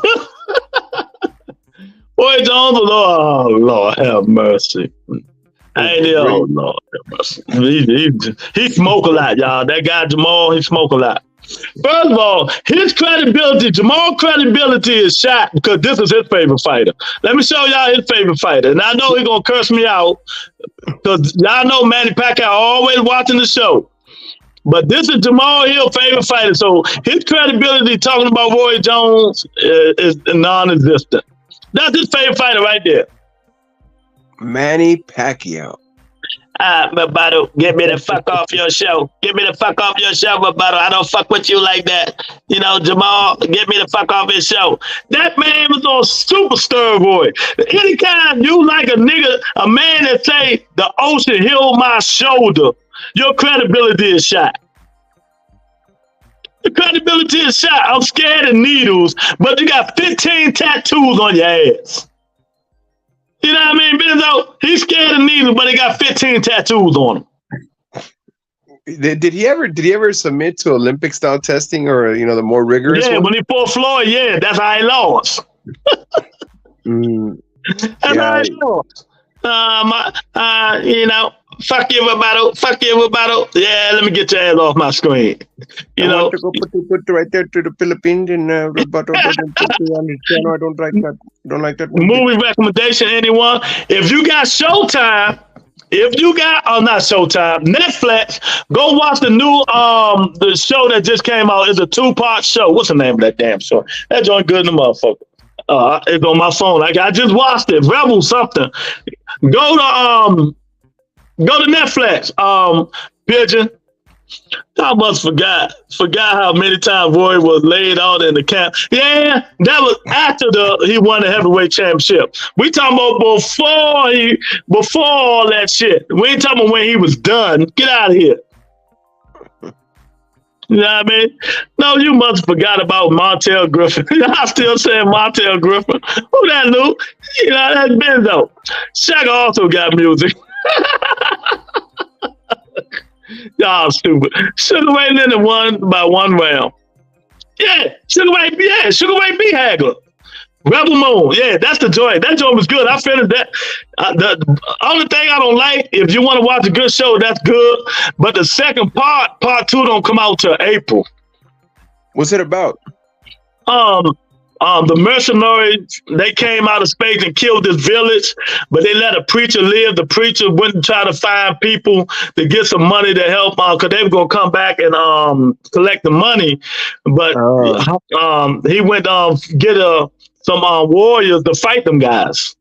Roy Jones, oh Lord have mercy. Oh Lord have mercy. He smoke a lot, y'all. That guy Jamal, he smoke a lot. First of all, Jamal's credibility is shot because this is his favorite fighter. Let me show y'all his favorite fighter. And I know he's going to curse me out because y'all know Manny Pacquiao always watching the show. But this is Jamal Hill's favorite fighter. So his credibility talking about Roy Jones is non-existent. That's his favorite fighter right there. Manny Pacquiao. Roberto, get me the fuck off your show. Get me the fuck off your show, Roberto. I don't fuck with you like that. Jamal, get me the fuck off his show. That man was on super steroid. Anytime you like a man that say the ocean healed my shoulder, your credibility is shot. The credibility is shot. I'm scared of needles, but you got 15 tattoos on your ass. You know what I mean, Benzo? He's scared of needles, but he got 15 tattoos on him. Did he ever submit to Olympic style testing or the more rigorous? Yeah, one? when he fought Floyd, that's how he lost. That's how he lost. Fuck you, Roberto. Fuck you, Roberto. Yeah, let me get your ass off my screen. I want to go put right there to the Philippines and Roberto doesn't put me on his channel. I don't like that. Don't like that movie recommendation, anyone? If you got Showtime, not Showtime, Netflix, go watch the new the show that just came out. It's a 2-part show. What's the name of that damn show? That joint good in the motherfucker. It's on my phone. I just watched it. Rebel something. Go to Netflix. Pigeon. I must forgot how many times Roy was laid out in the camp. Yeah, that was after he won the heavyweight championship. We talking about before all that shit. We ain't talking about when he was done. Get out of here. You know what I mean? No, you must have forgot about Montel Griffin. I still saying Montel Griffin. Who that, Lou? That's Benzo. Shaq also got music. Y'all stupid. Sugar Ray Leonard won by 1 round. Yeah, Sugar Ray B. Hagler. Rebel Moon. Yeah, that's the joint. That joint was good. I finished that. The only thing I don't like, if you want to watch a good show, that's good. But the second part 2 don't come out till April. What's it about? The mercenaries, they came out of space and killed this village, but they let a preacher live. The preacher went and tried to find people to get some money to help because they were gonna come back and collect the money. But he went get some warriors to fight them guys.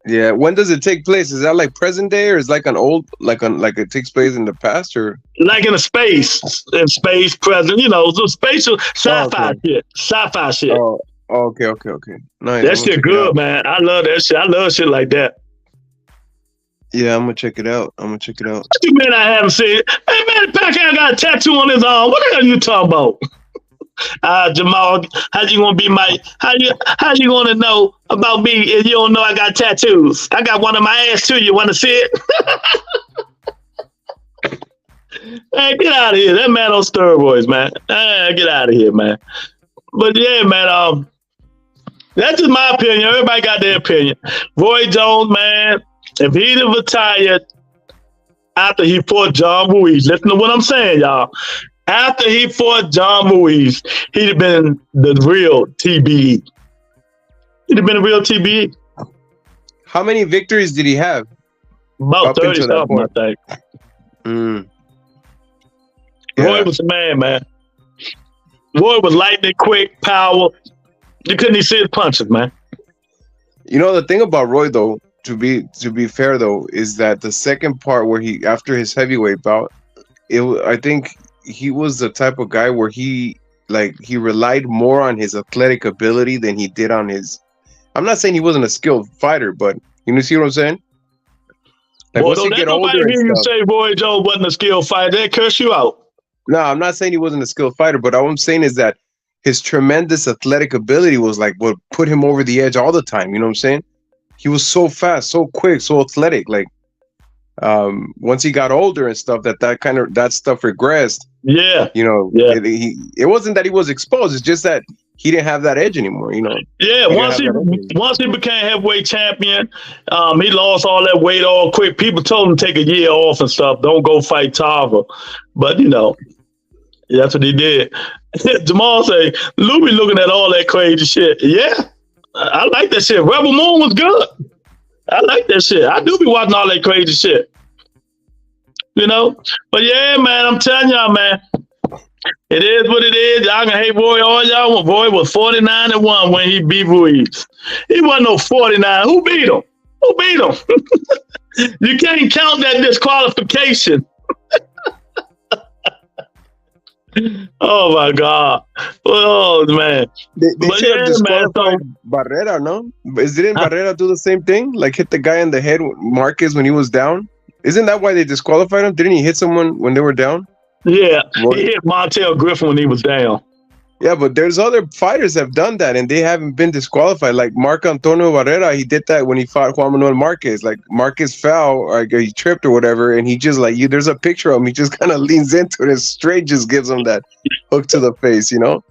Yeah, when does it take place? Is that like present day, or is like an old like it takes place in the past, or like in space present? You know, the spatial sci-fi shit. Oh, okay. Nice. That shit good, man. I love that shit. I love shit like that. Yeah, I'm gonna check it out. What you mean I haven't seen it? Hey, man, Pacquiao got a tattoo on his arm. What the hell you talking about? Jamal, how you gonna know about me if you don't know I got tattoos? I got one on my ass too. You want to see it? Hey, get out of here. That man on steroids, man. Get out of here, man. But yeah, man, that's just my opinion. Everybody got their opinion. Roy Jones, man, if he'd have retired after he fought John Ruiz, listen to what I'm saying, y'all. After he fought John Ruiz, he'd have been the real TBE. He'd have been a real TBE. How many victories did he have? About 30 something, I think. Yeah. Roy was a man. Roy was lightning quick, power. You couldn't even see his punches, man. You know, the thing about Roy, though, to be fair, though, is that the second part where he, after his heavyweight bout, I think he was the type of guy where he relied more on his athletic ability than he did on his. I'm not saying he wasn't a skilled fighter, but you see what I'm saying? Like, well, don't nobody hear you say Roy Jones wasn't a skilled fighter. They curse you out. No, I'm not saying he wasn't a skilled fighter, but all I'm saying is that his tremendous athletic ability was like what put him over the edge all the time. You know what I'm saying? He was so fast, so quick, so athletic. Like, once he got older and stuff, that stuff regressed. Yeah, you know, yeah. It wasn't that he was exposed; it's just that he didn't have that edge anymore. You know. Yeah, once he became heavyweight champion, he lost all that weight all quick. People told him to take a year off and stuff. Don't go fight Tarver, but you know, that's what he did. Jamal say, Lou be looking at all that crazy shit. Yeah, I like that shit. Rebel Moon was good. I like that shit. I do be watching all that crazy shit. You know? But yeah, man, I'm telling y'all, man. It is what it is. Y'all can hate Roy all y'all want. Roy was 49-1 when he beat Ruiz. He wasn't no 49. Who beat him? You can't count that disqualification. Oh my God! Oh man! They should have disqualified Barrera, no? Didn't Barrera do the same thing? Like hit the guy in the head, Marquez, when he was down? Isn't that why they disqualified him? Didn't he hit someone when they were down? Yeah, he hit Montel Griffin when he was down. Yeah, but there's other fighters that have done that and they haven't been disqualified. Like Marco Antonio Barrera, he did that when he fought Juan Manuel Marquez. Like Marquez fell, or he tripped or whatever, and he just there's a picture of him. He just kind of leans into it and straight just gives him that hook to the face, you know?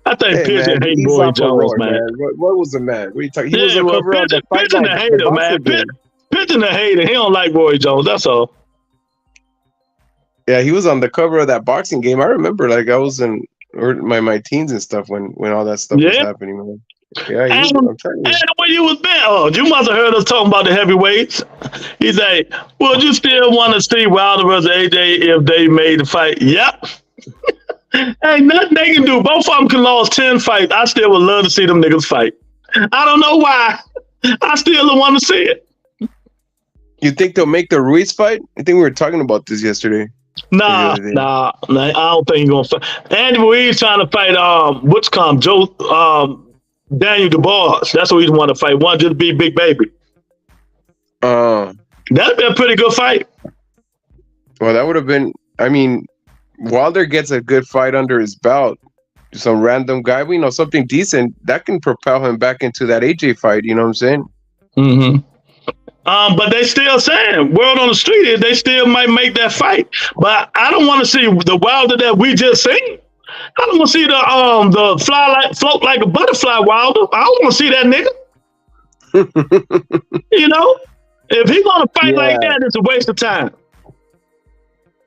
I think Pigeon hate Roy Jones, man. What was the man? What are you talking? He was a cover on the fight. Pigeon a hater, man. Pigeon a hater. He don't like Roy Jones. That's all. Yeah, he was on the cover of that boxing game. I remember, like I was in my teens and stuff when all that stuff was happening, man. Yeah, I'm telling you. And where you was been? Oh, you must have heard us talking about the heavyweights. He's like, well, you still want to see Wilder versus AJ if they made the fight? Yep. Ain't nothing they can do. Both of them can lose 10 fights. I still would love to see them niggas fight. I don't know why. I still don't want to see it. You think they'll make the Ruiz fight? I think we were talking about this yesterday. Nah, I don't think he's gonna fight. Andy Ruiz trying to fight Daniel DeBarge. That's what he's want to fight. One just be Big Baby. That'd be a pretty good fight. Well, that would have been. I mean, Wilder gets a good fight under his belt. Some random guy, something decent that can propel him back into that AJ fight. You know what I'm saying? Mm-hmm. But they still saying word on the street is they still might make that fight. But I don't want to see the Wilder that we just seen. I don't want to see the float like a butterfly Wilder. I don't want to see that nigga. You know, if he's gonna fight like that, it's a waste of time.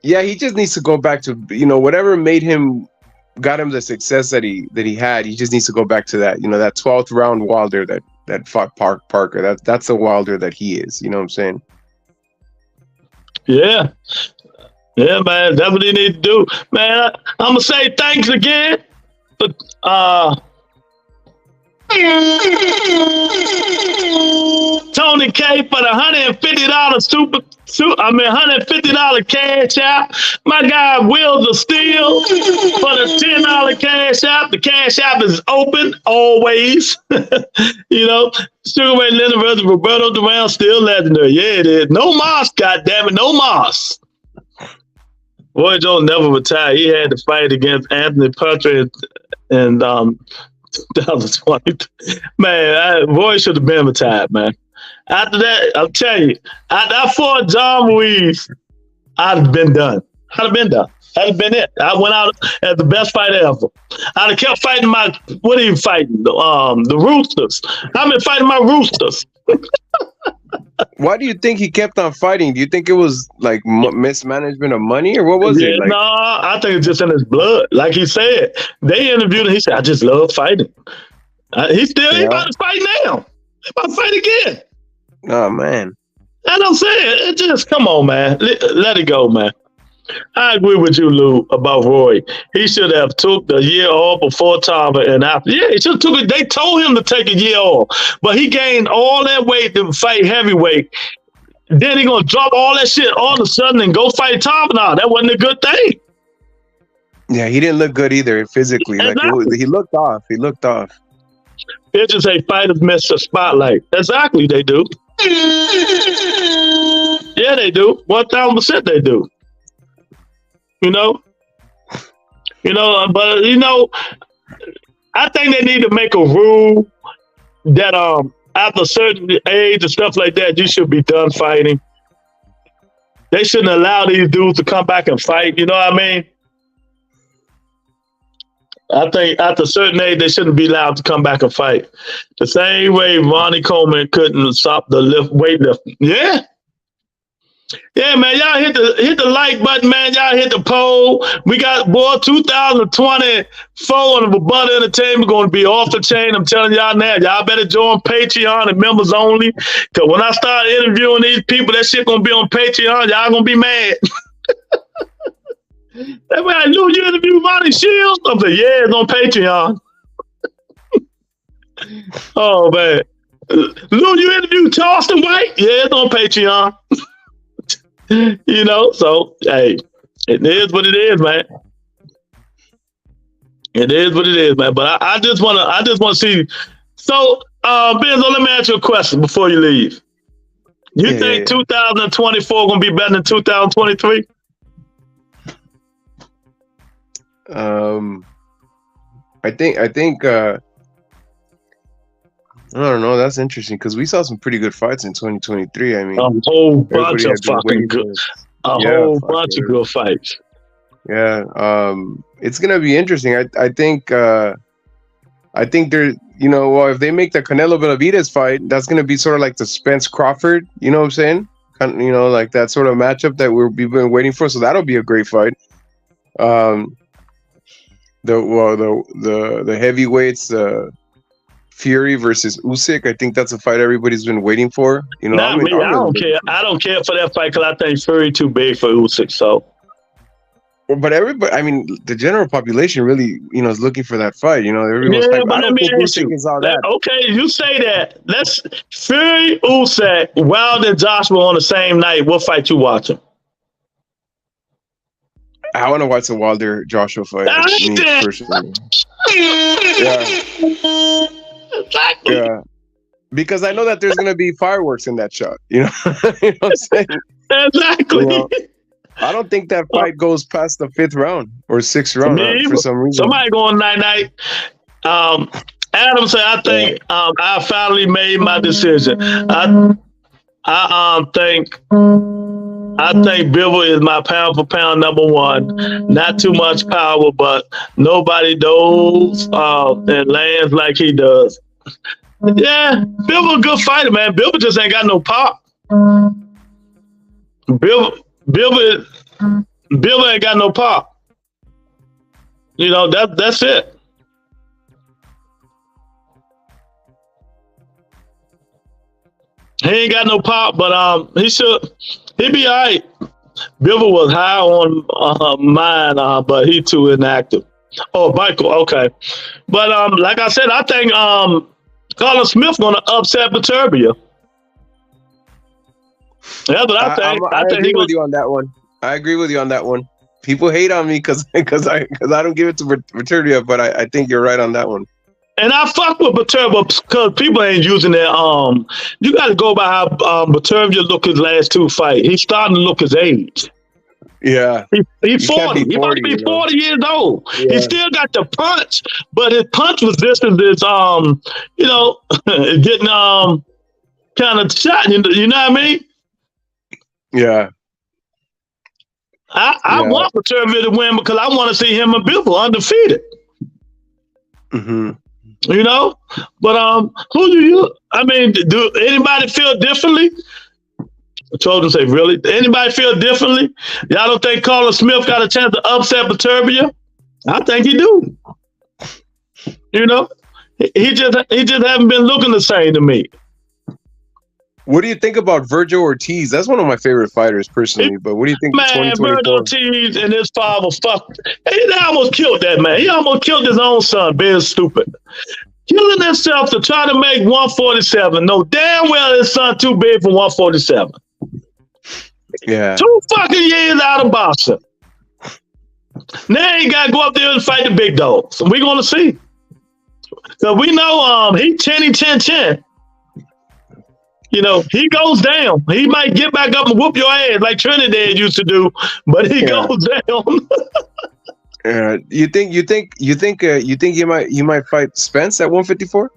Yeah, he just needs to go back to, you know, whatever got him the success that he had. He just needs to go back to that, you know, that 12th round Wilder that fought Parker. That's the Wilder that he is. You know what I'm saying? Yeah. Yeah, man. That's what he need to do. Man, I'm gonna say thanks again. But Tony K for the $150 $150 cash out. My guy Wills of Steel for the $10 cash out. The cash app is open always. You know, Sugar Ray Leonard versus Roberto Duran, still legendary. Yeah, it is. No Moss, goddammit, no Moss. Roy Jones never retired. He had to fight against Anthony Petrie in 2020. Man, Roy should have been retired, man. After that, I'll tell you, after I fought John Ruiz, I'd have been done. I'd have been done. That'd have been it. I went out as the best fighter ever. I'd have kept fighting what are you fighting? The Roosters. I've been fighting my Roosters. Why do you think he kept on fighting? Do you think it was like mismanagement of money, or what was it? Like, no, I think it's just in his blood. Like he said, they interviewed him. He said, "I just love fighting." He about to fight now. He about to fight again. Oh man, and I'm saying, it just come on, man. Let it go, man. I agree with you, Lou, about Roy. He should have took the year off before Tava and after. Yeah, he should have took it. They told him to take a year off, but he gained all that weight to fight heavyweight. Then he gonna drop all that shit all of a sudden and go fight Tava. Now that wasn't a good thing. Yeah, he didn't look good either physically. Exactly. Like he looked off. He looked off. It's just a fighters miss the spotlight. Exactly, they do. Yeah, they do. 1000% they do. You know, but I think they need to make a rule that after a certain age and stuff like that, you should be done fighting. They shouldn't allow these dudes to come back and fight. You know what I mean? I think after a certain age, they shouldn't be allowed to come back and fight. The same way Ronnie Coleman couldn't stop the weightlifting. Yeah. Yeah, man, y'all hit the like button, man. Y'all hit the poll. We got 2024 on the Butter Entertainment going to be off the chain. I'm telling y'all now. Y'all better join Patreon and members only. Because when I start interviewing these people, that shit going to be on Patreon. Y'all going to be mad. That's why Lou, you interview Ronnie Shields? I'm like, yeah, it's on Patreon. Oh, man. Lou, you interview Charleston White? Yeah, it's on Patreon. You know, so hey, it is what it is, man. It is what it is, man. But I just want to see. So, Benzo, let me ask you a question before you leave. You think 2024 gonna be better than 2023? I think I don't know. That's interesting because we saw some pretty good fights in 2023. I mean, a whole bunch of fucking good, whole bunch of good fights. Yeah, it's gonna be interesting. I think there, well, if they make the Canelo Benavidez fight, that's gonna be sort of like the Spence Crawford. You know what I'm saying? Like that sort of matchup that we've been waiting for. So that'll be a great fight. The heavyweights. Fury versus Usyk. I think that's a fight everybody's been waiting for. You know, I don't care. I don't care for that fight because I think Fury too big for Usyk. So, but everybody, I mean, the general population really, is looking for that fight. You know, everyone's but I don't think Usyk is all that. Okay, you say that. Let's Fury, Usyk, Wilder, and Joshua on the same night. What fight you watching? I want to watch the Wilder Joshua fight. Personally. Yeah. Exactly. Yeah. Because I know that there's going to be fireworks in that shot. You know, you know what I'm saying? Exactly. I don't think that fight goes past the 5th round or 6th round for some reason. Somebody going night. Adam said, I think I finally made my decision. I think Bivol is my pound for pound number one. Not too much power, but nobody knows and lands like he does. Yeah, Bivol a good fighter, man. Bivol just ain't got no pop. Bivol ain't got no pop. You know, that's it. He ain't got no pop, but he'd be all right. Bivol was high on mine, but he too inactive. Oh, Michael, okay. But like I said, I think Colin Smith gonna upset Viterbia. That's what I think. I agree with you on that one. I agree with you on that one. People hate on me because I don't give it to Viterbia, but I think you're right on that one. And I fuck with Viterbia because people ain't using their you got to go by how Viterbia look his last two fights. He's starting to look his age. Yeah, he's 40. He must be 40 years old. Yeah. He still got the punch, but his punch resistance is getting kind of shot. You know what I mean? Yeah. I want Viterbia to win because I want to see him and Bivol undefeated. Mm-hmm. You know, but who do you? I mean, do anybody feel differently? I told him, say, really? Anybody feel differently? Y'all don't think Colin Smith got a chance to upset Viterbia? I think he do. You know, he just haven't been looking the same to me. What do you think about Virgil Ortiz? That's one of my favorite fighters personally. But what do you think? Man, Virgil Ortiz and his father, he almost killed that man. He almost killed his own son, being stupid. Killing himself to try to make 147. No, damn well his son too big for 147. Yeah. 2 fucking years out of boxing. Now he got to go up there and fight the big dogs. And we're going to see. So we know he 10-10-10. You know, he goes down. He might get back up and whoop your ass like Trinidad used to do, but he goes down. You think you might fight Spence at 154?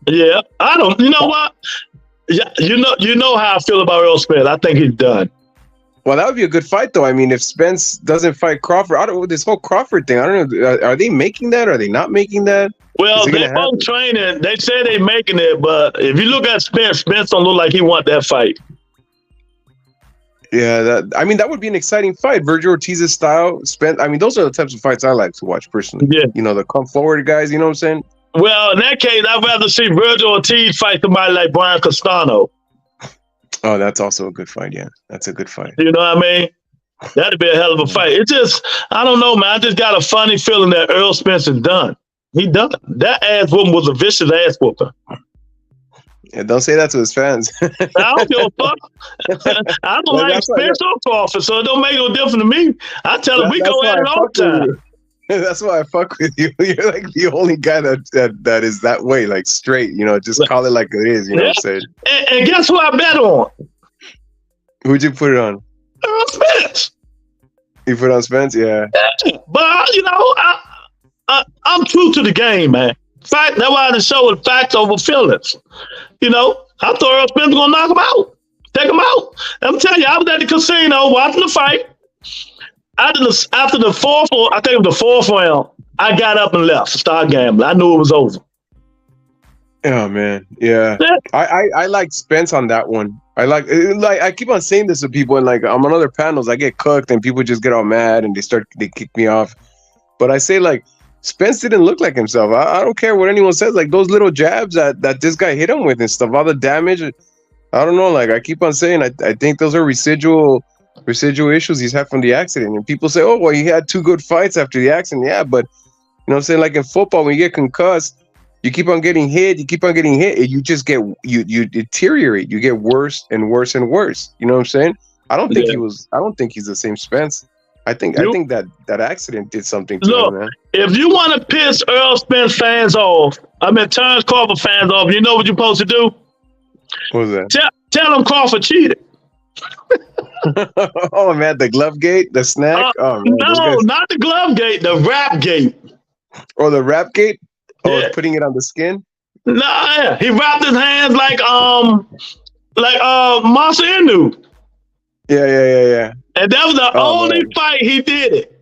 Yeah, I don't. You know what? Yeah, you know how I feel about Earl Spence. I think he's done. Well, that would be a good fight, though. I mean, if Spence doesn't fight Crawford, this whole Crawford thing, I don't know. Are they making that? Are they not making that? Well, they both training. They say they're making it, but if you look at Spence don't look like he want that fight. Yeah, that would be an exciting fight. Virgil Ortiz's style, Spence. I mean, those are the types of fights I like to watch personally. Yeah, you know, the come forward guys. You know what I'm saying? Well, in that case, I'd rather see Virgil Ortiz fight somebody like Brian Castano. Oh, that's also a good fight. Yeah, that's a good fight. You know what I mean? That'd be a hell of a fight. It's just, I don't know, man. I just got a funny feeling that Earl Spence is done. He done. That ass whooping was a vicious ass whooping. Yeah, don't say that to his fans. I don't give a fuck. I don't like Spence or Crawford, so it don't make no difference to me. I tell him we go at it all the time. That's why I fuck with you. You're like the only guy that is that way, like straight. You know, just call it like it is. You know what I'm saying? And guess who I bet on? Who'd you put it on? Spence. You put on Spence, yeah. But you know, I'm true to the game, man. Fact. That's why I show with facts over feelings. You know, I thought Earl Spence was gonna knock him out, take him out. I'm telling you, I was at the casino watching the fight. After the fourth, I think it was the fourth round, I got up and left, started gambling. I knew it was over. Oh man, yeah. I like Spence on that one. I keep on saying this to people, and like I'm on other panels, I get cooked, and people just get all mad and they kick me off. But I say like Spence didn't look like himself. I don't care what anyone says. Like those little jabs that this guy hit him with and stuff, all the damage. I don't know. Like I keep on saying, I think those are residual issues he's had from the accident. And people say, oh, well, he had 2 good fights after the accident. Yeah, but you know what I'm saying? Like in football, when you get concussed, you keep on getting hit, and you just get, you deteriorate. You get worse and worse and worse. You know what I'm saying? I don't think he's the same Spence. I think that accident did something to him, man. If you want to piss Earl Spence fans off, Terrence Crawford fans off, you know what you're supposed to do? What was that? Tell them Crawford cheated. Oh man, the glove gate, the snack. Oh man, no, not the glove gate, the rap gate. Oh, the rap gate. Oh, yeah. Putting it on the skin. Nah, yeah. He wrapped his hands like like Monster Inoue. Yeah. And that was the only fight he did it.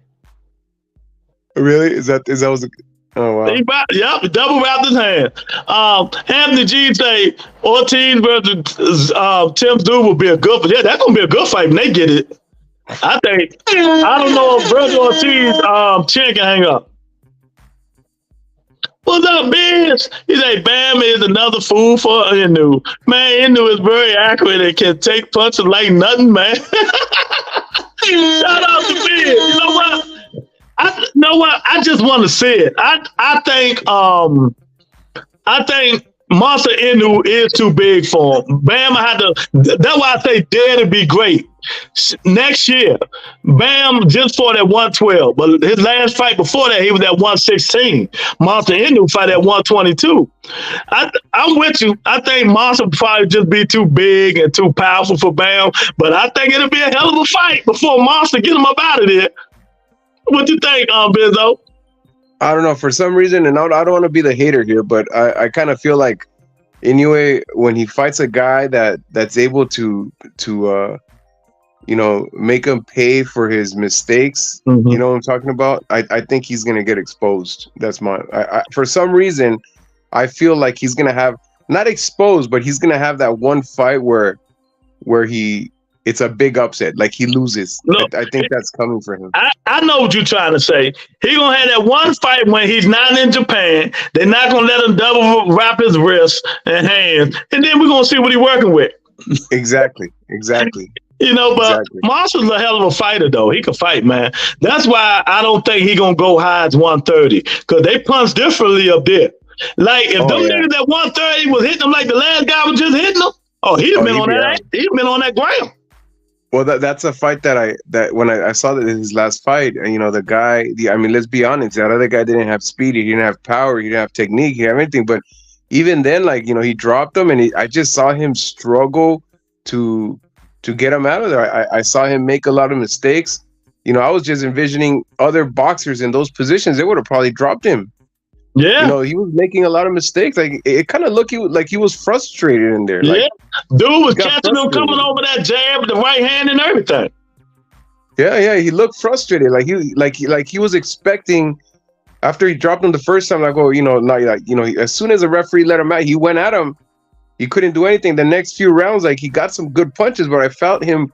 Really? Is that was? Oh wow. Yep, double wrapped his hand. Anthony G say Ortiz versus Tim Zoo will be a good. Yeah, that's gonna be a good fight when they get it. I think. I don't know if Virgil Ortiz chin can hang up. What's up, Biz? He say Bam is another fool for Inoue. Man, Inoue is very accurate and can take punches like nothing, man. Shout out to Biz. You know what? I just want to say it. I think Monster Inoue is too big for him. Bam, that's why I say dare to be great. Next year, Bam just fought at 112, but his last fight before that, he was at 116. Monster Inoue fight at 122. I'm with you. I think Monster probably just be too big and too powerful for Bam, but I think it'll be a hell of a fight before Monster get him up out of there. What you think, Benzo? I don't know. For some reason, and I don't want to be the hater here, but I kind of feel like Inoue, when he fights a guy that's able to make him pay for his mistakes, you know what I'm talking about? I think he's gonna get exposed. That's for some reason, I feel like he's gonna have, not exposed, but he's gonna have that one fight where it's a big upset, like he loses. Look, I think that's coming for him. I know what you're trying to say. He gonna have that one fight when he's not in Japan. They're not gonna let him double wrap his wrists and hands, and then we're gonna see what he's working with. Exactly. You know, but Monster's a hell of a fighter, though. He can fight, man. That's why I don't think he's gonna go high as 130, because they punch differently up there. Like if them niggas at 130 was hitting him like the last guy was just hitting him, he'd have been on that. He'd been on that ground. Well, that's a fight that when I saw that in his last fight, and the guy, let's be honest, that other guy didn't have speed, he didn't have power, he didn't have technique, he didn't have anything. But even then, he dropped him, and I just saw him struggle to get him out of there. I saw him make a lot of mistakes. I was just envisioning other boxers in those positions, they would have probably dropped him. Yeah, he was making a lot of mistakes. Like it kind of looked like he was frustrated in there. Yeah, dude was catching him coming over that jab with the right hand and everything. Yeah, he looked frustrated. Like he was expecting after he dropped him the first time. As soon as the referee let him out, he went at him. He couldn't do anything. The next few rounds, he got some good punches, but I felt him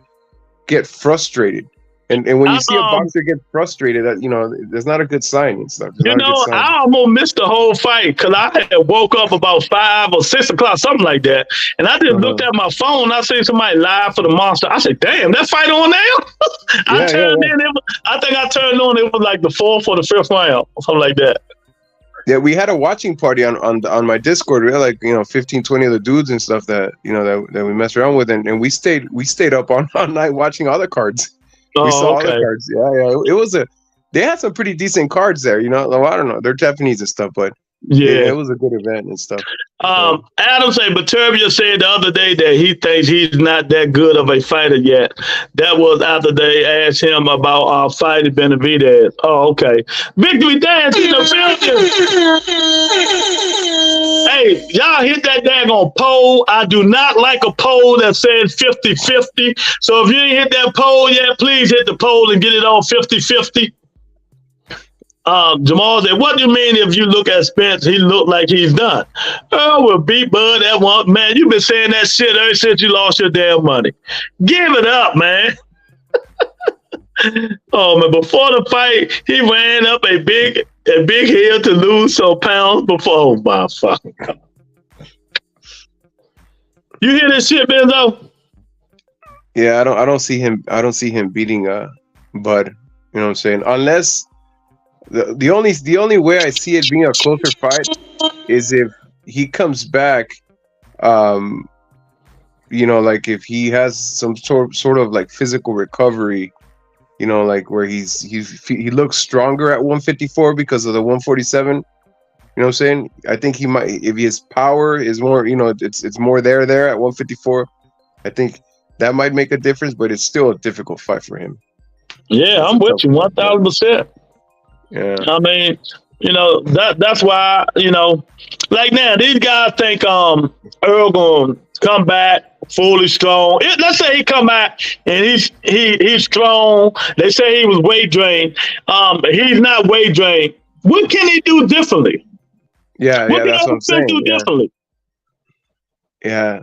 get frustrated. And when you see a boxer get frustrated, that's not a good sign and stuff. I almost missed the whole fight because I had woke up about 5 or 6 o'clock, something like that. And I just looked at my phone. I seen somebody live for the Monster. I said, "Damn, that fight on now?" I turned in. I think I turned on. It was like the 4th or the 5th round, or something like that. Yeah, we had a watching party on my Discord. We had 15, 20 of the dudes and stuff that we messed around with, and we stayed up all night watching all the cards. We saw all the cards. Yeah. It was they had some pretty decent cards there. I don't know. They're Japanese and stuff, but it was a good event and stuff. Adam said, but Turbia said the other day that he thinks he's not that good of a fighter yet. That was after they asked him about fighting Benavidez. Oh, okay. Victory Dance in the building. Hey, y'all hit that daggone poll. I do not like a poll that says 50-50. So if you ain't hit that poll yet, please hit the poll and get it on 50-50. Jamal said, what do you mean if you look at Spence, he looked like he's done? Oh, well, beat Bud that one. Man, you've been saying that shit ever since you lost your damn money. Give it up, man. Oh, man, before the fight, he ran up a big hill to lose some pounds before. Oh, my fucking God. You hear this shit, Benzo? Yeah, I don't see him beating Bud. You know what I'm saying? Unless the only way I see it being a closer fight is if he comes back, if he has some sort of like physical recovery, where he looks stronger at 154 because of the 147. You know what I'm saying? I think he might, if his power is more, it's more there at 154. I think that might make a difference, but it's still a difficult fight for him. Yeah, I'm with you 1,000%. Yeah. I mean, that's why, like now these guys think Earl gonna come back fully strong. Let's say he come out and he's strong. They say he was weight drained. He's not weight drained. What can he do differently? Yeah, What can that's what I'm saying. do differently? Yeah.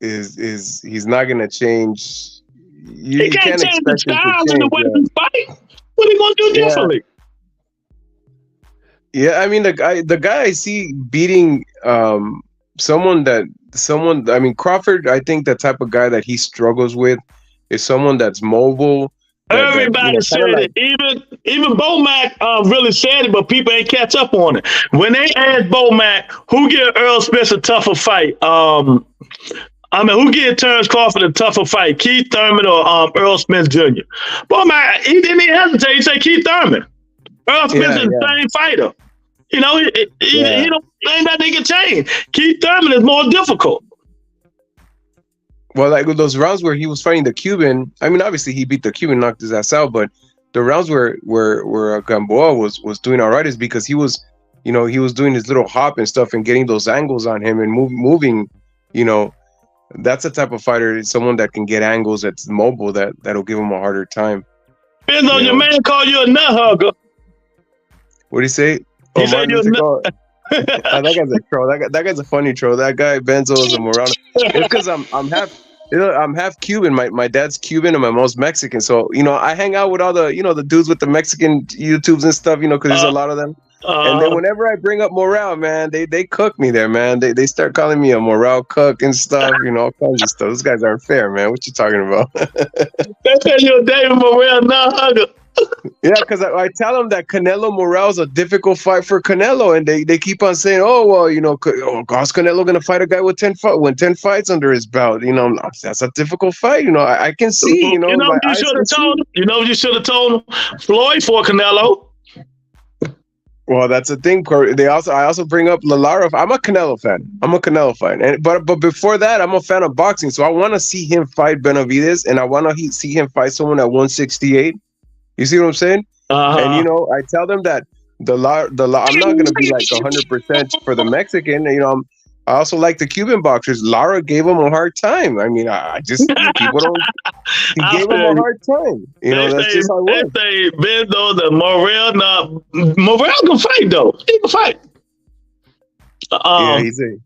Is he's not gonna change. He can't change the style and the way he fight. What are you gonna do differently? Yeah, I mean the guy I see beating someone. I mean Crawford. I think the type of guy that he struggles with is someone that's mobile. Everybody said it. Even Bomac really said it, but people ain't catch up on it. When they asked Bomac who give Earl Spence a tougher fight, who give Terrence Crawford a tougher fight, Keith Thurman or Earl Spence Jr.? Bomac, he didn't even hesitate. He said Keith Thurman. Earl Spence is the same fighter. You know, he don't ain't nothing can change. Keith Thurman is more difficult. Well, like with those rounds where he was fighting the Cuban, I mean, obviously he beat the Cuban, knocked his ass out, but the rounds where Gamboa was doing all right is because he was doing his little hop and stuff and getting those angles on him and moving. You know, that's the type of fighter, someone that can get angles, that's mobile, that'll give him a harder time. Depends on your man call you a nut hugger. What do you say? He said you're a nut. That guy's a troll. That guy's a funny troll. That guy Benzo is a Morano. It's because I'm half Cuban. My dad's Cuban and my mom's Mexican. So I hang out with all the the dudes with the Mexican YouTubes and stuff. Because there's a lot of them. And then whenever I bring up Morale, man, they cook me there, man. They start calling me a Morale cook and stuff. All kinds of stuff. Those guys aren't fair, man. What you talking about? They say you're a David Morale nut hugger. Yeah, because I tell them that Canelo Morale's a difficult fight for Canelo, and they keep on saying, "Oh well, how's Canelo gonna fight a guy with 10 fights under his belt? That's a difficult fight. I can see. You should have told him. You should have told him Floyd for Canelo. Well, that's the thing. I also bring up Lara. I'm a Canelo fan. But before that, I'm a fan of boxing. So I want to see him fight Benavidez, and I want to see him fight someone at 168. You see what I'm saying? And I tell them that I'm not going to be like 100% for the Mexican. I also like the Cuban boxers. Lara gave him a hard time. I mean, people don't. He gave him a hard time. That's just how it works. They say Benzo that Morale can fight though. He can fight. Yeah, he's a.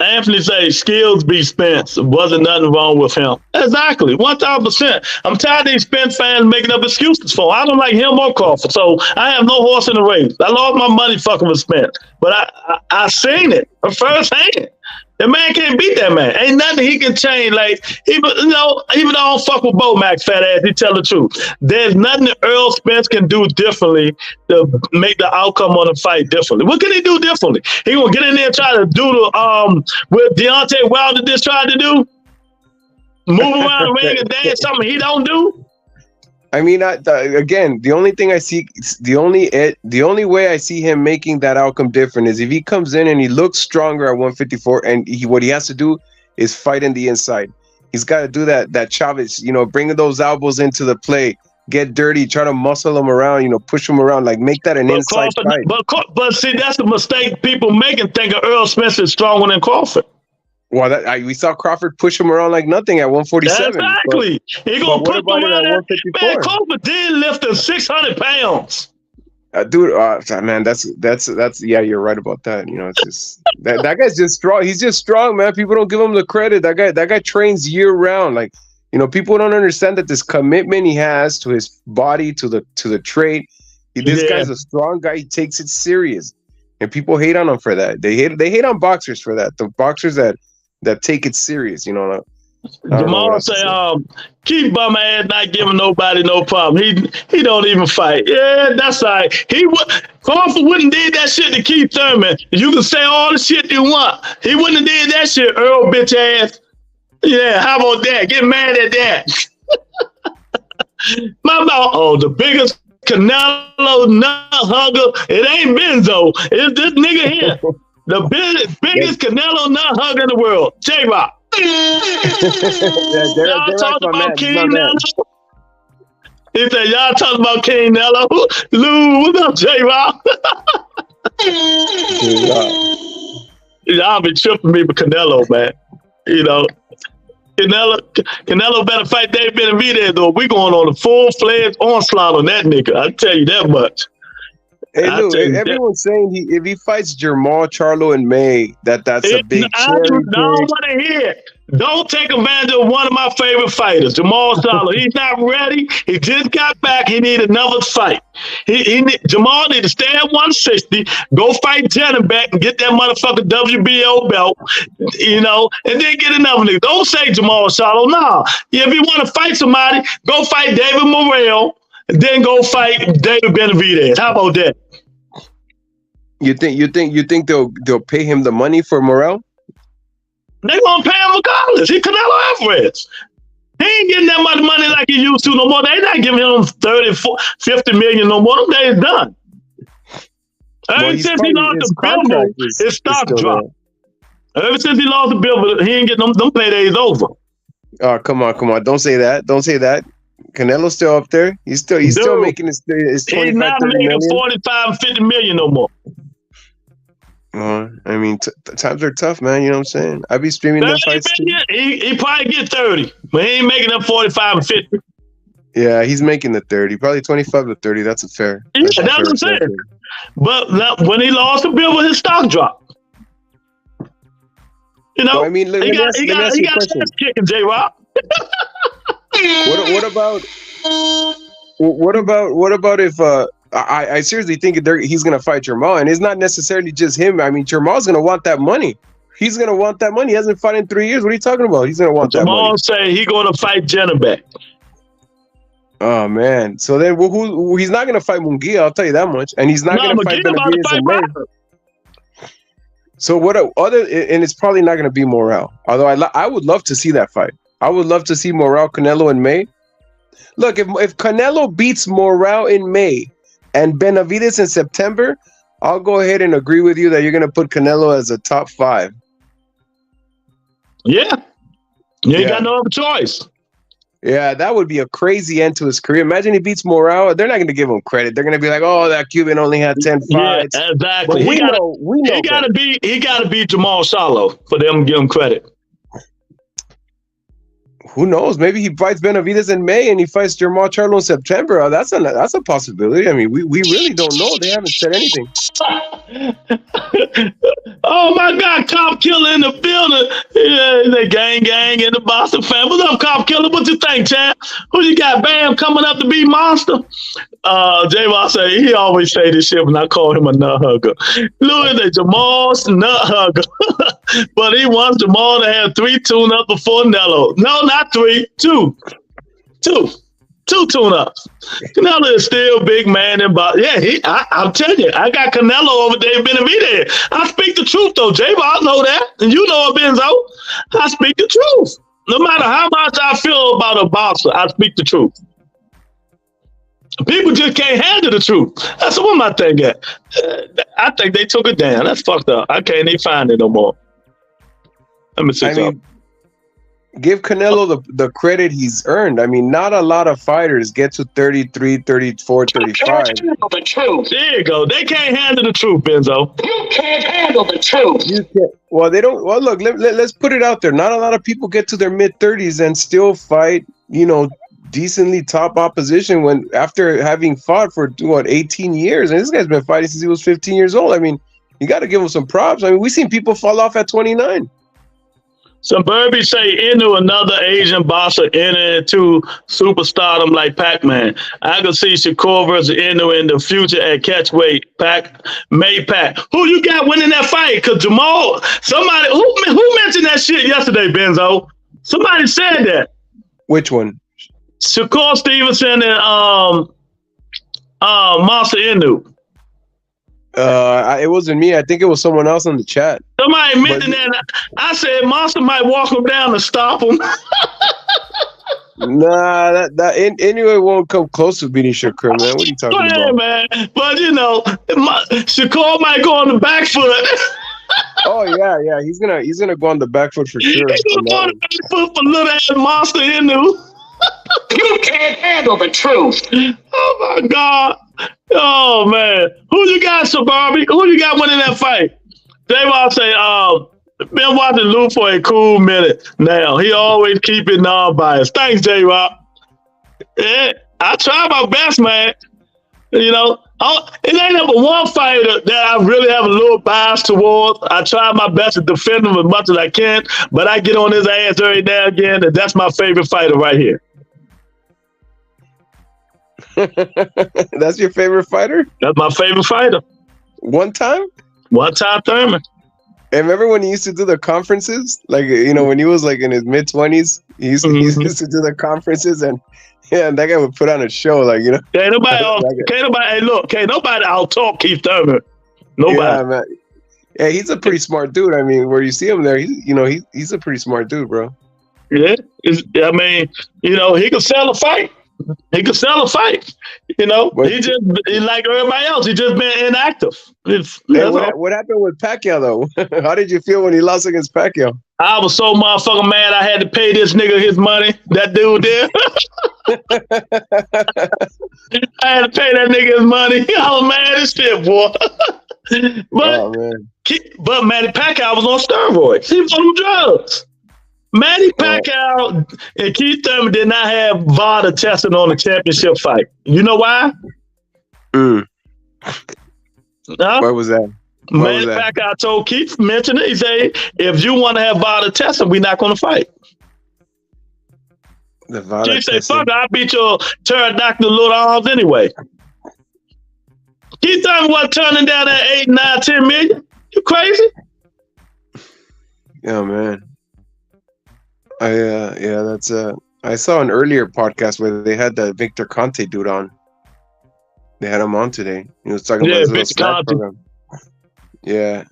Anthony say skills be Spence. Wasn't nothing wrong with him. Exactly, 1,000%. I'm tired of these Spence fans making up excuses for him. I don't like him or Crawford, so I have no horse in the race. I lost my money fucking with Spence, but I seen it firsthand. The man can't beat that man. Ain't nothing he can change. Like even though I don't fuck with Bo Max fat ass, he tell the truth. There's nothing that Earl Spence can do differently to make the outcome on the fight differently. What can he do differently? He gonna get in there and try to do the what Deontay Wilder just tried to do? Move around the ring and dance something he don't do? I mean, again, the only thing I see, the only way I see him making that outcome different is if he comes in and he looks stronger at 154, and what he has to do is fight in the inside. He's got to do that Chavez, bringing those elbows into the play, get dirty, try to muscle him around, push him around, like make that an inside fight. But see, that's the mistake people making, thinking Earl Spence is stronger than Crawford. Well, we saw Crawford push him around like nothing at 147. Exactly. He gonna put him around at 154. Man, Crawford did lift him 600 pounds. Dude, man, that's yeah, you're right about that. It's just that guy's just strong. He's just strong, man. People don't give him the credit. That guy trains year round. Like, people don't understand that this commitment he has to his body, to the trait. This guy's a strong guy. He takes it serious, and people hate on him for that. They hate on boxers for that. The boxers that take it serious, Jamal say, keep bum ass not giving nobody no problem. He don't even fight. Yeah, that's right. Crawford wouldn't did that shit to Keith Thurman. You can say all the shit you want. He wouldn't have did that shit, Earl bitch ass. Yeah, how about that? Get mad at that. The biggest Canelo nut hugger. It ain't Benzo. It's this nigga here. The biggest Canelo nut hugger in the world. J-Rock. Y'all talking about King Nello? He said, y'all talking about King Nello? Lou, what's up, J-Rock? Y'all be tripping me with Canelo, man. You know, Canelo better fight Dave Benavidez, though. We going on a full-fledged onslaught on that nigga. I tell you that much. Hey, Lou, everyone's saying if he fights Jermall Charlo in May, that's a big I don't want to hear it. Don't take advantage of one of my favorite fighters, Jermall Charlo. He's not ready. He just got back. He need another fight. Jermall need to stay at 160, go fight Janibek and get that motherfucking WBO belt, you know, and then get another nigga. Don't say Jermall Charlo. Nah. If you want to fight somebody, go fight David Morrell, and then go fight David Benavidez. How about that? You think they'll pay him the money for Morrell? They gonna pay him regardless. He Canelo Alvarez. He ain't getting that much money like he used to no more. They not giving him 30, 50 million no more. Them days done. Ever since he lost the Billboard, his stock dropped. Ever since he lost the Billboard, he ain't getting them paydays over. Oh, come on. Don't say that. Canelo's still up there. He's still making his 25, he's not making million. 45, 50 million no more. I mean, times are tough, man. You know what I'm saying? I be streaming them fights too. He probably get 30, but he ain't making up 45 and 50. Yeah, he's making the 30, probably 25 to 30. That's a fair. Yeah, that's what I'm saying. But now, when he lost the bill, his stock dropped. You know, well, I mean, let me ask you a question. Kicking J-Rock. What about if I seriously think he's gonna fight Jermall, and it's not necessarily just him. I mean, Jermall's gonna want that money. He's gonna want that money. He hasn't fought in 3 years. What are you talking about? He's gonna want that money. Jermall say he's gonna fight Janibek. Oh man! So then, who? He's not gonna fight Munguia. I'll tell you that much. And he's not gonna fight Benavidez in May. So what? And it's probably not gonna be Morrell. Although I would love to see that fight. I would love to see Morrell Canelo in May. Look, if Canelo beats Morrell in May and Benavidez in September, I'll go ahead and agree with you that you're gonna put Canelo as a top 5. Yeah, you ain't got no other choice. Yeah, that would be a crazy end to his career. Imagine he beats Morrell. They're not going to give him credit. They're going to be like, "Oh, that Cuban only had 10 fights." Yeah, exactly. But we know. He got to beat Jermall Charlo for them to give him credit. Who knows? Maybe he fights Benavidez in May and he fights Jermall Charlo in September. Oh, that's a possibility. I mean, we really don't know. They haven't said anything. Oh my God, Cop Killer in the building. Yeah, the gang in the Boston fan. What's up, Cop Killer? What you think, champ? Who you got? Bam coming up to be Monster? J-Rock say he always say this shit when I call him a nut hugger. Louis the Jamal's nut hugger. But he wants Jamal to have 3 tune-ups before Nello. No, not 3, 2. 2 tune-ups. Canelo is still big man and I'm telling you, I got Canelo over Dave Benavidez. I speak the truth though, J-Rock know that, and you know it, Benzo. I speak the truth. No matter how much I feel about a boxer, I speak the truth. People just can't handle the truth. That's what my thing at. I think they took it down. That's fucked up. I can't even find it no more. Let me see something. Give Canelo the credit he's earned. I mean, not a lot of fighters get to 33, 34, 35. The truth. There you go. They can't handle the truth, Benzo. You can't handle the truth. You can't. Well, they don't. Well, look, let's put it out there. Not a lot of people get to their mid-30s and still fight, decently top opposition after having fought for 18 years. And this guy's been fighting since he was 15 years old. I mean, you got to give him some props. I mean, we've seen people fall off at 29. Some Burby say Inoue, another Asian boxer, enter into superstardom like Pac-Man. I can see Shakur versus Inoue in the future at catchweight. Pac. Who you got winning that fight? Because Jamal, somebody, who mentioned that shit yesterday, Benzo? Somebody said that. Which one? Shakur Stevenson and Monster Inoue. It wasn't me. I think it was someone else in the chat. Somebody mentioned that. I said Monster might walk him down and stop him. Nah, that anyway won't come close to beating Shakur, man. What are you talking about, man? But Shakur might go on the back foot. Oh yeah, he's gonna go on the back foot for sure. He's gonna go on the back foot for little ass Monster Inoue. You can't handle the truth. Oh my God. Oh man. Who you got, Sabari? Who you got winning that fight? J-Rock say, been watching Lou for a cool minute now. He always keep it non-biased. Thanks, J-Rock. Yeah, I try my best, man. You know, it ain't never one fighter that I really have a little bias towards. I try my best to defend him as much as I can, but I get on his ass every now and again, and that's my favorite fighter right here. That's your favorite fighter? That's my favorite fighter. One time Thurman. And remember when he used to do the conferences? Like, you know, when he was like in his mid-20s, he used to do the conferences, and yeah, and that guy would put on a show, like, you know. Can't nobody out-talk Keith Thurman. Nobody. Yeah, man. Yeah, he's a pretty smart dude. I mean, where you see him there, he's a pretty smart dude, bro. Yeah, I mean, you know, he could sell a fight. He could sell a fight. You know, he like everybody else. He just been inactive. What happened with Pacquiao though? How did you feel when he lost against Pacquiao? I was so motherfucking mad. I had to pay this nigga his money. That dude there. I had to pay that nigga his money. I was mad as shit, boy. But Manny Pacquiao was on steroids. He was on drugs. Manny Pacquiao and Keith Thurman did not have VADA testing on the championship fight. You know why? What was that? Manny Pacquiao told Keith, mentioned it. He said, if you want to have VADA testing, we're not going to fight. The VADA Keith said, fuck it, I beat your pterodactyl little arms anyway. Keith Thurman wasn't turning down that 8, 9, 10 million. You crazy? Yeah, man. I saw an earlier podcast where they had the Victor Conte dude on. They had him on today. He was talking about his little snack program. Yeah,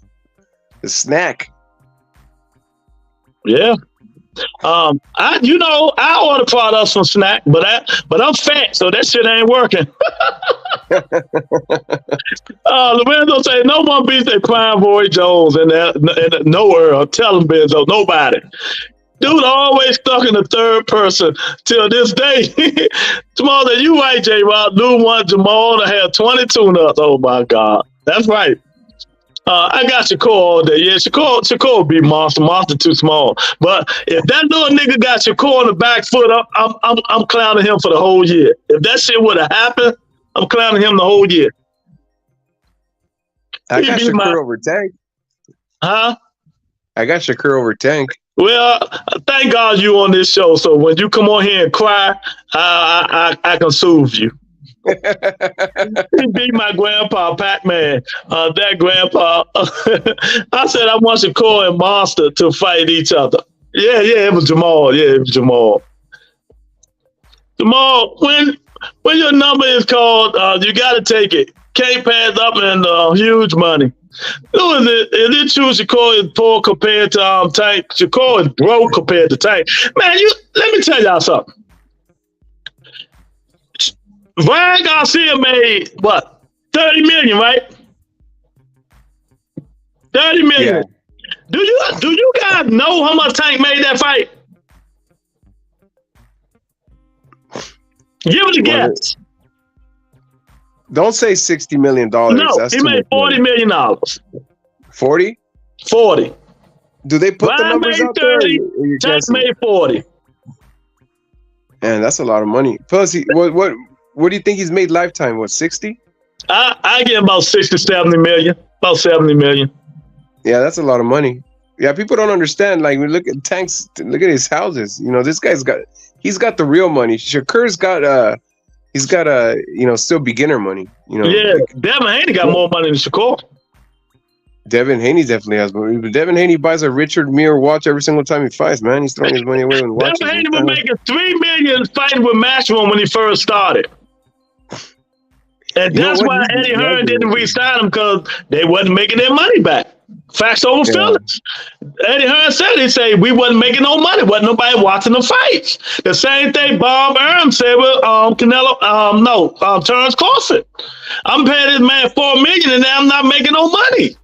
the snack. Yeah. I order products from Snack, but I'm fat, so that shit ain't working. Lorenzo say no one beats a prime Roy Jones in nowhere. I'm telling Benzo, nobody. Dude always stuck in the third person till this day. Jamal said, you right, J-Rock. Dude want Jamal to have 22 nuts. Oh my God. That's right. I got Shakur all day. Yeah, Shakur be monster too small. But if that little nigga got Shakur on the back foot, I'm clowning him for the whole year. If that shit would have happened, I'm clowning him the whole year. I got Shakur over Tank. Huh? I got Shakur over Tank. Well, thank God you on this show. So when you come on here and cry, I can soothe you. He beat my grandpa, Pac-Man. That grandpa. I said I want Shakur and Monster to fight each other. Yeah, it was Jamal. Yeah, it was Jamal. Jamal, when your number is called, you got to take it. Can't pass up in huge money. Who is it? Is it true Shakur is poor compared to Tank? Shakur is broke compared to Tank. Man, let me tell y'all something. Ryan Garcia made what? 30 million, right? 30 million. Yeah. Do you guys know how much Tank made that fight? Give it a guess. Don't say $60 million. No, he made $40 million. 40? 40. Do they put the numbers out 30, there? Tank made 40. Man, that's a lot of money. Plus, what do you think he's made lifetime? What, 60? I get about 60, 70 million. About 70 million. Yeah, that's a lot of money. Yeah, people don't understand. Like, look at Tank's, look at his houses. You know, this guy's he's got the real money. Shakur's got he's got still beginner money. You know. Yeah, Devin Haney got more money than Shakur. Devin Haney definitely has money. But Devin Haney buys a Richard Mille watch every single time he fights, man. He's throwing his money away when watches. Devin Haney was making $3 million fighting with Matchroom when he first started. And that's why Eddie Hearn didn't re-sign him, because they wasn't making their money back. Facts over feelings. Eddie Hearn said, we wasn't making no money. Wasn't nobody watching the fights. The same thing Bob Arum said with Terrence Clawson. I'm paying this man $4 million and now I'm not making no money.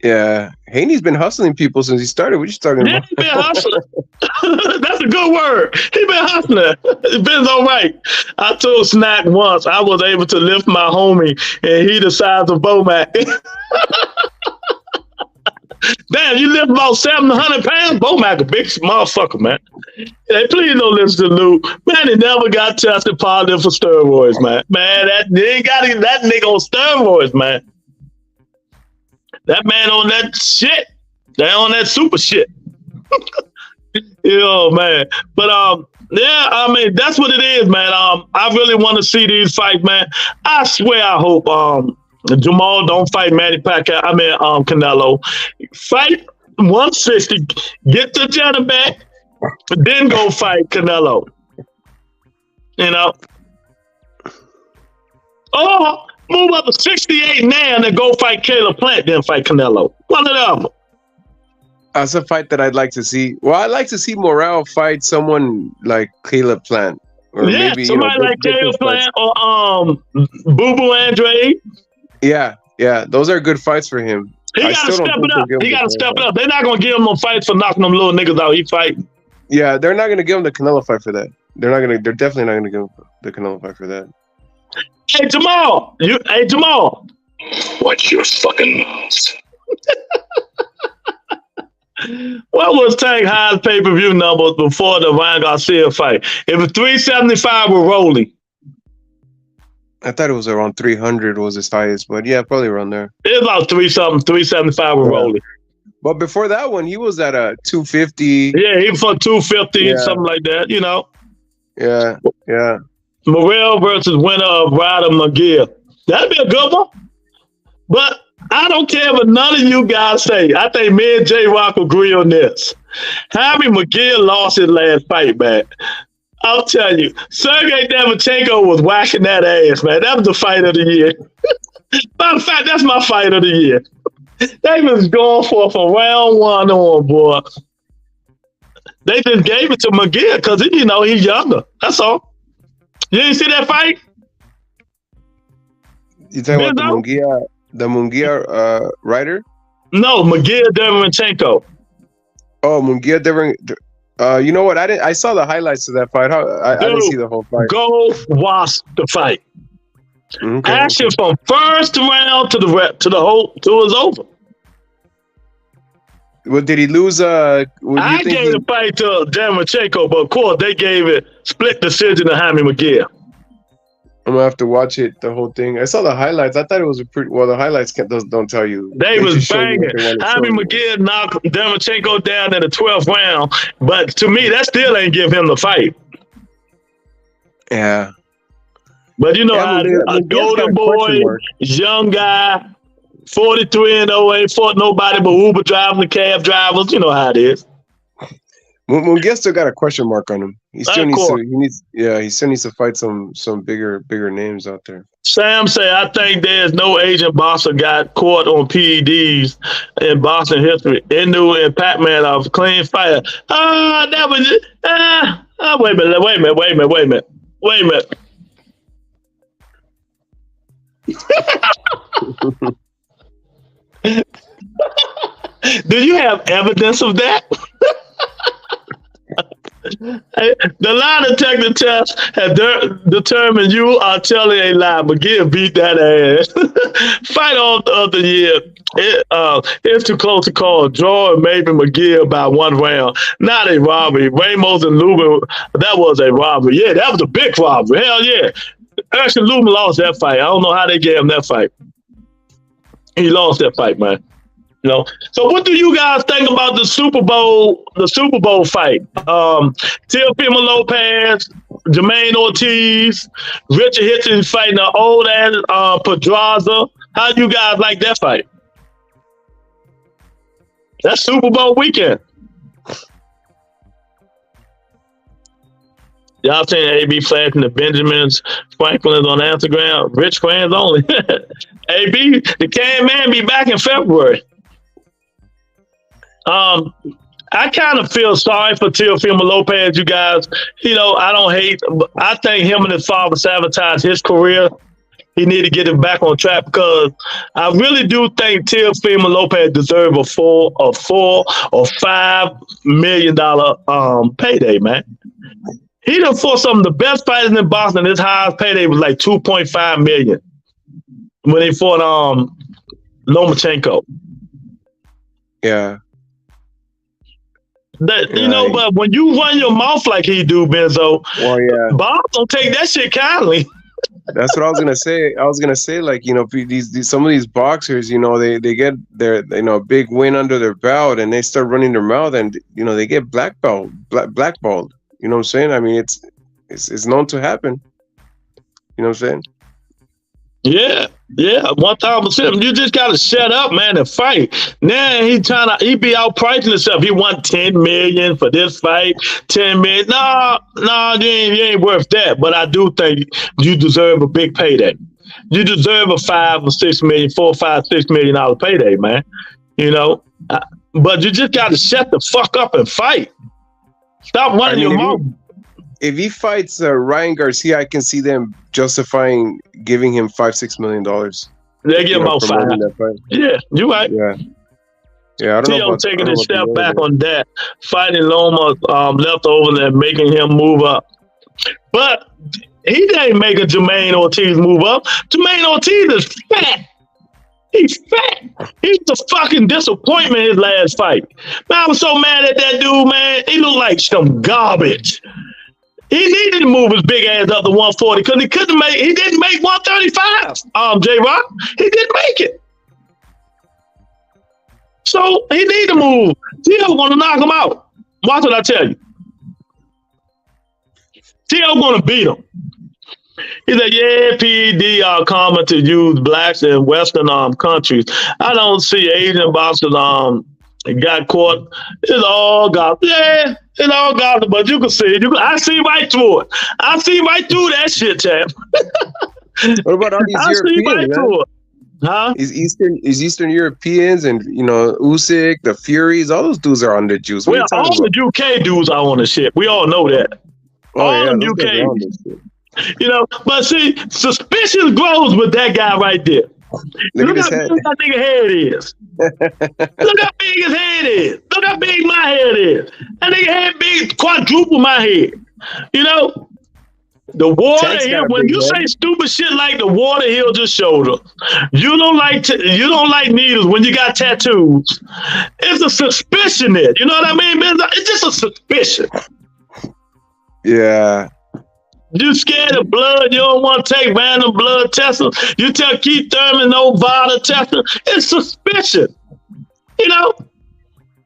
Yeah, Haney's been hustling people since he started. What you talking about? He been hustling. That's a good word. He been hustling. It's been all right. I told Snack once I was able to lift my homie, and he the size of Bomac. Damn, you lift about 700 pounds? Bomac a big motherfucker, man. Hey, please don't listen to Lou. Man, he never got tested positive for steroids, man. Man, that nigga on steroids, man. That man on that shit. They on that super shit. You know, man. But yeah, I mean, that's what it is, man. I really want to see these fights, man. I swear I hope Jamal don't fight Manny Pacquiao. I mean Canelo. Fight 160, get the gentleman back, then go fight Canelo. You know? Or move up to 68 now and then go fight Caleb Plant, then fight Canelo. One of them. That's a fight that I'd like to see. Well, I'd like to see Morale fight someone like Caleb Plant. Or Yeah, maybe, somebody like Caleb Plant or Boo Boo Andre. Yeah, those are good fights for him. He gotta step it up. He gotta step it up. They're not gonna give him no fights for knocking them little niggas out. He fighting. Yeah, they're not gonna give him the Canelo fight for that. They're definitely not gonna give him the Canelo fight for that. Hey Jamal, watch your fucking mouth. What was Tank High's pay-per-view numbers before the Ryan Garcia fight? It was 375 with Rolly. I thought it was around 300 was his highest, but yeah, probably around there. It was about 375 with Rolly. But before that one, he was at a 250. Yeah, he was for 250, something like that, you know. Yeah. Morrell versus winner of Ryder McGill. That'd be a good one. But I don't care what none of you guys say. I think me and J-Rock agree on this. Harry McGill lost his last fight, man. I'll tell you, Sergey Demchenko was whacking that ass, man. That was the fight of the year. Matter of fact, that's my fight of the year. They was going for from round one on, boy. They just gave it to McGill because, you know, he's younger. That's all. You didn't see that fight? You talking about the Munguia writer? No, McGill Demchenko. Oh, Munguia Demchenko. You know what? I saw the highlights of that fight. I didn't see the whole fight. Go watch the fight. Okay, action from first round to it was over. Well, did he lose? I gave the fight to Demchenko, but of course they gave it split decision to Jaime McGill. I'm gonna have to watch it, the whole thing. I saw the highlights. I thought it was a pretty well. The highlights don't tell you. They was banging. Jaime McGill knocked Demchenko down in the 12th round, but to me, that still ain't give him the fight. Yeah. But you know how it is. A golden boy, young guy, 43-0, ain't fought nobody but Uber drivers and cab drivers. You know how it is. Munguia still got a question mark on him. He still needs to fight some bigger names out there. Sam say, I think there's no Asian boxer got caught on PEDs in boxing history. Inoue and Pac-Man are clean fire. That was it. Wait a minute. Do you have evidence of that? The lie detector test has determined you are telling a lie. McGill beat that ass. Fight of the year. It's too close to call. Draw and maybe McGill by 1 round. Not a robbery. Ramos and Lubin, that was a robbery. Yeah, that was a big robbery. Hell yeah. Actually, Lubin lost that fight. I don't know how they gave him that fight. He lost that fight, man. You know. So what do you guys think about the Super Bowl fight? Teofimo Lopez, Jermaine Ortiz, Richard Hitchens fighting the old ass Pedraza. How do you guys like that fight? That's Super Bowl weekend. Y'all seen AB flashing the Benjamins Franklin's on Instagram? Rich fans only. AB, the Can Man be back in February. I kind of feel sorry for Teofimo Lopez, you guys. You know, I think him and his father sabotaged his career. He need to get him back on track because I really do think Teofimo Lopez deserves a $4 or $5 million payday, man. He done fought some of the best fighters in boxing. His highest payday was like $2.5 million when he fought Lomachenko. Yeah. That Yeah. but when you run your mouth like he do, Benzo, Well, yeah. Bob don't take that shit kindly. That's what I was gonna say. I was gonna say, like, these some of these boxers, they get their big win under their belt, and they start running their mouth, and they get blackballed. You know what I'm saying? I mean, it's known to happen. You know what I'm saying? Yeah, 1,000%. You just gotta shut up, man, and fight. Now he be out pricing himself. He want 10 million for this fight, 10 million. No, you ain't worth that. But I do think you deserve a big payday. You deserve a $5 or $6 million, $4, $5, $6 million payday, man. But you just gotta shut the fuck up and fight. Stop running your mouth. If he fights Ryan Garcia, I can see them justifying giving him $5-6 million. They give him about $5. Yeah, you're right. Yeah. I don't know. Taking a step back on that, fighting Loma left over there, making him move up. But he didn't make a Jermaine Ortiz move up. Jermaine Ortiz is fat. He's fat. He's a fucking disappointment his last fight. Man, I was so mad at that dude, man. He looked like some garbage. He needed to move his big ass up to 140 because he didn't make 135. J-Rock, he didn't make it. So he need to move. Tio gonna knock him out. Watch what I tell you. Tio gonna beat him. He said, yeah, PED are common to use blacks in Western countries. I don't see Asian boxers got caught. It's all gospel. Yeah, it's all gospel, but you can see it. I see right through it. I see right through that shit, champ. What about all these Europeans? See right through it. Huh? Is Eastern Europeans and Usyk, the Furies, all those dudes are on the juice. Well, all the UK dudes are on the shit. We all know that. All the UK. But see, suspicion grows with that guy right there. Look how big that nigga head is. Look how big his head is. Look how big my head is. That nigga head big, quadruple my head. The water here. When you say stupid shit like the water heals your shoulder, you don't like needles when you got tattoos. It's a suspicion there. You know what I mean, man? It's just a suspicion. Yeah. You scared of blood. You don't want to take random blood tests. You tell Keith Thurman no vital testing. It's suspicion.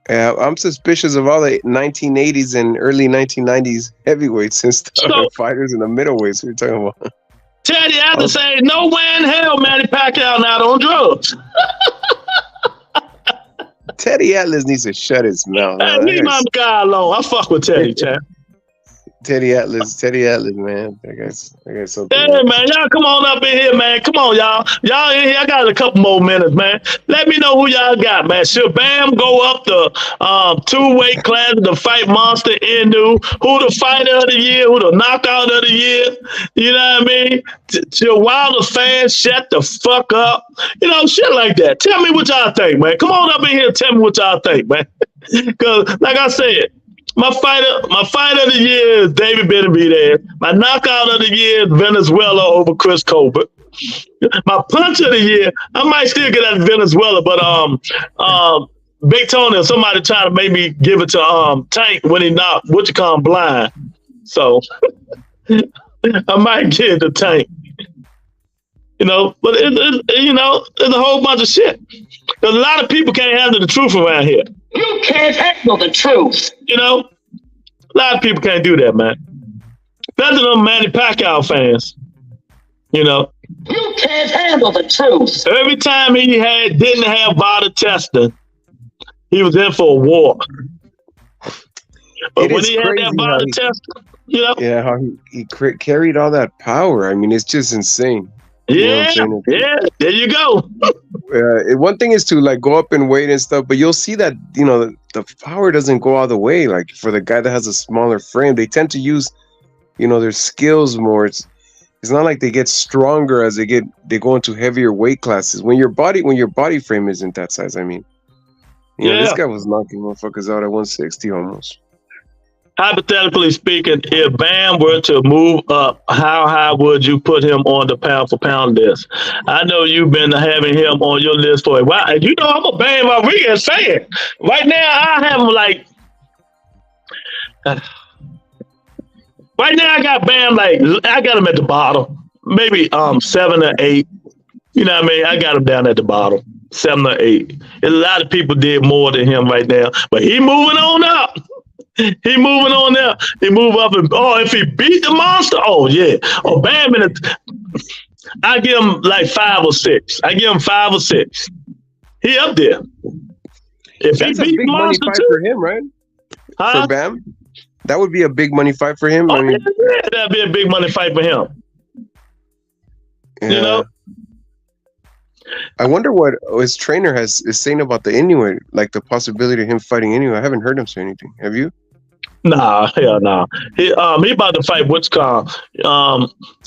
Yeah, I'm suspicious of all the 1980s and early 1990s heavyweights and stuff. Fighters in the middleweights. We're talking about. Teddy Atlas say no way in hell Manny Pacquiao not on drugs. Teddy Atlas needs to shut his mouth. Leave my guy alone. I fuck with Teddy, champ. Teddy Atlas, man. That guy's something. Hey, man, y'all come on up in here, man. Come on, y'all. Y'all in here. I got a couple more minutes, man. Let me know who y'all got, man. Should Bam go up the 2 weight class to fight Monster Inoue? Who the fighter of the year? Who the knockout of the year? You know what I mean? Till Wilder fans shut the fuck up. Shit like that. Tell me what y'all think, man. Come on up in here and tell me what y'all think, man. Because, like I said, my fighter of the year is David Benavidez. My knockout of the year is Venezuela over Chris Colbert. My punch of the year, I might still get at Venezuela, but Big Tony or somebody trying to make me give it to Tank when he knocked blind. So I might give it to Tank. But it's a whole bunch of shit. Because a lot of people can't handle the truth around here. You can't handle the truth. A lot of people can't do that, man. Especially them Manny Pacquiao fans. You can't handle the truth. Every time he didn't have vital testing, he was in for a war. But when he had that vital testing, yeah, how he carried all that power. I mean, it's just insane. Yeah, there you go. One thing is to go up in weight and stuff, but you'll see that the power doesn't go all the way. Like for the guy that has a smaller frame, they tend to use their skills more. It's not like they get stronger as they go into heavier weight classes. When your body frame isn't that size, I mean, this guy was knocking motherfuckers out at 160 almost. hypothetically speaking, if Bam were to move up, how high would you put him on the pound for pound list? I know you've been having him on your list for a while. And you know I'm a Bam Rodriguez fan. Right now, I have him like. Right now, I got Bam I got him at the bottom, maybe 7 or 8. You know what I mean? I got him down at the bottom, 7 or 8. And a lot of people did more than him right now, but he moving on up. He moving on there. He move up and if he beat the monster, oh yeah. Oh Bam I give him like 5 or 6. I give him 5 or 6. He up there. If That's he a beat big the money monster fight too, for him, right? For Bam, that would be a big money fight for him. I mean, yeah, that'd be a big money fight for him. yeah. You know. I wonder what his trainer is saying about the Inoue, like the possibility of him fighting Inoue. I haven't heard him say anything. Have you? Nah, hell no. He about to fight Woodscon.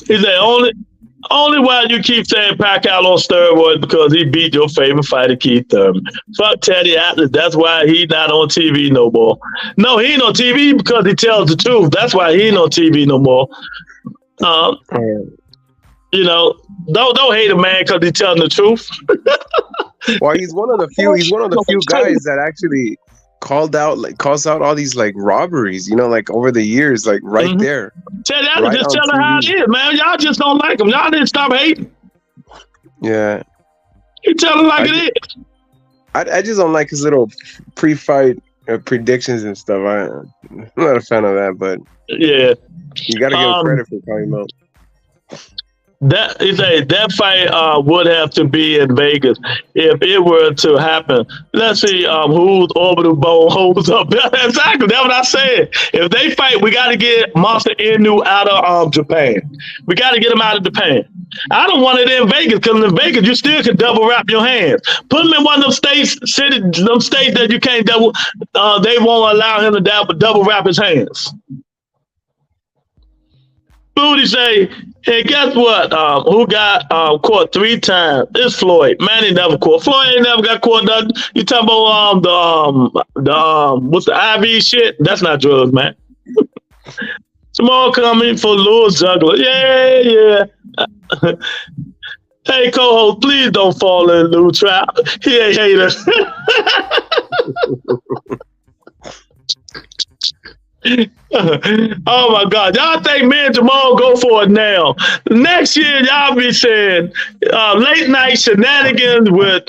He said only why you keep saying Pacquiao on steroids because he beat your favorite fighter, Keith Thurman. Fuck Teddy Atlas. That's why he's not on TV no more. No, he ain't on TV because he tells the truth. That's why he ain't on TV no more. You know, don't hate a man because he's telling the truth. Well, he's one of the few. He's one of the few guys that actually calls out all these like robberies. You know, like over the years, like right there. Teddy Atlas just tell her how it is, man. Y'all just don't like him. Y'all didn't stop hating. Yeah, he tell her like it is. I just don't like his little pre-fight predictions and stuff. I'm not a fan of that, but yeah, you got to give him credit for calling him out. That fight would have to be in Vegas if it were to happen. Let's see whose orbital bone holds up. Exactly, that's what I said. If they fight, we got to get Monster Inoue out of Japan. We got to get him out of Japan. I don't want it in Vegas because in Vegas you still can double wrap your hands. Put him in one of them states that you can't double. They won't allow him to double wrap his hands. Booty say, hey, guess what? Who got caught 3 times? It's Floyd. Manny never caught. Floyd ain't never got caught. You talking about what's the IV shit? That's not drugs, man. Jamal coming for Louis Juggler. Yeah. Hey, co-host, please don't fall in Lou trap. He ain't hater. Oh my God. Y'all think me and Jamal go for it now. Next year, y'all be saying late night shenanigans with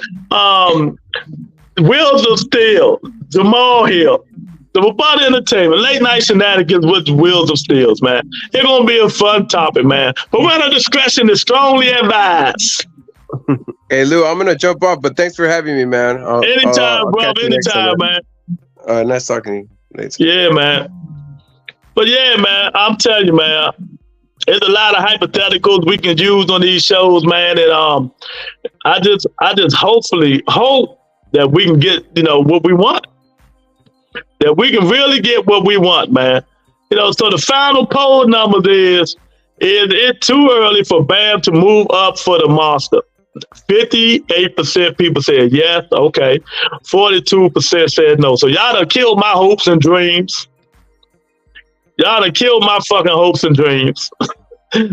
Wheels of Steel, Jamal Hill. The Robot Entertainment, late night shenanigans with Wheels of Steels, man. It's going to be a fun topic, man. Parental discretion is strongly advised. Hey, Lou, I'm going to jump off, but thanks for having me, man. Anytime, bro. Anytime, man. Nice talking to you. Yeah, man. But yeah, man, I'm telling you, man, there's a lot of hypotheticals we can use on these shows, man. And I just hopefully hope that we can get, what we want. That we can really get what we want, man. So the final poll numbers is it too early for Bam to move up for the monster? 58% people said yes, okay. 42% said no. So y'all done killed my hopes and dreams. Y'all done killed my fucking hopes and dreams.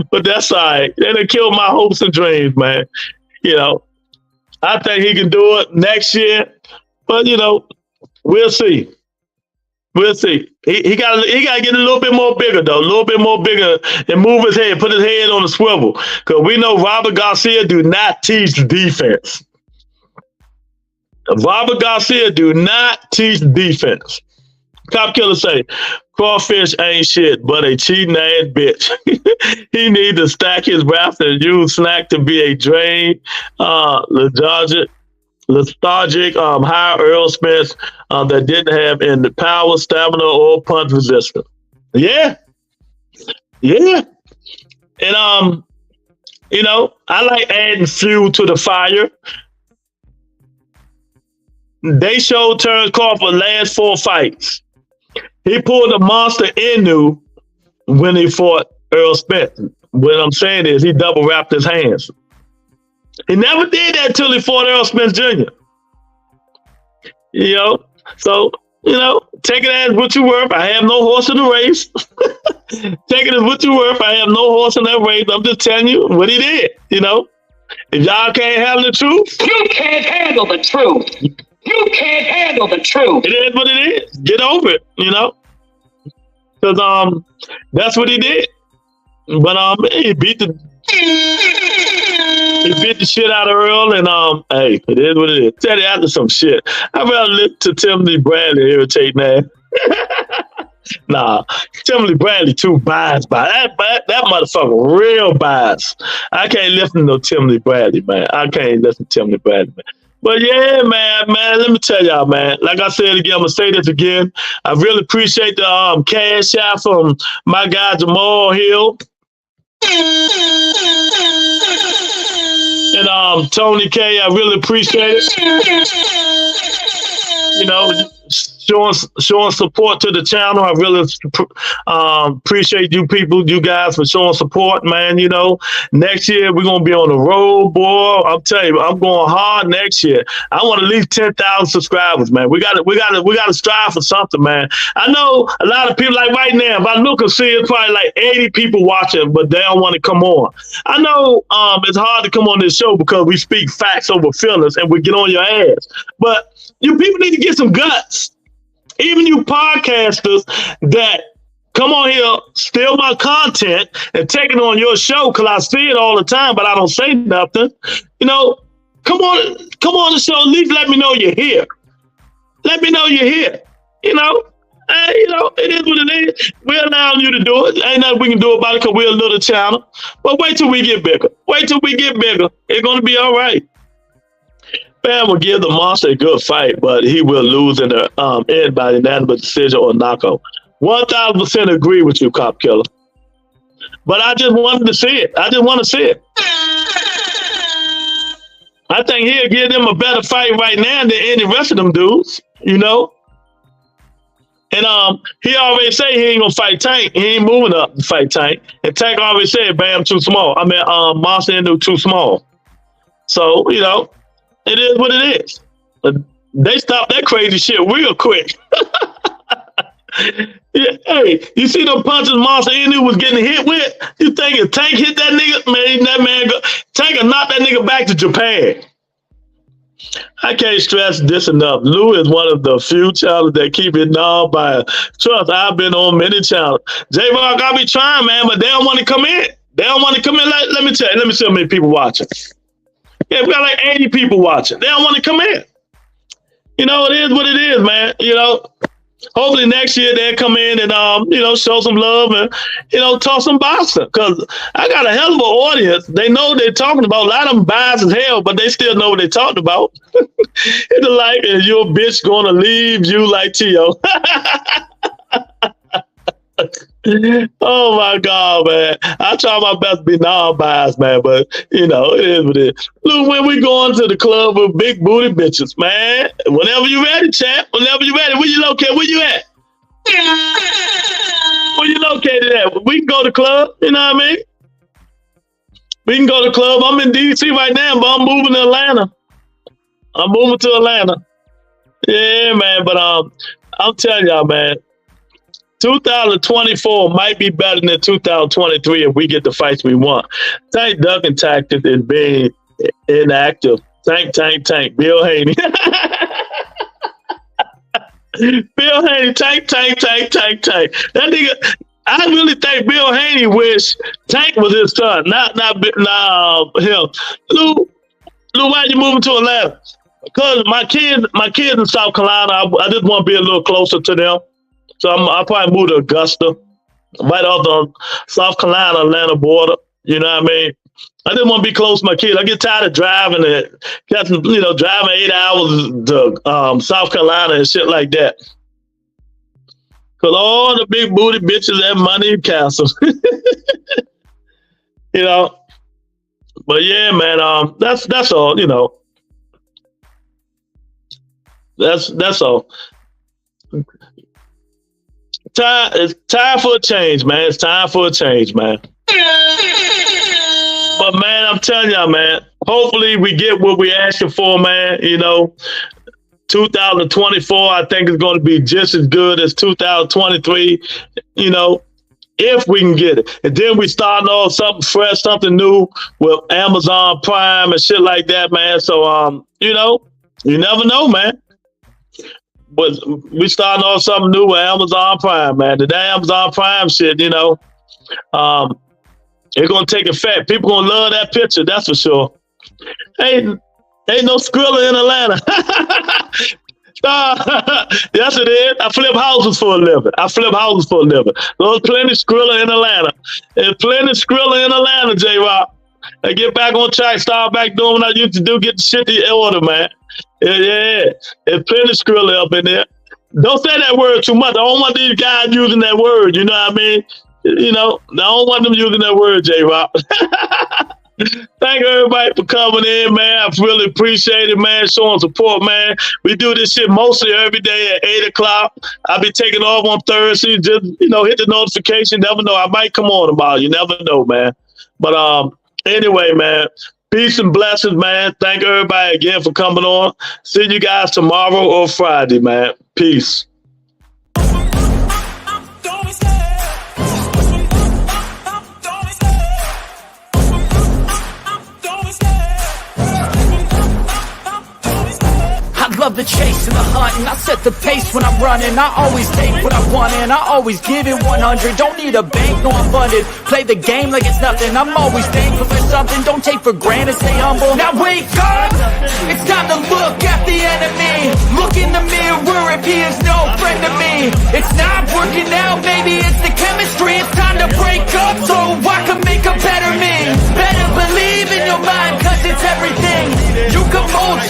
But that's all right. They done killed my hopes and dreams, man. I think he can do it next year. But, we'll see. We'll see. He got to get a little bit more bigger, though. A little bit more bigger and move his head, put his head on the swivel. Because we know Robert Garcia do not teach defense. Robert Garcia do not teach defense. Cop Killer say, Crawfish ain't shit, but a cheating ass bitch. He need to stack his raps and use snack to be a drain, lethargic, high Earl Spence that didn't have any power, stamina, or punch resistance. Yeah. And I like adding fuel to the fire. They showed Terrence Crawford last 4 fights. He pulled a Monster Inoue when he fought Earl Spence. What I'm saying is he double wrapped his hands. He never did that until he fought Earl Spence Jr. So You know, take it as what you worth. I have no horse in the race. Take it as what you worth. I have no horse in that race. I'm just telling you what he did. You know, if y'all can't handle the truth, You can't handle the truth. You can't handle the truth. it is what it is. Get over it. You know, because that's what he did. But he beat the shit out of Earl, and hey, it is what it is. Teddy after some shit. I'd rather listen to Timothy Bradley irritate man. Nah, Timothy Bradley too biased by that motherfucker real biased. I can't listen to no Timothy Bradley, man. I can't listen to Timothy Bradley, man. But yeah, man, let me tell y'all, man. Like I said again, I'm gonna say this again. I really appreciate the cash out from my guy Jamal Hill. And Tony K, I really appreciate it. You know, showing support to the channel. I really appreciate you people, you guys, for showing support, man. You know, next year we're gonna be on the road, boy. I'm telling you, I'm going hard next year. I want at least 10,000 subscribers, man. We gotta strive for something, man. I know a lot of people, like right now, if I look and see, it's probably like 80 people watching, but they don't want to come on. I know it's hard to come on this show because we speak facts over feelings and we get on your ass. But you people need to get some guts. Even you podcasters that come on here, steal my content and take it on your show, because I see it all the time, but I don't say nothing. You know, come on the show. At least let me know you're here. Let me know you're here. You know, it is what it is. We're allowing you to do it. Ain't nothing we can do about it because we're a little channel. But wait till we get bigger. Wait till we get bigger. It's going to be all right. Bam will give the monster a good fight, but he will lose in the end by unanimous decision or knockout. 1,000% agree with you, Cop Killer. But I just wanted to see it. I just want to see it. I think he'll give them a better fight right now than any rest of them dudes, you know? And he already say he ain't gonna fight Tank. He ain't moving up to fight Tank. And Tank already said, Bam, too small. I mean, Monster Inu too small. So, you know, it is what it is. But they stopped that crazy shit real quick. Yeah, hey, you see them punches Monster Inu was getting hit with? You think if Tank hit that nigga, Tank will knock that nigga back to Japan. I can't stress this enough. Lou is one of the few channels that keep it non-biased. Trust, I've been on many channels. J-Rock, I be trying, man, but they don't want to come in. They don't want to come in. Let me tell you how many people watching. Yeah, we got like 80 people watching. They don't want to come in. You know, it is what it is, man. You know, hopefully next year they'll come in and, you know, show some love and, you know, talk some boxing. Because I got a hell of an audience. They know what they're talking about. A lot of them biased as hell, but they still know what they're talking about. It's like, is your bitch going to leave you like Tio? Oh my God, man. I try my best to be non-biased, man, but you know, it is what it is. Look, when we going to the club with big booty bitches, man. Whenever you ready, champ. Whenever you ready. Where you located? Where you at? Where you located at? We can go to the club, you know what I mean? We can go to the club. I'm in DC right now, but I'm moving to Atlanta. I'm moving to Atlanta. Yeah, man, but I'm telling y'all, man, 2024 might be better than 2023 if we get the fights we want. Tank ducking tactic is being inactive. Tank. Bill Haney. Bill Haney, tank. That nigga, I really think Bill Haney wish Tank was his son, not him. Lou, why you moving to Atlanta? Because my kids in South Carolina, I just want to be a little closer to them. So I'll probably move to Augusta, right off the South Carolina-Atlanta border. You know what I mean? I just want to be close to my kids. I get tired of driving driving 8 hours to South Carolina and shit like that. Because all the big booty bitches have money in castles. You know? But yeah, man, that's all, you know. That's all. It's time for a change, man. It's time for a change, man. But man, I'm telling y'all, man, hopefully we get what we're asking for, man. You know, 2024, I think is going to be just as good as 2023, you know, if we can get it. And then we starting off something fresh, something new with Amazon Prime and shit like that, man. So, you know, you never know, man. But we starting off something new with Amazon Prime, man. The damn Amazon Prime shit, you know, it's going to take effect. People going to love that picture, that's for sure. Ain't no Skrilla in Atlanta. Yes, it is. I flip houses for a living. There's plenty of Skrilla in Atlanta. There's plenty of Skrilla in Atlanta, J-Rock. I get back on track, start back doing what I used to do, get the shit in order, man. Yeah. There's plenty of Skrilla up in there. Don't say that word too much. I don't want these guys using that word, you know what I mean? You know, I don't want them using that word, J-Rock. Thank everybody for coming in, man. I really appreciate it, man. Showing support, man. We do this shit mostly every day at 8 o'clock. I'll be taking off on Thursday. Just, you know, hit the notification. Never know. I might come on tomorrow. You never know, man. But anyway, man, peace and blessings, man. Thank everybody again for coming on. See you guys tomorrow or Friday, man. Peace. Love the chase and the hunting. I set the pace when I'm running. I always take what I want and I always give it 100. Don't need a bank, no I'm funded. Play the game like it's nothing. I'm always thankful for something. Don't take for granted, stay humble. Now wake up, it's time to look at the enemy. Look in the mirror if he is no friend to me. It's not working out, maybe it's the chemistry. It's time to break up so I can make a better me. Better believe in your mind, cause it's everything. You can mold